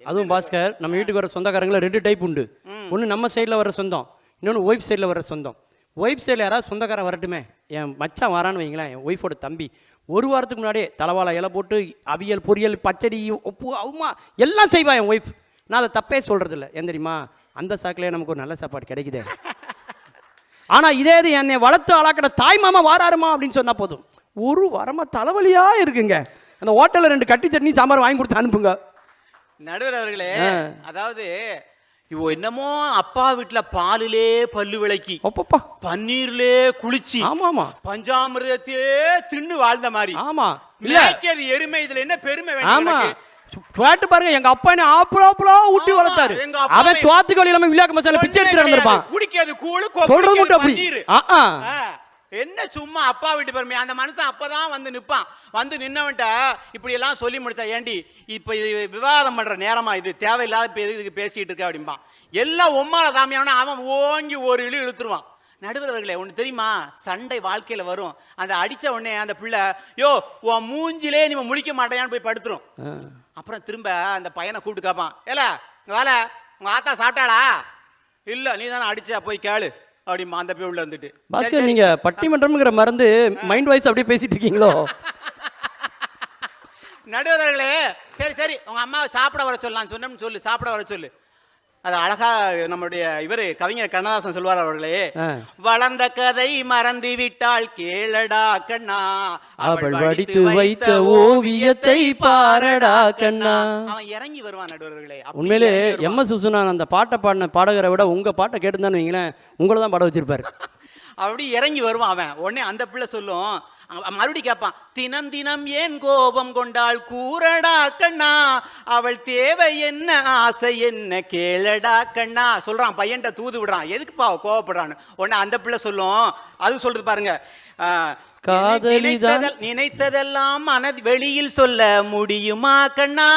அதுவும் பாஸ்கர், நம்ம வீட்டுக்கு வர சொந்தக்காரங்கள 2 டைப் உண்டு. ஒன்று நம்ம சைடில் வர சொந்தம், இன்னொன்று ஒய்ஃப் சைடில் வர சொந்தம். ஒய்ஃப் சைடில் யாராவது சொந்தக்காரன் வரட்டுமே, என் மச்சான் வரான்னு வைங்களேன், என் ஒய்ஃபோட தம்பி 1 வாரத்துக்கு முன்னாடியே தலைவாழை இலை போட்டு அவியல் பொரியல் பச்சடி உப்பு அவுமா எல்லாம் செய்வா என் ஒய்ஃப். நான் அதை தப்பே சொல்றது இல்லை. ஏன் தெரியுமா? அந்த சாக்கிலே நமக்கு ஒரு நல்ல சாப்பாடு கிடைக்குதே. ஆனா இதே இது என்னை வளர்த்து ஆளாக்கிற தாய் மாமா வாராருமா அப்படின்னு சொன்னா போதும், ஒரு வாரமா தலைவலியா இருக்குங்க. அந்த ஹோட்டல்ல 2 கட்டி சட்னி சாம்பார் வாங்கி கொடுத்து அனுப்புங்க. நடுவர் அவர்களே, அதாவது இவ என்னமோ அப்பா வீட்டுல பாலிலே பல்லு விளக்கி, அப்பப்பா, பன்னீர்லே குளிச்சு, ஆமாமா, பஞ்சாமிர்தத்தையே தின்னு வாழ்ந்த மாதிரி. ஆமா, இல்ல எருமை, இதுல என்ன பெருமை ஆமா. வேணும்? கேட்டு பாருங்க, எங்க அப்பா என்ன ஆப்புலா ஊட்டி வளர்த்தாரு. அவன் சோத்துக்கு வழியில விளையாக்க மசாலா பிச்சை எடுத்து இருந்திருப்பான். குடிக்காது கூழு, சொல்றது மட்டும் அப்படி. என்ன சும்மா அப்பா வீட்டு பெருமை. அந்த மனுஷன் அப்பதான் வந்து நிப்பான். வந்து நின்னவன்ட்ட இப்படி எல்லாம் சொல்லி முடிச்சா, ஏண்டி இப்ப இது விவாதம் பண்ற நேரமா, இது தேவையில்லாத இதுக்கு பேசிட்டு இருக்க அப்படிம்பா. எல்லாம் உம்மால தாமியான அவன் ஓங்கி ஒரு இழுத்துருவான். நடுவர்களே, ஒன்று தெரியுமா, சண்டை வாழ்க்கையில வரும். அந்த அடிச்ச உடனே அந்த பிள்ளை, யோ உன் மூஞ்சிலே நீ முழிக்க மாட்டேயான்னு போய் படுத்துரும். அப்புறம் திரும்ப அந்த பையனை கூப்பிட்டு கேட்பான், ஏல வேலை உங்க ஆத்தா சாப்பிட்டாளா? இல்ல, நீ தானே அடிச்சா, போய் கேளு அப்படிமா. அந்த போய் உள்ள வந்துட்டு, பாஸ்கர் நீங்க பட்டிமன்றம்ங்கிற மறந்து மைண்ட் வாய்ஸ் அப்படியே பேசிட்டு இருக்கீங்களோ? நடுவர்களே, சரி சரி உங்க அம்மாவை சாப்பிட வர சொல்லலாம் சொன்னோம்னு சொல்லு, சாப்பிட வர சொல்லு. அது அழகா நம்முடைய இவரு கவிஞர் கண்ணதாசன் சொல்வார் அவர்களே, வளர்ந்த கதை மறந்து விட்டால் கேளடா கண்ணா, அவள் வடித்து வைத்த ஓவியத்தை பாரடா கண்ணா. அவன் இறங்கி வருவான் நடுவர்களே. உண்மையிலே எம்.எஸ். விஸ்வநாதன் அந்த பாட்டை பாடின பாடகரை விட உங்க பாட்டை கேட்டுதான்னு வைங்களேன், உங்களை தான் பாட வச்சிருப்பாரு. அப்படி இறங்கி வருவான் அவன். உடனே அந்த பிள்ளை சொல்லும், மறுபடி கேட்பான், தினம் தினம் ஏன் கோபம் கொண்டாள் கூறடா கண்ணா, அவள் தேவை என்ன ஆசை என்ன கேளடா கண்ணா. சொல்றான், பையன்ட்ட தூது விடுறான், எதுக்குப்பா கோவப்படுறான்னு. உடனே அந்த பிள்ளை சொல்லும், அது சொல்றது பாருங்க, நினைத்ததெல்லாம் மனது வெளியில் சொல்ல முடியுமா கண்ணா,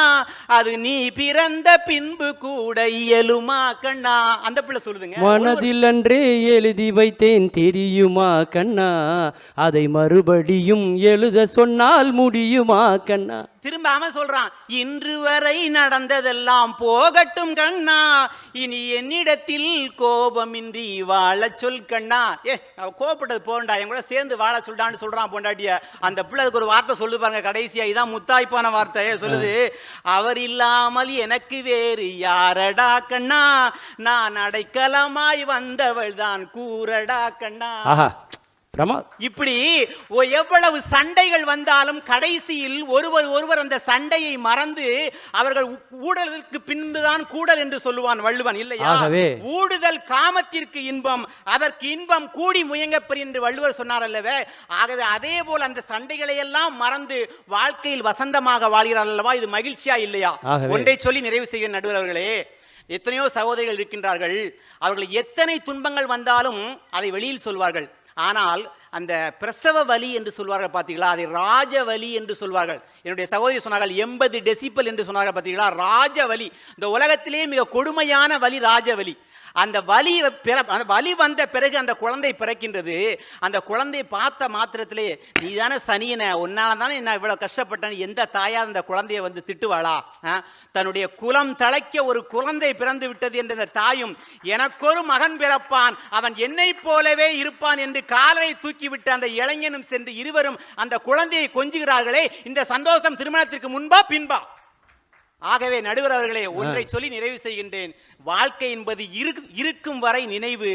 அது நீ பிறந்த பின்பு கூட இயலுமா கண்ணா. அந்த பிள்ளை சொல்லுதுங்க, மனதில் அன்றே எழுதி வைத்தேன் தெரியுமா கண்ணா, அதை மறுபடியும் எழுத சொன்னால் முடியுமா கண்ணா. திரும்ப அவன் சொல்றான், இன்று வரை நடந்ததெல்லாம் போகட்டும் கண்ணா, இனி என்னிடத்தில் கோபமின்றி வாழ சொல் கண்ணா. கோபப்பட்டது போண்டா, என் கூட சேர்ந்து வாழ சொல்றான்னு சொல்றான் பொண்டாட்டிய. அந்த பிள்ளைக்கு ஒரு வார்த்தை சொல்லு பாருங்க கடைசியா, இதான் முத்தாய்ப்பான வார்த்தை. சொல்லுது, அவர் இல்லாமல் எனக்கு வேறு யாரடா கண்ணா, நான் அடைக்கலமாய் வந்தவள் தான் கூறடா கண்ணா. இப்படி எவ்வளவு சண்டைகள் வந்தாலும் கடைசியில் ஒருவர் அந்த சண்டையை மறந்து அவர்கள் ஊடலுக்கு பின்புதான் கூடல் என்று சொல்லுவான் வள்ளுவன், இல்லையா? ஊடுதல் காமத்திற்கு இன்பம், அதற்கு இன்பம் கூடி முயங்கப்பெரிய என்று வள்ளுவர் சொன்னார் அல்லவே. ஆகவே அதே போல் அந்த சண்டைகளை எல்லாம் மறந்து வாழ்க்கையில் வசந்தமாக வாழ்கிறார் அல்லவா? இது மகிழ்ச்சியா இல்லையா? ஒன்றை சொல்லி நிறைவு செய்கிற நடுவர் அவர்களே, எத்தனையோ சகோதரிகள் இருக்கின்றார்கள், அவர்கள் எத்தனை துன்பங்கள் வந்தாலும் அதை வெளியில் சொல்வார்கள். ஆனால் அந்த பிரசவ வலி என்று சொல்வார்கள் பார்த்தீங்களா, அதை ராஜ வலி என்று சொல்வார்கள். என்னுடைய சகோதரி சொன்னார்கள் 80 டெசிபல் என்று சொன்னார்கள் பார்த்தீங்களா, ராஜ வலி. இந்த உலகத்திலே மிக கொடுமையான வலி ராஜ வலி. அந்த வலி வந்த பிறகு அந்த குழந்தை பிறக்கின்றது. அந்த குழந்தை பார்த்த மாத்திரத்திலே, நீ தானே சனியனை, உன்னால தானே நான் இவ்வளவு கஷ்டப்பட்டேன், எந்த தாயா அந்த குழந்தைய வந்து திட்டுவாளா? தன்னுடைய குலம் தழைக்க ஒரு குழந்தை பிறந்து விட்டது என்ற தாயும், எனக்கொரு மகன் பிறப்பான், அவன் என்னை போலவே இருப்பான் என்று காலை தூக்கிவிட்டு அந்த இளைஞனும் சென்று இருவரும் அந்த குழந்தையை கொஞ்சுகிறார்களே, இந்த சந்தோஷம் திருமணத்திற்கு முன்பா பின்பா? ஆகவே நடுவர் அவர்களே, ஒன்றை சொல்லி நிறைவு செய்கின்றேன். வாழ்க்கை என்பது இருக்கும் வரை நினைவு,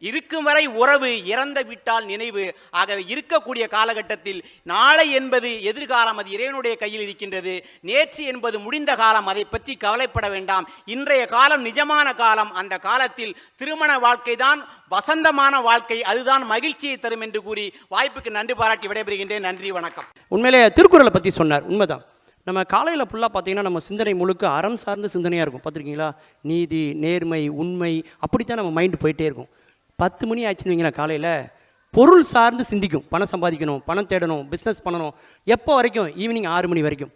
இருக்கும் வரை உறவு, இறந்து விட்டால் நினைவு. ஆகவே இருக்கக்கூடிய காலகட்டத்தில் நாளை என்பது எதிர்காலம், அது இறைவனுடைய கையில் இருக்கின்றது. நேற்று என்பது முடிந்த காலம், அதை பற்றி கவலைப்பட வேண்டாம். இன்றைய காலம் நிஜமான காலம். அந்த காலத்தில் திருமண வாழ்க்கை தான் வசந்தமான வாழ்க்கை, அதுதான் மகிழ்ச்சியை தரும் என்று கூறி வாய்ப்புக்கு நன்றி பாராட்டி விடைபெறுகின்றேன். நன்றி, வணக்கம். உண்மையிலே திருக்குறளை பற்றி சொன்னார், உண்மைதான். நம்ம காலையில் ஃபுல்லாக பார்த்தீங்கன்னா நம்ம சிந்தனை முழுக்க அறம் சார்ந்த சிந்தனையாக இருக்கும். பார்த்துருக்கீங்களா? நீதி, நேர்மை, உண்மை, அப்படித்தான் நம்ம மைண்டு போயிட்டே இருக்கும். 10 மணி ஆச்சுன்னு வைங்களேன், காலையில் பொருள் சார்ந்து சிந்திக்கும். பணம் சம்பாதிக்கணும், பணம் தேடணும், பிஸ்னஸ் பண்ணணும். எப்போ வரைக்கும்? ஈவினிங் 6 மணி வரைக்கும்.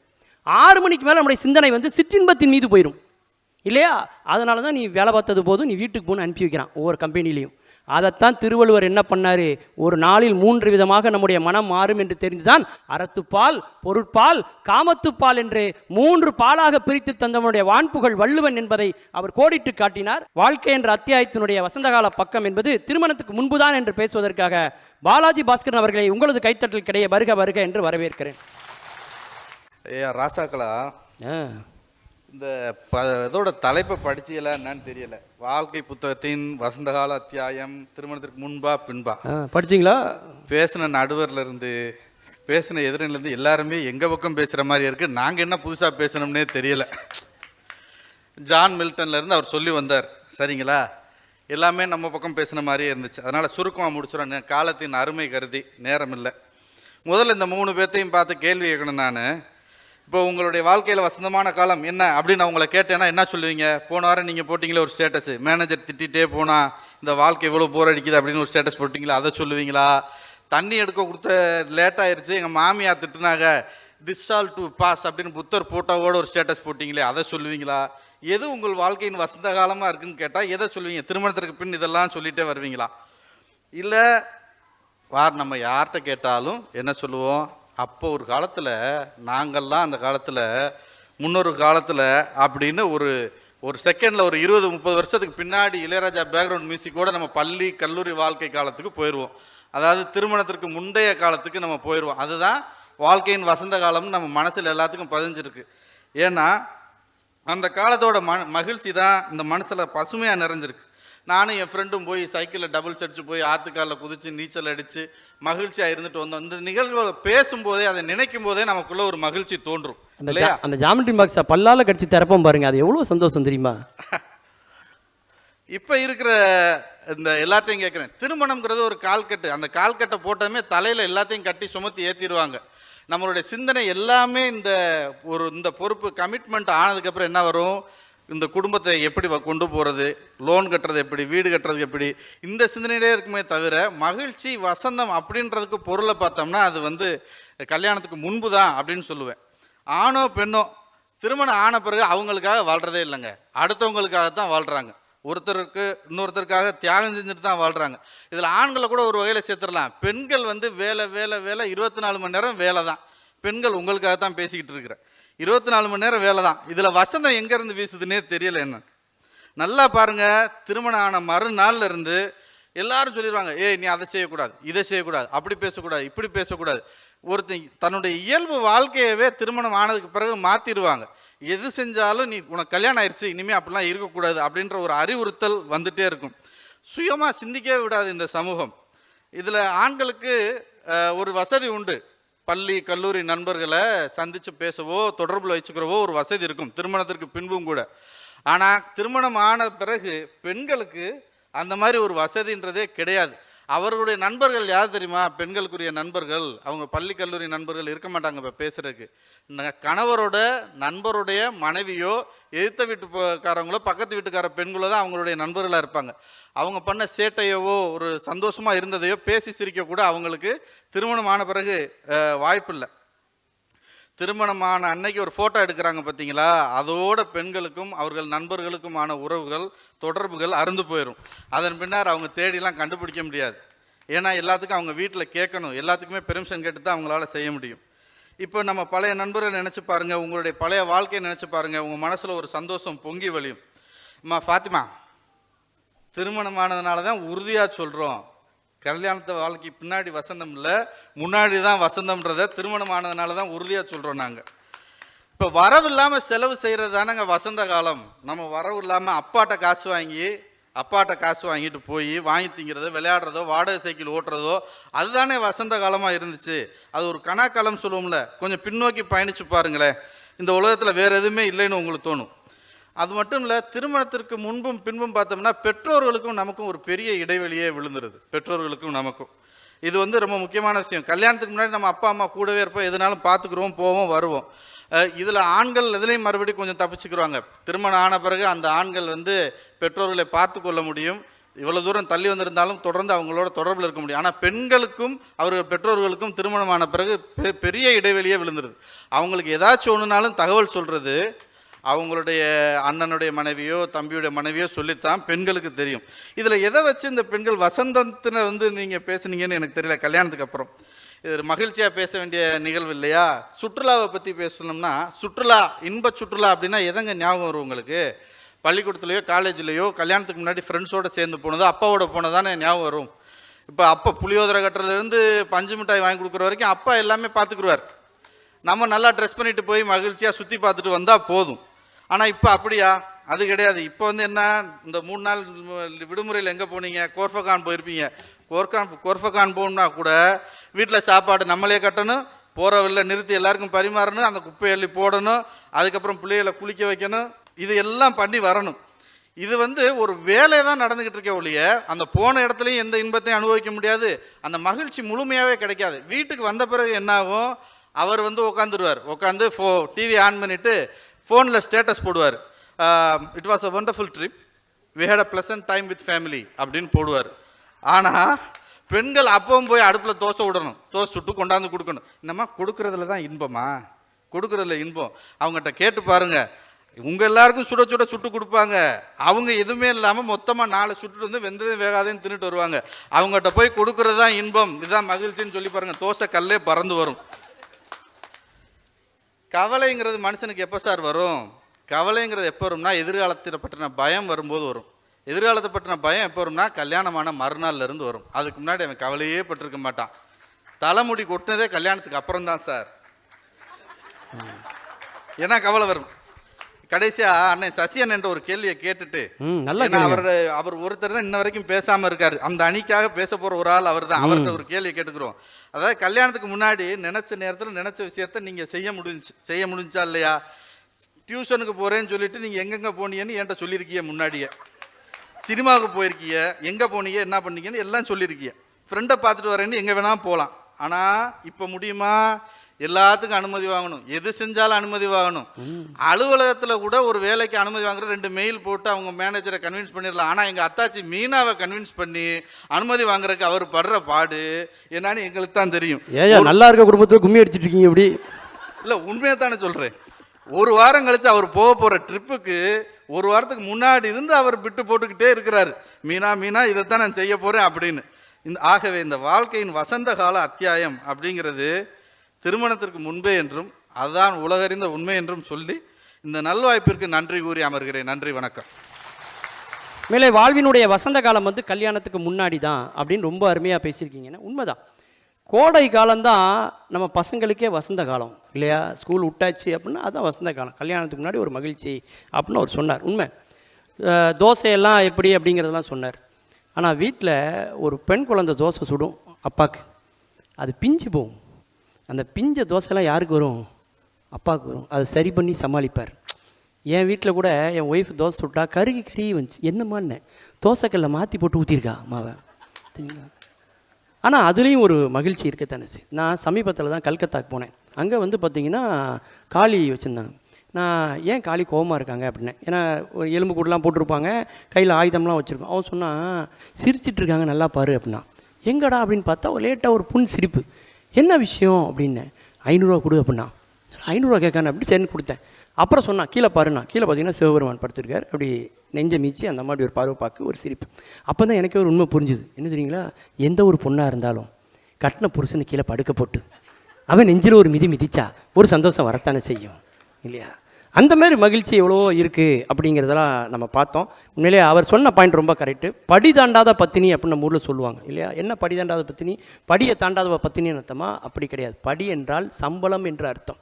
6 மணிக்கு மேலே நம்முடைய சிந்தனை வந்து சிற்றின்பத்தின் மீது போயிடும், இல்லையா? அதனால தான் நீ வேலை பார்த்தது போதும், நீ வீட்டுக்கு போகணும்னு அனுப்பி வைக்கிறான் ஒவ்வொரு கம்பெனிலையும். அதைத்தான் திருவள்ளுவர் என்ன பண்ணாரு, ஒரு நாளில் 3 விதமாக நம்முடைய மனம் மாறும் என்று தெரிந்துதான் அறத்துப்பால், பொருட்பால், காமத்துப்பால் என்று 3 பாலாக பிரித்து தந்தவனுடைய வான்புகழ் வள்ளுவன் என்பதை அவர் கோடிட்டு காட்டினார். வாழ்க்கை என்ற அத்தியாயத்தினுடைய வசந்தகால பக்கம் என்பது திருமணத்துக்கு முன்புதான் என்று பேசுவதற்காக பாலாஜி பாஸ்கரன் அவர்களை உங்களது கைத்தட்டல் கிடையே வருக வருக என்று வரவேற்கிறேன். ராசாக்களா, இந்த இதோட தலைப்பை படிச்சீங்களா என்னன்னு தெரியல. வாழ்க்கை புத்தகத்தின் வசந்தகால அத்தியாயம், திருமணத்திற்கு முன்பா பின்பா. படிச்சீங்களா? பேசின நடுவர்ல இருந்து பேசின எதிரிலேருந்து எல்லாருமே எங்க பக்கம் பேசுற மாதிரி இருக்கு. நாங்க என்ன புதுசா பேசணும்னே தெரியல. ஜான் மில்டன்ல இருந்து அவர் சொல்லி வந்தார், சரிங்களா? எல்லாமே நம்ம பக்கம் பேசின மாதிரியே இருந்துச்சு. அதனால சுருக்கமாக முடிச்சிடும், காலத்தின் அருமை கருதி, நேரம் இல்லை. முதல்ல இந்த 3 பேர்த்தையும் பார்த்து கேள்வி கேட்கணும். நான் இப்போ உங்களுடைய வாழ்க்கையில் வசந்தமான காலம் என்ன அப்படின்னு அவங்கள கேட்டேன்னா என்ன சொல்லுவீங்க? போன வாரம் நீங்கள் போட்டிங்களே ஒரு ஸ்டேட்டஸ், மேனேஜர் திட்டிகிட்டே போனால் இந்த வாழ்க்கை எவ்வளோ போர் அடிக்குது அப்படின்னு ஒரு ஸ்டேட்டஸ் போட்டிங்களா, அதை சொல்லுவீங்களா? தண்ணி எடுக்க கொடுத்த லேட் ஆயிடுச்சு, எங்கள் மாமியார் திட்டுனாங்க, திஸ் ஆல் டு பாஸ் அப்படின்னு புத்தர் போட்டோவோட ஒரு ஸ்டேட்டஸ் போட்டிங்களே, அதை சொல்லுவீங்களா? எது உங்கள் வாழ்க்கையின் வசந்த காலமாக இருக்குன்னு கேட்டால் எதை சொல்லுவீங்க? திருமணத்திற்கு பின் இதெல்லாம் சொல்லிகிட்டே வருவீங்களா? இல்லை நம்ம யார்கிட்ட கேட்டாலும் என்ன சொல்லுவோம்? அப்போ ஒரு காலத்தில், நாங்கள்லாம் அந்த காலத்தில், முன்னொரு காலத்தில் அப்படின்னு ஒரு செகண்டில் ஒரு 20-30 வருஷத்துக்கு பின்னாடி இளையராஜா பேக்ரவுண்ட் மியூசிக்கோடு நம்ம பள்ளி கல்லூரி வாழ்க்கை காலத்துக்கு போயிடுவோம். அதாவது திருமணத்திற்கு முந்தைய காலத்துக்கு நம்ம போயிடுவோம். அதுதான் வாழ்க்கையின் வசந்த காலம்னு நம்ம மனசில் எல்லாத்துக்கும் பதிஞ்சிருக்கு. ஏன்னா அந்த காலத்தோட மகிழ்ச்சி தான் இந்த மனசில் பசுமையாக நிறைஞ்சிருக்கு. நானும் என் ஃப்ரெண்டும் போய் சைக்கிளில் டபுள்ஸ் அடித்து போய் ஆற்றுக்காலில் குதித்து நீச்சல் அடித்து மகிழ்ச்சியாக இருந்துட்டு வந்தோம். இந்த நிகழ்வுகளை பேசும்போதே, அதை நினைக்கும் போதே நமக்குள்ள ஒரு மகிழ்ச்சி தோன்றும் இல்லையா? அந்த ஜாமெட்ரி பாக்ஸை பல்லால கடிச்சு திறப்போம் பாருங்க, அது எவ்வளோ சந்தோஷம் தெரியுமா? இப்போ இருக்கிற இந்த எல்லாத்தையும் கேட்குறேன், திருமணம்ங்கிறது ஒரு கால்கட்டு. அந்த கால்கட்டை போட்டதுமே தலையில் எல்லாத்தையும் கட்டி சுமத்தி ஏற்றிடுவாங்க. நம்மளுடைய சிந்தனை எல்லாமே இந்த பொறுப்பு கமிட்மெண்ட் ஆனதுக்கப்புறம் என்ன வரும்? இந்த குடும்பத்தை எப்படி கொண்டு போகிறது, லோன் கட்டுறது எப்படி, வீடு கட்டுறது எப்படி, இந்த சிந்தனையிலே இருக்குமே தவிர மகிழ்ச்சி வசந்தம் அப்படின்றதுக்கு பொருளை பார்த்தோம்னா அது கல்யாணத்துக்கு முன்பு தான் அப்படின்னு சொல்லுவேன். ஆணோ பெண்ணோ திருமணம் ஆன பிறகு அவங்களுக்காக வாழ்கிறதே இல்லைங்க, அடுத்தவங்களுக்காகத்தான் வாழ்கிறாங்க. இன்னொருத்தருக்காக தியாகம் செஞ்சுட்டு தான் வாழ்கிறாங்க. இதில் ஆண்களை கூட ஒரு வகையில் சேர்த்துடலாம். பெண்கள் வேலை வேலை வேலை 24 மணி நேரம் வேலை தான். பெண்கள் உங்களுக்காக தான் பேசிக்கிட்டு இருக்கிறேன், 24 மணி நேரம் வேலை தான். இதில் வசந்தம் எங்கேருந்து வீசுதுன்னே தெரியல. என்ன நல்லா பாருங்கள், திருமணம் ஆன மறுநாள்ல இருந்து எல்லாரும் சொல்லிடுவாங்க, ஏய் நீ அதை செய்யக்கூடாது, இதை செய்யக்கூடாது, அப்படி பேசக்கூடாது, இப்படி பேசக்கூடாது. ஒருத்தன் தன்னுடைய இயல்பு வாழ்க்கையவே திருமணம் ஆனதுக்கு பிறகு மாற்றிடுவாங்க. எது செஞ்சாலும் நீ உனக்கு கல்யாணம் ஆயிடுச்சு, இனிமேல் அப்படிலாம் இருக்கக்கூடாது அப்படின்ற ஒரு அறிவுறுத்தல் வந்துட்டே இருக்கும். சுயமாக சிந்திக்கவே விடாது இந்த சமூகம். இதில் ஆண்களுக்கு ஒரு வசதி உண்டு, பள்ளி கல்லூரி நண்பர்களை சந்தித்து பேசவோ தொடர்பில் வச்சுக்கிறவோ ஒரு வசதி இருக்கும் திருமணத்திற்கு பின்பும் கூட. ஆனால் திருமணம் ஆன பிறகு பெண்களுக்கு அந்த மாதிரி ஒரு வசதின்றதே கிடையாது. அவர்களுடைய நண்பர்கள் யார் தெரியுமா? பெண்களுக்குரிய நண்பர்கள், அவங்க பள்ளி கல்லூரி நண்பர்கள் இருக்க மாட்டாங்க. இப்போ பேசுறதுக்கு கணவரோட நண்பருடைய மனைவியோ, எதிர்த்த வீட்டுக்காரங்களோ, பக்கத்து வீட்டுக்கார பெண்களோ தான் அவங்களுடைய நண்பர்களாக இருப்பாங்க. அவங்க பண்ண சேட்டையவோ ஒரு சந்தோஷமாக இருந்ததையோ பேசி சிரிக்க கூட அவங்களுக்கு திருமணம் ஆன பிறகு வாய்ப்பு இல்லை. திருமணமான அன்னைக்கு ஒரு ஃபோட்டோ எடுக்கிறாங்க பார்த்தீங்களா, அதோட பெண்களுக்கும் அவர்கள் நண்பர்களுக்குமான உறவுகள் தொடர்புகள் அறுந்து போயிடும். அதன் பின்னர் அவங்க தேடிலாம் கண்டுபிடிக்க முடியாது. ஏன்னா எல்லாத்துக்கும் அவங்க வீட்டில் கேட்கணும், எல்லாத்துக்குமே பெர்மிஷன் கேட்டு தான் அவங்களால செய்ய முடியும். இப்போ நம்ம பழைய நண்பர்கள் நினச்சி பாருங்கள், உங்களுடைய பழைய வாழ்க்கையை நினச்சி பாருங்கள், உங்கள் மனசில் ஒரு சந்தோஷம் பொங்கி வழியும். அம்மா ஃபாத்திமா, திருமணமானதுனால தான் உறுதியாக சொல்கிறோம், கல்யாணத்தை வாழ்க்கை பின்னாடி வசந்தம் இல்லை, முன்னாடி தான் வசந்தம்ன்றதை திருமணம் ஆனதுனால தான் உறுதியாக சொல்கிறோம். நாங்கள் இப்போ வரவு இல்லாமல் செலவு செய்கிறது தானேங்க வசந்த காலம். நம்ம வரவு இல்லாமல் அப்பாட்ட காசு வாங்கிட்டு போய் வாங்கி திங்கிறதோ, விளையாடுறதோ, வாடகை சைக்கிள் ஓட்டுறதோ, அதுதானே வசந்த காலமாக இருந்துச்சு. அது ஒரு கணக்காலம் சொல்லுவோம்ல. கொஞ்சம் பின்னோக்கி பயணித்து பாருங்களேன், இந்த உலகத்தில் வேறு எதுவுமே இல்லைன்னு உங்களுக்கு தோணும். அது மட்டும் இல்லை, திருமணத்திற்கு முன்பும் பின்பும் பார்த்தோம்னா பெற்றோர்களுக்கும் நமக்கும் ஒரு பெரிய இடைவெளியே விழுந்துருது. பெற்றோர்களுக்கும் நமக்கும் இது ரொம்ப முக்கியமான விஷயம். கல்யாணத்துக்கு முன்னாடி நம்ம அப்பா அம்மா கூடவே இருப்போம், எதுனாலும் பார்த்துக்குருவோம், போவோம், வருவோம். இதில் ஆண்கள் எதுலேயும் மறுபடியும் கொஞ்சம் தப்பிச்சுக்குருவாங்க. திருமணம் ஆன பிறகு அந்த ஆண்கள் பெற்றோர்களை பார்த்து கொள்ள முடியும், இவ்வளோ தூரம் தள்ளி வந்திருந்தாலும் தொடர்ந்து அவங்களோட தொடர்பில் இருக்க முடியும். ஆனால் பெண்களுக்கும் அவர்கள் பெற்றோர்களுக்கும் திருமணமான பிறகு பெரிய இடைவெளியே விழுந்துருது. அவங்களுக்கு ஏதாச்சும் ஒன்றுனாலும் தகவல் சொல்கிறது அவங்களுடைய அண்ணனுடைய மனைவியோ தம்பியுடைய மனைவியோ சொல்லித்தான் பெண்களுக்கு தெரியும். இதில் எதை வச்சு இந்த பெண்கள் வசந்தத்தில் நீங்கள் பேசுனீங்கன்னு எனக்கு தெரியல. கல்யாணத்துக்கு அப்புறம் இது மகிழ்ச்சியாக பேச வேண்டிய நிகழ்வு இல்லையா? சுற்றுலாவை பற்றி பேசணும்னா, சுற்றுலா, இன்ப சுற்றுலா அப்படின்னா எதங்க ஞாபகம் வரும் உங்களுக்கு? பள்ளிக்கூடத்துலையோ காலேஜ்லேயோ கல்யாணத்துக்கு முன்னாடி ஃப்ரெண்ட்ஸோடு சேர்ந்து போனதோ அப்பாவோட போனதானே ஞாபகம் வரும். இப்போ அப்பா புளியோதரை கட்டுறதுலேருந்து பஞ்சு மிட்டாய் வாங்கி கொடுக்குற வரைக்கும் அப்பா எல்லாமே பார்த்துக்குருவார். நம்ம நல்லா ட்ரெஸ் பண்ணிட்டு போய் மகிழ்ச்சியாக சுற்றி பார்த்துட்டு வந்தால் போதும். ஆனால் இப்போ அப்படியா? அது கிடையாது. இப்போ வந்து என்ன, இந்த 3 நாள் விடுமுறையில் எங்கே போனீங்க? கோர்ஃபகான் போயிருப்பீங்க. கோர்ஃபகான் போகணுன்னா கூட வீட்டில் சாப்பாடு நம்மளே கட்டணும், போகிற வழியில் நிறுத்தி எல்லாருக்கும் பரிமாறணும், அந்த குப்பை அள்ளி போடணும், அதுக்கப்புறம் பிள்ளைகளை குளிக்க வைக்கணும், இது எல்லாம் பண்ணி வரணும். இது வந்து ஒரு வேலையை தான் நடந்துக்கிட்டு இருக்க ஒழிய அந்த போன இடத்துலையும் எந்த இன்பத்தையும் அனுபவிக்க முடியாது, அந்த மகிழ்ச்சி முழுமையாகவே கிடைக்காது. வீட்டுக்கு வந்த பிறகு என்ன ஆகும், அவர் வந்து உட்காந்துருவார், உட்காந்து டிவி ஆன் பண்ணிவிட்டு ஃபோனில் ஸ்டேட்டஸ் போடுவார். It was a wonderful trip, we had a pleasant time with family அப்படின்னு போடுவார். ஆனால் பெண்கள் அப்பவும் போய் அடுப்பில் தோசை விடணும், தோசை சுட்டு கொண்டாந்து கொடுக்கணும். என்னம்மா கொடுக்குறதுல தான் இன்பமா? கொடுக்குறதுல இன்பம். அவங்ககிட்ட கேட்டு பாருங்க, உங்கள் எல்லாருக்கும் சுட சுட சுட்டு கொடுப்பாங்க, அவங்க எதுவுமே இல்லாமல் மொத்தமாக 4 சுட்டுட்டு வந்து வெந்ததும் வேகாதையும் தின்னுட்டு வருவாங்க. அவங்ககிட்ட போய் கொடுக்குறது தான் இன்பம், இதுதான் மகிழ்ச்சின்னு சொல்லி பாருங்க, தோசை கல்லே பறந்து வரும். கவலைங்கிறது மனுஷனுக்கு எப்போ சார் வரும்? கவலைங்கிறது எப்போ வரும்னா எதிர்காலத்தை பற்றின பயம் வரும்போது வரும். எதிர்காலத்தை பற்றின பயம் எப்போ வரும்னா கல்யாணமான மறுநாள்ல இருந்து வரும். அதுக்கு முன்னாடி அவன் கவலையே பட்டிருக்க மாட்டான். தலைமுடி கொட்டினதே கல்யாணத்துக்கு அப்புறம் தான் சார். ஏன்னா கவலை வரும். கடைசியா அண்ணன் சசியன் என்ற ஒரு கேள்வியை கேட்டுட்டு, அவர் ஒருத்தர் தான் இன்ன வரைக்கும் பேசாம இருக்காரு, அந்த அணிக்காக பேச போற ஒரு ஆள் அவர் தான். அவர்கிட்ட ஒரு கேள்வியை கேட்டுக்கிறோம். அதாவது கல்யாணத்துக்கு முன்னாடி நினைச்ச நேரத்தில் நினைச்ச விஷயத்த நீங்க செய்ய முடிஞ்சா இல்லையா? டியூஷனுக்கு போறேன்னு சொல்லிட்டு நீங்க எங்கெங்க போனீங்கன்னு என்கிட்ட சொல்லியிருக்கீங்க. முன்னாடியே சினிமாவுக்கு போயிருக்கீங்க, எங்க போனீங்க, என்ன பண்ணீங்கன்னு எல்லாம் சொல்லியிருக்கீங்க. ஃப்ரெண்டை பார்த்துட்டு வரேன்னு எங்க வேணா போகலாம். ஆனா இப்ப முடியுமா? எல்லாத்துக்கும் அனுமதி வாங்கணும், எது செஞ்சாலும் அனுமதி வாங்கணும். அலுவலகத்தில் கூட ஒரு வேலைக்கு அனுமதி வாங்குற 2 மெயில் போட்டு அவங்க மேனேஜரை கன்வின்ஸ் பண்ணிடலாம். ஆனால் எங்கள் அத்தாச்சி மீனாவை கன்வின்ஸ் பண்ணி அனுமதி வாங்குறதுக்கு அவர் படுற பாடு என்னன்னு எங்களுக்கு தான் தெரியும். நல்லா இருக்க குடும்பத்தில் கும்மி அடிச்சிட்டு இருக்கீங்க இப்படி? இல்லை, உண்மையை தானே சொல்கிறேன். ஒரு வாரம் கழிச்சு அவர் போக போகிற ட்ரிப்புக்கு 1 வாரத்துக்கு முன்னாடி இருந்து அவர் விட்டு போட்டுக்கிட்டே இருக்கிறாரு, மீனா இதைத்தான் நான் செய்ய போகிறேன் அப்படின்னு. ஆகவே இந்த வாழ்க்கையின் வசந்த கால அத்தியாயம் அப்படிங்கிறது திருமணத்திற்கு முன்பே என்றும் அதுதான் உலகறிந்த உண்மை என்றும் சொல்லி இந்த நல்வாய்ப்பிற்கு நன்றி கூறி அமர்கிறேன். நன்றி, வணக்கம். மேலே வாழ்வினுடைய வசந்த காலம் வந்து கல்யாணத்துக்கு முன்னாடி தான் அப்படின்னு ரொம்ப அருமையாக பேசியிருக்கீங்கன்னா உண்மைதான். கோடை காலம்தான் நம்ம பசங்களுக்கே வசந்த காலம் இல்லையா? ஸ்கூல் விட்டாச்சு அப்படின்னா அதுதான் வசந்த காலம். கல்யாணத்துக்கு முன்னாடி ஒரு மகிழ்ச்சி அப்படின்னு அவர் சொன்னார். உண்மை. தோசையெல்லாம் எப்படி அப்படிங்கிறதெல்லாம் சொன்னார். ஆனால் வீட்டில் ஒரு பெண் குழந்தை தோசை சுடும் அப்பாவுக்கு, அது பிஞ்சு போகும். அந்த பிஞ்ச தோசைலாம் யாருக்கு வரும்? அப்பாவுக்கு வரும். அதை சரி பண்ணி சமாளிப்பார். என் வீட்டில் கூட என் ஒய்ஃப் தோசை சுட்டா கருகி வந்துச்சு. என்னம்மான்னு தோசைக்கல்ல மாற்றி போட்டு ஊற்றிருக்கா மாவை. ஆனால் அதுலேயும் ஒரு மகிழ்ச்சி இருக்கத்தானே. நான் சமீபத்தில் தான் கல்கத்தாக்கு போனேன். அங்கே வந்து பார்த்திங்கன்னா காளி வச்சுருந்தாங்க. நான் ஏன் காளி கோபமாக இருக்காங்க அப்படின்னேன். ஏன்னா எலும்பு கூடலாம் போட்டிருப்பாங்க, கையில் ஆயுதம்லாம் வச்சுருக்கோம். அவன் சொன்னால் சிரிச்சிட்ருக்காங்க, நல்லா பாரு அப்படின்னா. எங்கடா அப்படின்னு பார்த்தா லேட்டாக ஒரு புண் சிரிப்பு. என்ன விஷயம் அப்படின்னேன். 500 ரூபா கொடு அப்படின்னா. 500 ரூபா கேட்கானே அப்படி சரின்னு கொடுத்தேன். அப்புறம் சொன்னான், கீழே பாருண்ணா. கீழே பார்த்தீங்கன்னா சிவபெருமான் படுத்திருக்கார், அப்படி நெஞ்ச மீச்சு அந்த மாதிரி ஒரு பார்வை பார்க்க ஒரு சிரிப்பு. அப்போ தான் எனக்கே ஒரு உண்மை புரிஞ்சுது. என்ன தெரியுங்களா? எந்த ஒரு பொண்ணாக இருந்தாலும் கட்டின புருஷனை கீழே படுக்க போட்டு அவன் நெஞ்சில் ஒரு மிதிச்சா ஒரு சந்தோஷம் வரத்தானே செய்யும் இல்லையா? அந்த மாதிரி மகிழ்ச்சி எவ்வளோ இருக்குது அப்படிங்கிறதெல்லாம் நம்ம பார்த்தோம். உண்மையிலேயே அவர் சொன்ன பாயிண்ட் ரொம்ப கரெக்டு. படி தாண்டாத பத்தினி அப்படின்னு நம்ம ஊரில் சொல்லுவாங்க இல்லையா? என்ன படி தாண்டாத பத்தினி? படியை தாண்டாத பத்தினின்னு அர்த்தமா? அப்படி கிடையாது. படி என்றால் சம்பளம் என்று அர்த்தம்.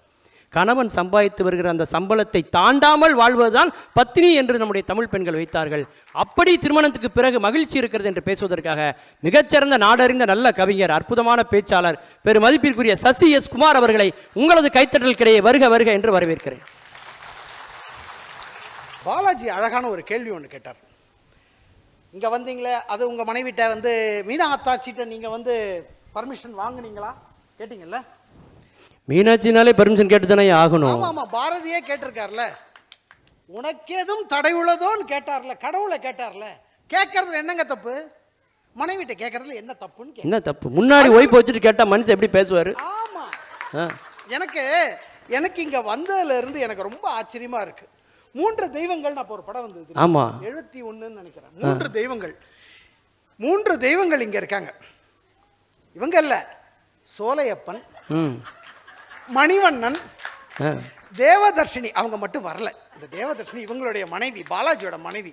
கணவன் சம்பாதித்து வருகிற அந்த சம்பளத்தை தாண்டாமல் வாழ்வதுதான் பத்தினி என்று நம்முடைய தமிழ் பெண்கள் வைத்தார்கள். அப்படி திருமணத்துக்கு பிறகு மகிழ்ச்சி இருக்கிறது என்று பேசுவதற்காக மிகச்சிறந்த நாடறிந்த நல்ல கவிஞர், அற்புதமான பேச்சாளர், பெரும் மதிப்பிற்குரிய சசி எஸ் குமார் அவர்களை உங்களது கைத்தட்டலுக்கிடையே வருக வருக என்று வரவேற்கிறேன். பாலாஜி அழகான ஒரு கேள்வி ஒன்று கேட்டார். இங்கே வந்தீங்களே, அது உங்கள் மனைவிட்ட வந்து மீனா அத்தாச்சிட்ட நீங்கள் வந்து பர்மிஷன் வாங்குனீங்களா? கேட்டீங்கல்ல? மீனாட்சினாலே பர்மிஷன் கேட்டு தானே ஆகணும். ஆமாம் ஆமாம், பாரதியே கேட்டிருக்கார்ல. உனக்கேதும் தடை உள்ளதோன்னு கேட்டார்ல, கடவுளை கேட்டார்ல. கேட்கறதுல என்னங்க தப்பு? மனைவிட்ட கேட்கறதுல என்ன தப்புன்னு? என்ன தப்பு? முன்னாடி ஒய்ஃப் வச்சுட்டு கேட்டா மனுஷன் எப்படி பேசுவாரு? ஆமாம். எனக்கு இங்கே வந்ததுலேருந்து எனக்கு ரொம்ப ஆச்சரியமாக இருக்கு. 3 தெய்வங்கள் நான் ஒரு படம் வந்தது. ஆமா, 71 நினைக்கிறேன். 3 தெய்வங்கள். 3 தெய்வங்கள் இங்க இருக்காங்க. இவங்க இல்ல, சோலையப்பன், மணிவண்ணன், தேவதர்ஷினி அவங்க மட்டும் வரல. இந்த தேவதர்ஷினி இவங்களுடைய மனைவி, பாலாஜியோட மனைவி.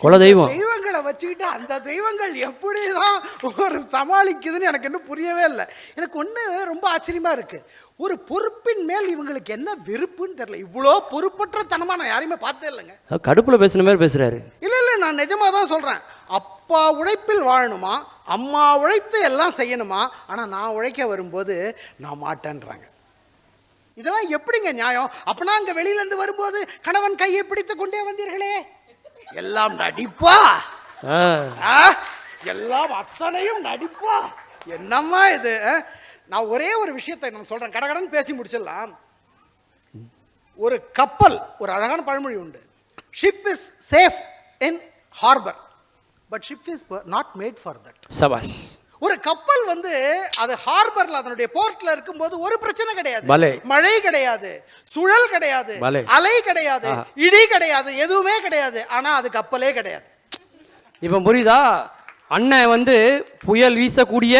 குலதெய்வம். தெய்வங்களை வச்சுக்கிட்டு அந்த தெய்வங்கள் எப்படிதான் ஒரு சமாளிக்குதுன்னு எனக்கு இன்னும் புரியவே இல்லை. எனக்கு ஒன்று ரொம்ப ஆச்சரியமா இருக்கு. ஒரு பொறுப்பின் மேல் இவங்களுக்கு என்ன வெறுப்புன்னு தெரியல. இவ்வளோ பொறுப்பற்ற தனமா நான் யாரையுமே பார்த்தே இல்லைங்க. கடுப்புல பேசுன மாதிரி பேசுறாரு. இல்லை நான் நிஜமா தான் சொல்றேன். அப்பா உழைப்பில் வாழணுமா, அம்மா உழைத்து எல்லாம் செய்யணுமா, ஆனா நான் உழைக்க வரும்போது நான் மாட்டேன்றாங்க. இதெல்லாம் எப்படிங்க நியாயம்? அப்பனா அங்க வெளியில இருந்து வரும்போது கணவன் கையை பிடித்து கொண்டே வந்தீர்களே, எல்லாம் நடிப்பா, எல்லாம் அத்தனையும் நடிப்பா, என்னம்மா இது? நான் ஒரே ஒரு விஷயத்தை நான் சொல்றேன், கடகடன் பேசி முடிச்சிடலாம். ஒரு கப்பல், ஒரு அழகான பழமொழி உண்டு, ship is safe in harbour but ship is not made for that. சபாஷ். ஒரு கப்பல் வந்து அது ஹார்பர்ல அதனுடைய போர்ட்ல இருக்கும்போது ஒரு பிரச்சனை கிடையாது, பலே. மழை கிடையாது, சுழல் கிடையாது, பலே. அலை கிடையாது, இடி கிடையாது, எதுவுமே கிடையாது. ஆனா அது கப்பலே கிடையாது. இப்ப புரியுதா? அண்ணன் வந்து புயல் வீசக்கூடிய,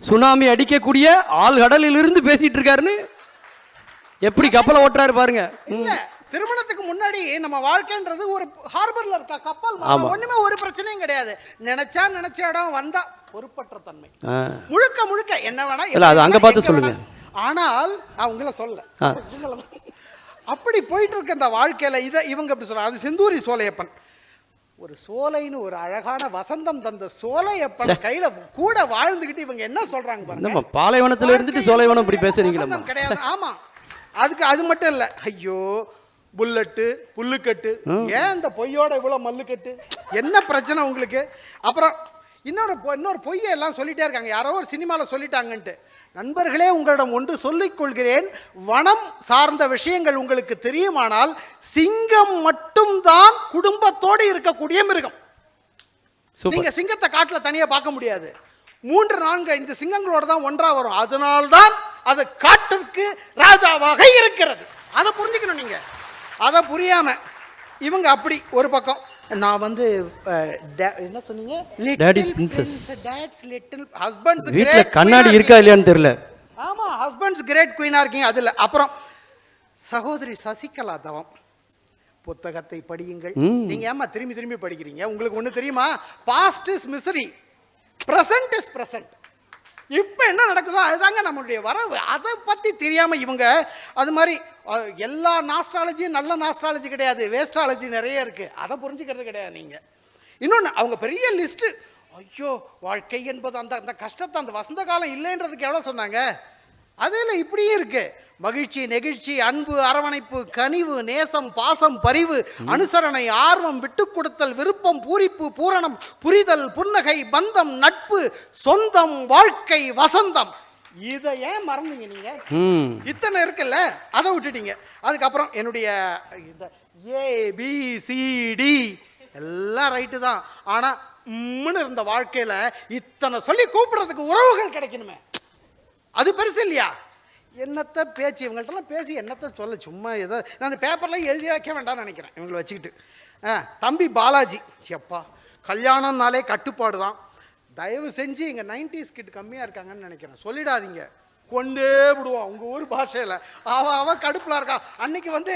சுனாமி அடிக்கக்கூடிய ஆழ்கடலில் இருந்து பேசிட்டு இருக்காருன்னு. எப்படி கப்பலை ஓட்டுறாரு பாருங்க. இல்ல, திருமணத்துக்கு முன்னாடி நம்ம வாழ்க்கைன்றது ஒரு ஹார்பர்ல இருக்க கப்பல், ஒண்ணுமே ஒரு பிரச்சனையும் கிடையாது. நினைச்ச இடம் வந்தா பொறுப்பற்ற தன்மை முழுக்க முழுக்க என்ன வேணா இல்ல, அது அங்க பார்த்து சொல்லுங்க. ஆனால் நான் உங்களை சொல்ல அப்படி போயிட்டு இருக்க இந்த வாழ்க்கையில இவங்க அப்படி சொல்ல. அது செந்தூரி சோலையப்பன், ஒரு சோலைன்னு ஒரு அழகான வசந்தம் தந்த சோலையப்பன் கையில கூட வாழ்ந்துகிட்டு இவங்க என்ன சொல்றாங்க பாருங்க. பாலைவனத்துல இருந்துட்டு சோலைவனம் இப்படி பேசுறீங்களா? கிடையாது. ஆமா, அதுக்கு அது மட்டும் இல்ல. ஐயோ, புல்லட்டு புல்லுக்கட்டு, ஏன் இந்த பொய்யோட இவ்வளவு மல்லுக்கட்டு, என்ன பிரச்சனை உங்களுக்கு? அப்புறம் இன்னொரு பொய்யை எல்லாம் சொல்லிட்டே இருக்காங்க. யாரோ ஒரு சினிமாவில் சொல்லிட்டாங்கன்ட்டு. நண்பர்களே, உங்களிடம் ஒன்று சொல்லிக் கொள்கிறேன். வனம் சார்ந்த விஷயங்கள் உங்களுக்கு தெரியுமானால் சிங்கம் மட்டும்தான் குடும்பத்தோடு இருக்கக்கூடிய மிருகம். நீங்க சிங்கத்தை காட்டுல தனியா பார்க்க முடியாது. 3-4-5 சிங்கங்களோட தான் ஒன்றா வரும். அதனால்தான் அது காட்டிற்கு ராஜாவாக இருக்கிறது. அதை புரிஞ்சுக்கணும் நீங்க. அதை புரியாம இவங்க அப்படி ஒரு பக்கம். நான் வந்து என்ன சொன்னீங்க? Daddy's princess. Dad's little husbands வீட்ல கிரேட் கண்ணாடி இருக்கா இல்லையான்னு தெரியல. ஆமா, ஹஸ்பண்ட்ஸ் கிரேட் குயினா இருக்கீங்க. அதுல அப்புறம் சகோதரி சசிகலா தவம் புத்தகத்தை படியுங்கள். நீங்க ஏமா திரும்பி படிக்கிறீங்க? உங்களுக்கு ஒண்ணு தெரியுமா? Past is misery, present is present. இப்ப என்ன நடக்குதோ அதுதாங்க நம்மளுடைய வரவு. அதை பத்தி தெரியாம இவங்க அது மாதிரி எல்லா நாஸ்ட்ராலஜியும் நல்ல நாஸ்ட்ராலஜி கிடையாது, வேஸ்ட்ராலஜி நிறைய இருக்கு. அதை புரிஞ்சுக்கிறது கிடையாது நீங்க. இன்னொன்னு, அவங்க பெரிய லிஸ்ட். ஐயோ, வாழ்க்கை என்பது அந்த அந்த கஷ்டத்தை, அந்த வசந்த காலம் இல்லைன்றதுக்கு எவ்வளவு சொன்னாங்க. அதுல இப்படியே இருக்கு. மகிழ்ச்சி, நெகிழ்ச்சி, அன்பு, அரவணைப்பு, கனிவு, நேசம், பாசம், பரிவு, அனுசரணை, ஆர்வம், விட்டு கொடுத்தல், விருப்பம், பூரிப்பு, பூரணம், புரிதல், புன்னகை, பந்தம், நட்பு, சொந்தம், வாழ்க்கை, வசந்தம். இதை ஏன் மறந்தீங்க நீங்க? இத்தனை இருக்குல்ல, அதை விட்டுட்டீங்க. அதுக்கப்புறம் என்னுடைய ABCD எல்லாம் ரைட்டு தான். ஆனா இருந்த வாழ்க்கையில இத்தனை சொல்லி கூப்பிடுறதுக்கு உறவுகள் கிடைக்கணுமே, அது பெருசு இல்லையா? என்னத்தை பேச்சு இவங்கள்ட்டலாம் பேசி என்னத்தை சொல்ல? சும்மா ஏதோ நான் அந்த பேப்பர்லாம் எழுதி வைக்க வேண்டாம்னு நினைக்கிறேன் இவங்களை வச்சுக்கிட்டு. தம்பி பாலாஜி, எப்பா கல்யாணம்னாலே கட்டுப்பாடு தான். தயவு செஞ்சு இங்கே 90s கிட் கம்மியாக இருக்காங்கன்னு நினைக்கிறேன். சொல்லிடாதீங்க, கொண்டே விடுவான் உங்கள் ஊர் பாஷையில். அவன் கடுப்பில் இருக்கான். அன்னைக்கு வந்து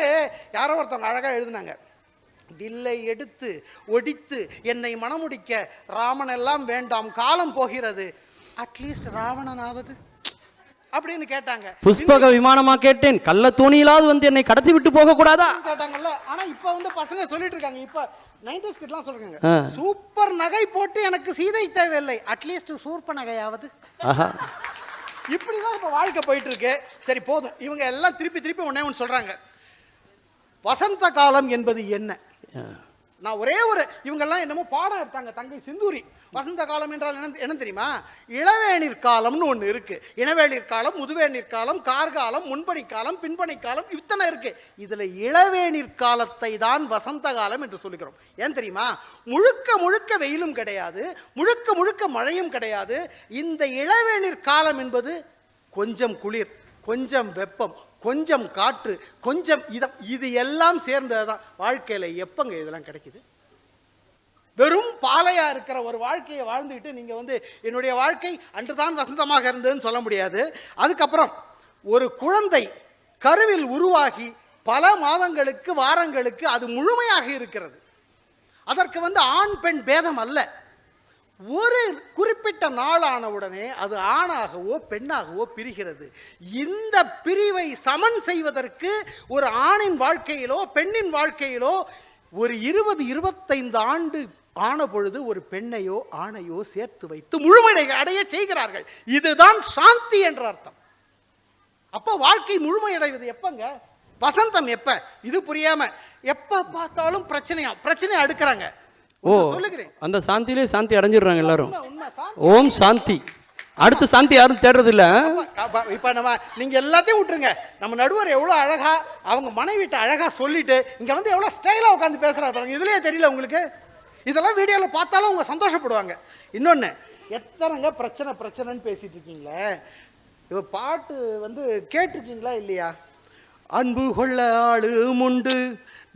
யாரோ ஒருத்தவங்க அழகாக எழுதுனாங்க, வில்லை எடுத்து ஒடித்து என்னை மணமுடிக்க ராமன் எல்லாம் வேண்டாம், காலம் போகிறது, அட்லீஸ்ட் ராவணனாவது அப்படின்னு கேட்டாங்க. புஷ்பக விமானமா கேட்டேன், கள்ள தோணியிலாவது வந்து என்னை கடத்தி விட்டு போக கூடாதா கேட்டாங்கல்ல. ஆனா இப்ப வந்து பசங்க சொல்லிட்டு இருக்காங்க, இப்ப 90s கிட்லாம் சொல்றாங்க, சூப்பர் நகை போட்டு எனக்கு சீதை தேவையில்லை, அட்லீஸ்ட் சூர்ப நகையாவது. இப்படிதான் இப்ப வாழ்க்கை போயிட்டு இருக்கு. சரி போதும், இவங்க எல்லாம் திருப்பி ஒண்ணே சொல்றாங்க, வசந்த காலம் என்பது என்ன? நான் ஒரே ஒரு இவங்கெல்லாம் என்னமோ பாடம் எடுத்தாங்க, தங்கை சிந்தூரி. வசந்த காலம் என்றால் என்ன தெரியுமா? இளவேநீர் காலம்னு ஒன்று இருக்கு. இளவேநீர் காலம், முதுவேநீர் காலம், கார்காலம், முன்பனி காலம், பின்பனி காலம், இத்தனை இருக்கு. இதுல இளவேநீர் காலத்தை தான் வசந்த காலம் என்று சொல்லுகிறோம். ஏன் தெரியுமா? முழுக்க வெயிலும் கிடையாது, முழுக்க மழையும் கிடையாது. இந்த இளவேநீர் காலம் என்பது கொஞ்சம் குளிர், கொஞ்சம் வெப்பம், கொஞ்சம் காற்று, கொஞ்சம் இது எல்லாம் சேர்ந்ததுதான் வாழ்க்கையில. எப்பங்க இதெல்லாம் கிடைக்குது? வெறும் பாலையா இருக்கிற ஒரு வாழ்க்கையை வாழ்ந்துக்கிட்டு நீங்க வந்து என்னுடைய வாழ்க்கை அன்றுதான் வசந்தமாக இருந்ததுன்னு சொல்ல முடியாது. அதுக்கப்புறம் ஒரு குழந்தை கருவில் உருவாகி பல மாதங்களுக்கு வாரங்களுக்கு அது முழுமையாக இருக்கிறது. அதற்கு ஆண் பெண் பேதம் அல்ல. ஒரு குறிப்பிட்ட நாளான உடனே அது ஆணாகவோ பெண்ணாகவோ பிரிகிறது. இந்த பிரிவை சமன் செய்வதற்கு ஒரு ஆணின் வாழ்க்கையிலோ பெண்ணின் வாழ்க்கையிலோ ஒரு 20-25 ஆண்டு ஆன பொழுது ஒரு பெண்ணையோ ஆணையோ சேர்த்து வைத்து முழுமை அடைய செய்கிறார்கள். இதுதான் சாந்தி என்ற அர்த்தம். அப்போ வாழ்க்கை முழுமையடைவது எப்பங்க? வசந்தம் எப்ப? இது புரியாம எப்ப பார்த்தாலும் பிரச்சனை அடுக்கிறாங்க. சொல்லுகிறேன், அந்த சாந்தியிலே சாந்தி அடைஞ்சிடுறாங்க எல்லாரும். உண்மை சாந்தி. ஓம் சாந்தி. அடுத்த சாந்தி யாரும் தேடுறது இல்ல. இப்ப நீங்க எல்லாத்தையும் விட்டுருங்க. நம்ம நடுவர் எவ்வளவு அழகா அவங்க மனைவிட்ட அழகா சொல்லிட்டு இங்க எவ்வளவு ஸ்டைலா உட்காந்து பேசுறாங்க. இதுலயே தெரியல உங்களுக்கு? இதெல்லாம் வீடியோல பார்த்தாலும் அவங்க சந்தோஷப்படுவாங்க. இன்னொன்னு, எத்தனைங்க பிரச்சனைன்னு பேசிட்டு இருக்கீங்களே, இவ பாட்டு கேட்டிருக்கீங்களா இல்லையா? அன்பு கொள்ள ஆளு முண்டு,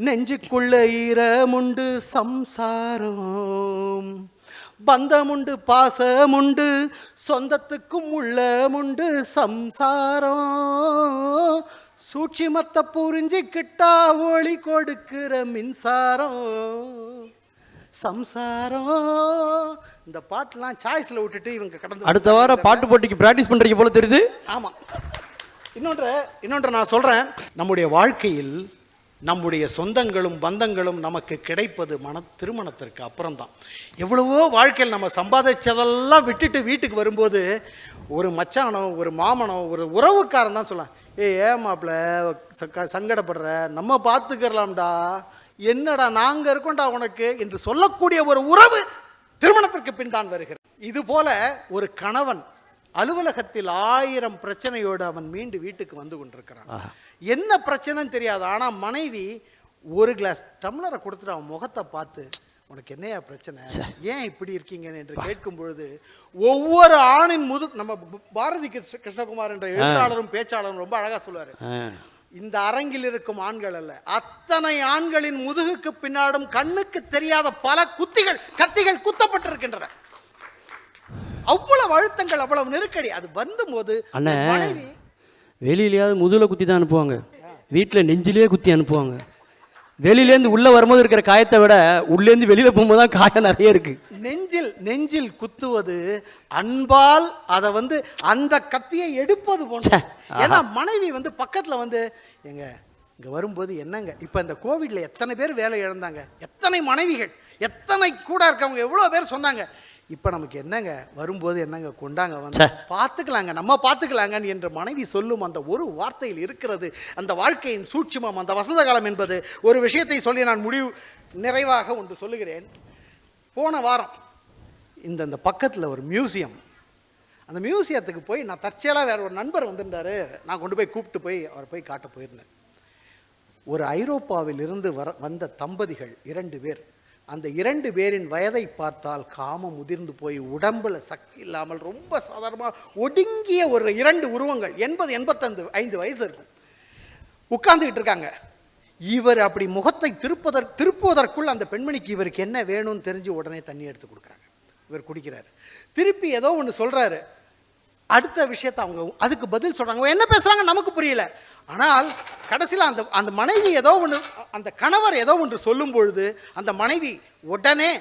நெஞ்சுக்குள்ள ஈரமுண்டு, சம்சாரம் பந்தமுண்டு, பாசமுண்டு, சொந்தத்துக்கும் உள்ளமுண்டு, சம்சாரம் சூட்சிமத்தை புரிஞ்சுக்கிட்டா ஒளி கொடுக்கிற மின்சாரம் சம்சாரம். இந்த பாட்டுலாம் சாய்ஸ்ல விட்டுட்டு இவங்க கடந்து அடுத்த வாரம் பாட்டு போட்டிக்கு பிராக்டிஸ் பண்றீங்க போல தெரியுது. ஆமா. இன்னொன்று நான் சொல்றேன், நம்முடைய வாழ்க்கையில் நம்முடைய சொந்தங்களும் பந்தங்களும் நமக்கு கிடைப்பது திருமணத்திற்கு அப்புறம்தான். எவ்வளவோ வாழ்க்கையில் நம்ம சம்பாதிச்சதெல்லாம் விட்டுட்டு வீட்டுக்கு வரும்போது ஒரு மச்சானோ ஒரு மாமனோ ஒரு உறவுக்காரன் தான் சொல்லலாம், ஏன் மாப்பிள்ள சங்கடப்படுற, நம்ம பார்த்துக்கலாம்டா, என்னடா நாங்க இருக்கோம்டா உனக்கு என்று சொல்லக்கூடிய ஒரு உறவு திருமணத்திற்கு பின் தான் வருகிறது. இது போல ஒரு கணவன் அலுவலகத்தில் 1000 பிரச்சனையோடு அவன் மீண்டு வீட்டுக்கு வந்து கொண்டிருக்கிறான். என்ன பிரச்சனைன்னு தெரியாது. ஆனா மனைவி ஒரு கிளாஸ் டம்ளரை கொடுத்துட்டு அவன் முகத்தை பார்த்து, உனக்கு என்னையா பிரச்சனை, ஏன் இப்படி இருக்கீங்க என்று கேட்கும் பொழுது ஒவ்வொரு ஆணின் நம்ம பாரதி கிருஷ்ணகுமார் என்ற எழுத்தாளரும் பேச்சாளரும் ரொம்ப அழகா சொல்லுவாரு, இந்த அரங்கில் இருக்கும் ஆண்கள் அல்ல, அத்தனை ஆண்களின் முதுகுக்கு பின்னாடும் கண்ணுக்கு தெரியாத பல கத்திகள் குத்தப்பட்டிருக்கின்றன. அவ்வளவு அழுத்தங்கள், அவ்வளவு நெருக்கடி. அது வரும்போது மனைவி வெளியிலேயாவது முதுகுல குத்தி தான் அனுப்புவாங்க, வீட்டில் நெஞ்சிலேயே குத்தி அனுப்புவாங்க. வெளியிலேருந்து உள்ள வரும்போது இருக்கிற காயத்தை விட உள்ளேருந்து வெளியில போகும்போது தான் காயம் நிறைய இருக்கு. நெஞ்சில் குத்துவது அன்பால் அதை அந்த கத்தியை எடுப்பது போன்ற. ஏன்னா மனைவி பக்கத்துல எங்க இங்க வரும்போது என்னங்க, இப்ப இந்த கோவிட்ல எத்தனை பேர் வேலை இழந்தாங்க, எத்தனை மனைவிகள், எத்தனை கூட இருக்கவங்க எவ்வளவு பேர் சொன்னாங்க, இப்ப நமக்கு என்னங்க வரும்போது என்னங்க கொண்டாங்க பார்த்துக்கலாங்க, நம்ம பார்த்துக்கலாங்க என்று மனைவி சொல்லும் அந்த ஒரு வார்த்தையில் இருக்கிறது அந்த வாழ்க்கையின் சூட்சுமம், அந்த வசந்த காலம் என்பது. ஒரு விஷயத்தை சொல்லி நான் நிறைவாக ஒன்று சொல்லுகிறேன். போன வாரம் இந்த பக்கத்தில் ஒரு மியூசியம், அந்த மியூசியத்துக்கு போய் நான் தற்செயலாக வேற ஒரு நண்பர் வந்திருந்தாரு, நான் கொண்டு போய் கூப்பிட்டு போய் அவரை போய் காட்ட போயிருந்தேன். ஒரு ஐரோப்பாவில் இருந்து வந்த தம்பதிகள் 2 பேர். அந்த 2 பேரின் வயதை பார்த்தால் காமம் முதிர்ந்து போய் உடம்புல சக்தி இல்லாமல் ரொம்ப சாதாரணமாக ஒடுங்கிய ஒரு 2 உருவங்கள், 80-85 வயசு இருக்கும், உட்கார்ந்துக்கிட்டு இருக்காங்க. இவர் அப்படி முகத்தை திருப்புவதற்குள் அந்த பெண்மணிக்கு இவருக்கு என்ன வேணும்னு தெரிஞ்சு உடனே தண்ணி எடுத்து கொடுக்குறாங்க. இவர் குடிக்கிறாரு, திருப்பி ஏதோ ஒன்று சொல்றாரு, அடுத்த விஷயத்தை அவங்க அதுக்கு பதில் சொல்றாங்க. என்ன பேசுறாங்க நமக்கு புரியல. ஆனால் கடைசியில் அந்த மனைவி ஏதோ ஒன்று, அந்த கணவர் ஏதோ ஒன்று சொல்லும் பொழுது அந்த மனைவி உடனே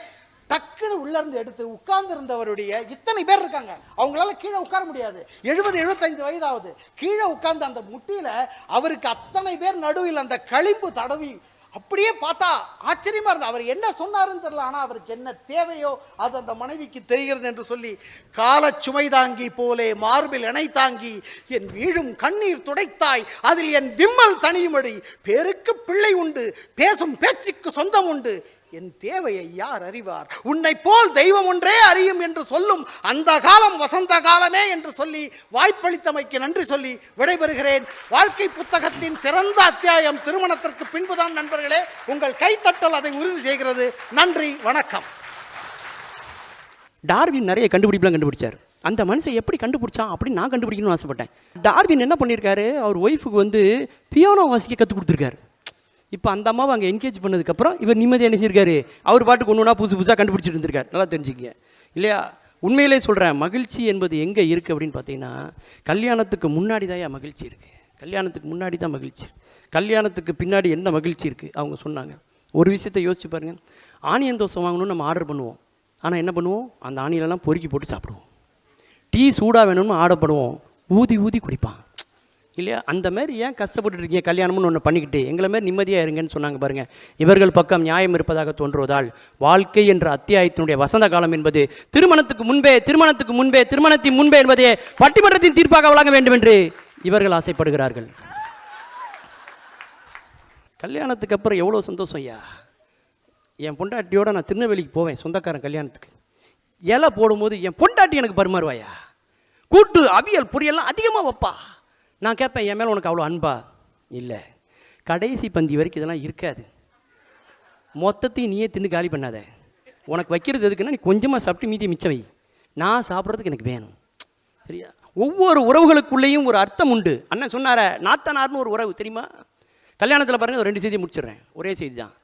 டக்குன்னு உள்ள இருந்து எடுத்து உட்கார்ந்து இருந்தவருடைய இத்தனை பேர் இருக்காங்க, அவங்களால கீழே உட்கார முடியாது, 70-75 வயதாவது, கீழே உட்கார்ந்து அந்த முட்டியில அவருக்கு அத்தனை பேர் நடுவில் அந்த களிம்பு தடவி அப்படியே பார்த்தா ஆச்சரியமா இருந்தது. அவர் என்ன சொன்னாருன்னு தெரியல, ஆனா அவருக்கு என்ன தேவையோ அது அந்த மனைவிக்கு தெரிகிறது என்று சொல்லி, கால சுமை தாங்கி போலே மார்பில் இணை தாங்கி என் வீழும் கண்ணீர் துடைத்தாய், அதில் என் விம்மல் தனியுமடி, பேருக்கு பிள்ளை உண்டு, பேசும் பேச்சுக்கு சொந்தம் உண்டு, என் தேவையை யார் அறிவார், உன்னை போல் தெய்வம் ஒன்றே அறியும் என்று சொல்லும் அந்த காலம் வசந்த காலமே என்று சொல்லி வாய்ப்பளித்தமைக்கு நன்றி சொல்லி விடைபெறுகிறேன். வாழ்க்கை புத்தகத்தின் சிறந்த அத்தியாயம் திருமணத்திற்கு பின்புதான் நண்பர்களே. உங்கள் கைத்தட்டல் அதை உறுதி செய்கிறது. நன்றி, வணக்கம். டார்வின் நிறைய கண்டுபிடிச்சார். அந்த மனுஷன் எப்படி கண்டுபிடிச்சான் அப்படின்னு நான் கண்டுபிடிக்கணும்னு ஆசைப்பட்டேன். டார்வின் என்ன பண்ணியிருக்காரு, அவர் ஒய்ஃபுக்கு பியானோ வாசிக்க கற்றுக் கொடுத்துருக்காரு. இப்போ அந்த அம்மாவை அங்கே என்கேஜ் பண்ணதுக்கப்புறம் இவர் நிம்மதியாக நினைச்சிருக்காரு, அவர் பாட்டுக்கு ஒன்று ஒன்றா புதுசாக கண்டுபிடிச்சிட்டு இருந்திருக்காரு. நல்லா தெரிஞ்சுக்கங்க இல்லையா? உண்மையிலே சொல்கிறேன், மகிழ்ச்சி என்பது எங்கே இருக்குது அப்படின்னு பார்த்தீங்கன்னா, கல்யாணத்துக்கு முன்னாடி தான் மகிழ்ச்சி இருக்குது. கல்யாணத்துக்கு முன்னாடி தான் மகிழ்ச்சி. கல்யாணத்துக்கு பின்னாடி என்ன மகிழ்ச்சி இருக்குது அவங்க சொன்னாங்க. ஒரு விஷயத்தை யோசிச்சு பாருங்கள். ஆனியன் தோசை வாங்கணும்னு நம்ம ஆர்டர் பண்ணுவோம். ஆனால் என்ன பண்ணுவோம், அந்த ஆனியனெல்லாம் பொறுக்கி போட்டு சாப்பிடுவோம். டீ சூடாக வேணும்னு ஆர்டர் பண்ணுவோம், ஊதி ஊதி குடிப்பான் இல்லையா? அந்த மாதிரி ஏன் கஷ்டப்பட்டு இருக்கீங்க கல்யாணம்னு ஒன்று பண்ணிக்கிட்டு, எங்களை மாதிரி நிம்மதியாக இருங்கன்னு சொன்னாங்க பாருங்கள். இவர்கள் பக்கம் நியாயம் இருப்பதாக தோன்றுவதால் வாழ்க்கை என்ற அத்தியாயத்தினுடைய வசந்த காலம் என்பது திருமணத்துக்கு முன்பே திருமணத்துக்கு முன்பே திருமணத்தின் முன்பே என்பதே பட்டிமன்றத்தின் தீர்ப்பாக வழங்க வேண்டும் என்று இவர்கள் ஆசைப்படுகிறார்கள். கல்யாணத்துக்கு அப்புறம் எவ்வளோ சந்தோஷம் ஐயா. என் பொண்டாட்டியோடு நான் திருநெல்வேலிக்கு போவேன் சொந்தக்காரன் கல்யாணத்துக்கு. இலை போடும்போது என் பொண்டாட்டி எனக்கு பரிமாறுவாயா, கூட்டு அவியல் பொரியெல்லாம் அதிகமாக வைப்பா. நான் கேட்பேன், என் மேலே உனக்கு அவ்வளோ அன்பா? இல்லை, கடைசி பந்தி வரைக்கும் இதெல்லாம் இருக்காது, மொத்தத்தையும் நீயே தின்னு காலி பண்ணாத. உனக்கு வைக்கிறது எதுக்குன்னா நீ கொஞ்சமாக சாப்பிட்டு மீதி மிச்சம் வை, நான் சாப்பிட்றதுக்கு எனக்கு வேணும். சரியா? ஒவ்வொரு உறவுகளுக்குள்ளேயும் ஒரு அர்த்தம் உண்டு. அண்ணன் சொன்னார நாத்தனார்னு ஒரு உறவு தெரியுமா? கல்யாணத்தில் பாருங்கள், ஒரு 2 செய்தி முடிச்சிடுறேன், ஒரே செய்தி தான்.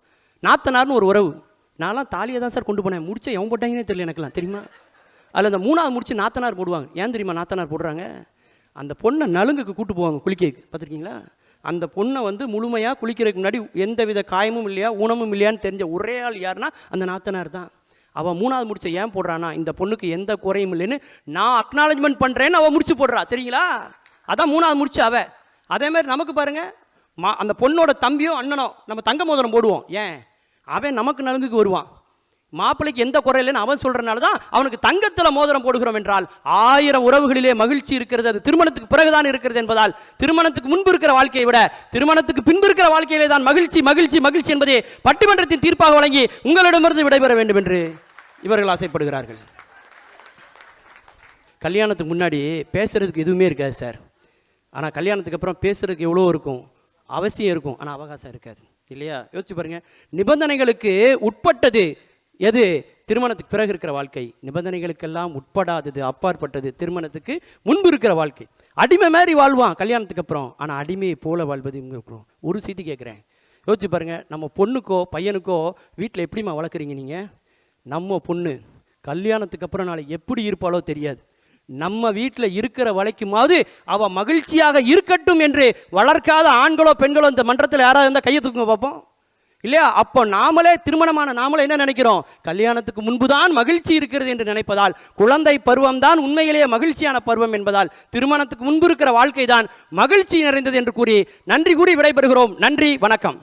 நாத்தனார்னு ஒரு உறவு. நான்லாம் தாலியை தான் சார் கொண்டு போனேன், முடிச்ச எவன் போட்டாங்கன்னே தெரியல எனக்குலாம், தெரியுமா? அதில் அந்த 3வது முடிச்சு நாத்தனார் போடுவாங்க. ஏன் தெரியுமா நாத்தனார் போடுறாங்க? அந்த பொண்ணை நலுங்குக்கு கூட்டு போவாங்க குளிக்கிறதுக்கு, பார்த்துருக்கீங்களா? அந்த பொண்ணை வந்து முழுமையாக குளிக்கிறதுக்கு முன்னாடி எந்த வித காயமும் இல்லையா ஊனமும் இல்லையான்னு தெரிஞ்ச ஒரே ஆள் யாருன்னா அந்த நாத்தனார் தான். அவள் 3வது முடிச்ச ஏன் போடுறானா, இந்த பொண்ணுக்கு எந்த குறையும் இல்லைன்னு நான் அக்னாலஜ்மெண்ட் பண்ணுறேன்னு அவள் முடிச்சு போடுறா, தெரியுங்களா? அதான் 3வது முடிச்சு அவ. அதே மாதிரி நமக்கு பாருங்கள், அந்த பொண்ணோட தம்பியோ அண்ணனோ நம்ம தங்க மோதிரம் போடுவோம். ஏன்? அவன் நமக்கு நலுங்குக்கு வருவான். மாப்பிள்ளைக்கு எந்த குறை இல்லைன்னு அவன் சொல்கிறனால தான் அவனுக்கு தங்கத்தில் மோதிரம் போடுகிறோம். என்றால் 1000 உறவுகளிலே மகிழ்ச்சி இருக்கிறது, அது திருமணத்துக்கு பிறகுதான் இருக்கிறது என்பதால் திருமணத்துக்கு முன்பு இருக்கிற வாழ்க்கையை விட திருமணத்துக்கு பின்பு இருக்கிற வாழ்க்கையிலே தான் மகிழ்ச்சி மகிழ்ச்சி மகிழ்ச்சி என்பதே பட்டிமன்றத்தின் தீர்ப்பாக வழங்கி உங்களிடமிருந்து விடைபெற வேண்டும் என்று இவர்கள் ஆசைப்படுகிறார்கள். கல்யாணத்துக்கு முன்னாடி பேசுறதுக்கு எதுவுமே இருக்காது சார். ஆனால் கல்யாணத்துக்கு அப்புறம் பேசுறதுக்கு எவ்வளோ இருக்கும், அவசியம் இருக்கும், ஆனால் அவகாசம் இருக்காது இல்லையா? யோசிச்சு பாருங்க. நிபந்தனைகளுக்கு உட்பட்டது எது? திருமணத்துக்கு பிறகு இருக்கிற வாழ்க்கை. நிபந்தனைகளுக்கெல்லாம் உட்படாதது, அப்பாற்பட்டது திருமணத்துக்கு முன்பு இருக்கிற வாழ்க்கை. அடிமை மாதிரி வாழ்வான் கல்யாணத்துக்கு அப்புறம், ஆனால் அடிமையை போல வாழ்வது இங்கே இருக்கிறோம். ஒரு செய்தி கேட்குறேன், யோசிச்சு பாருங்க. நம்ம பொண்ணுக்கோ பையனுக்கோ வீட்டில் எப்படிமா வளர்க்குறீங்க நீங்கள்? நம்ம பொண்ணு கல்யாணத்துக்கு அப்புறம் நாளை எப்படி இருப்பாளோ தெரியாது. நம்ம வீட்டில் இருக்கிற வரைக்குமாவது அவள் மகிழ்ச்சியாக இருக்கட்டும் என்று வளர்க்காத ஆண்களோ பெண்களோ இந்த மன்றத்தில் யாராவது இருந்தால் கையை தூக்குங்க பார்ப்போம் இல்லையா? அப்போ நாமளே திருமணமான நாமளே என்ன நினைக்கிறோம்? கல்யாணத்துக்கு முன்புதான் மகிழ்ச்சி இருக்கிறது என்று நினைப்பதால் குழந்தை பருவம் தான் உண்மையிலேயே மகிழ்ச்சியான பருவம் என்பதால் திருமணத்துக்கு முன்பு இருக்கிற வாழ்க்கை தான் மகிழ்ச்சி நிறைந்தது என்று கூறி நன்றி கூறி விடைபெறுகிறோம். நன்றி, வணக்கம்.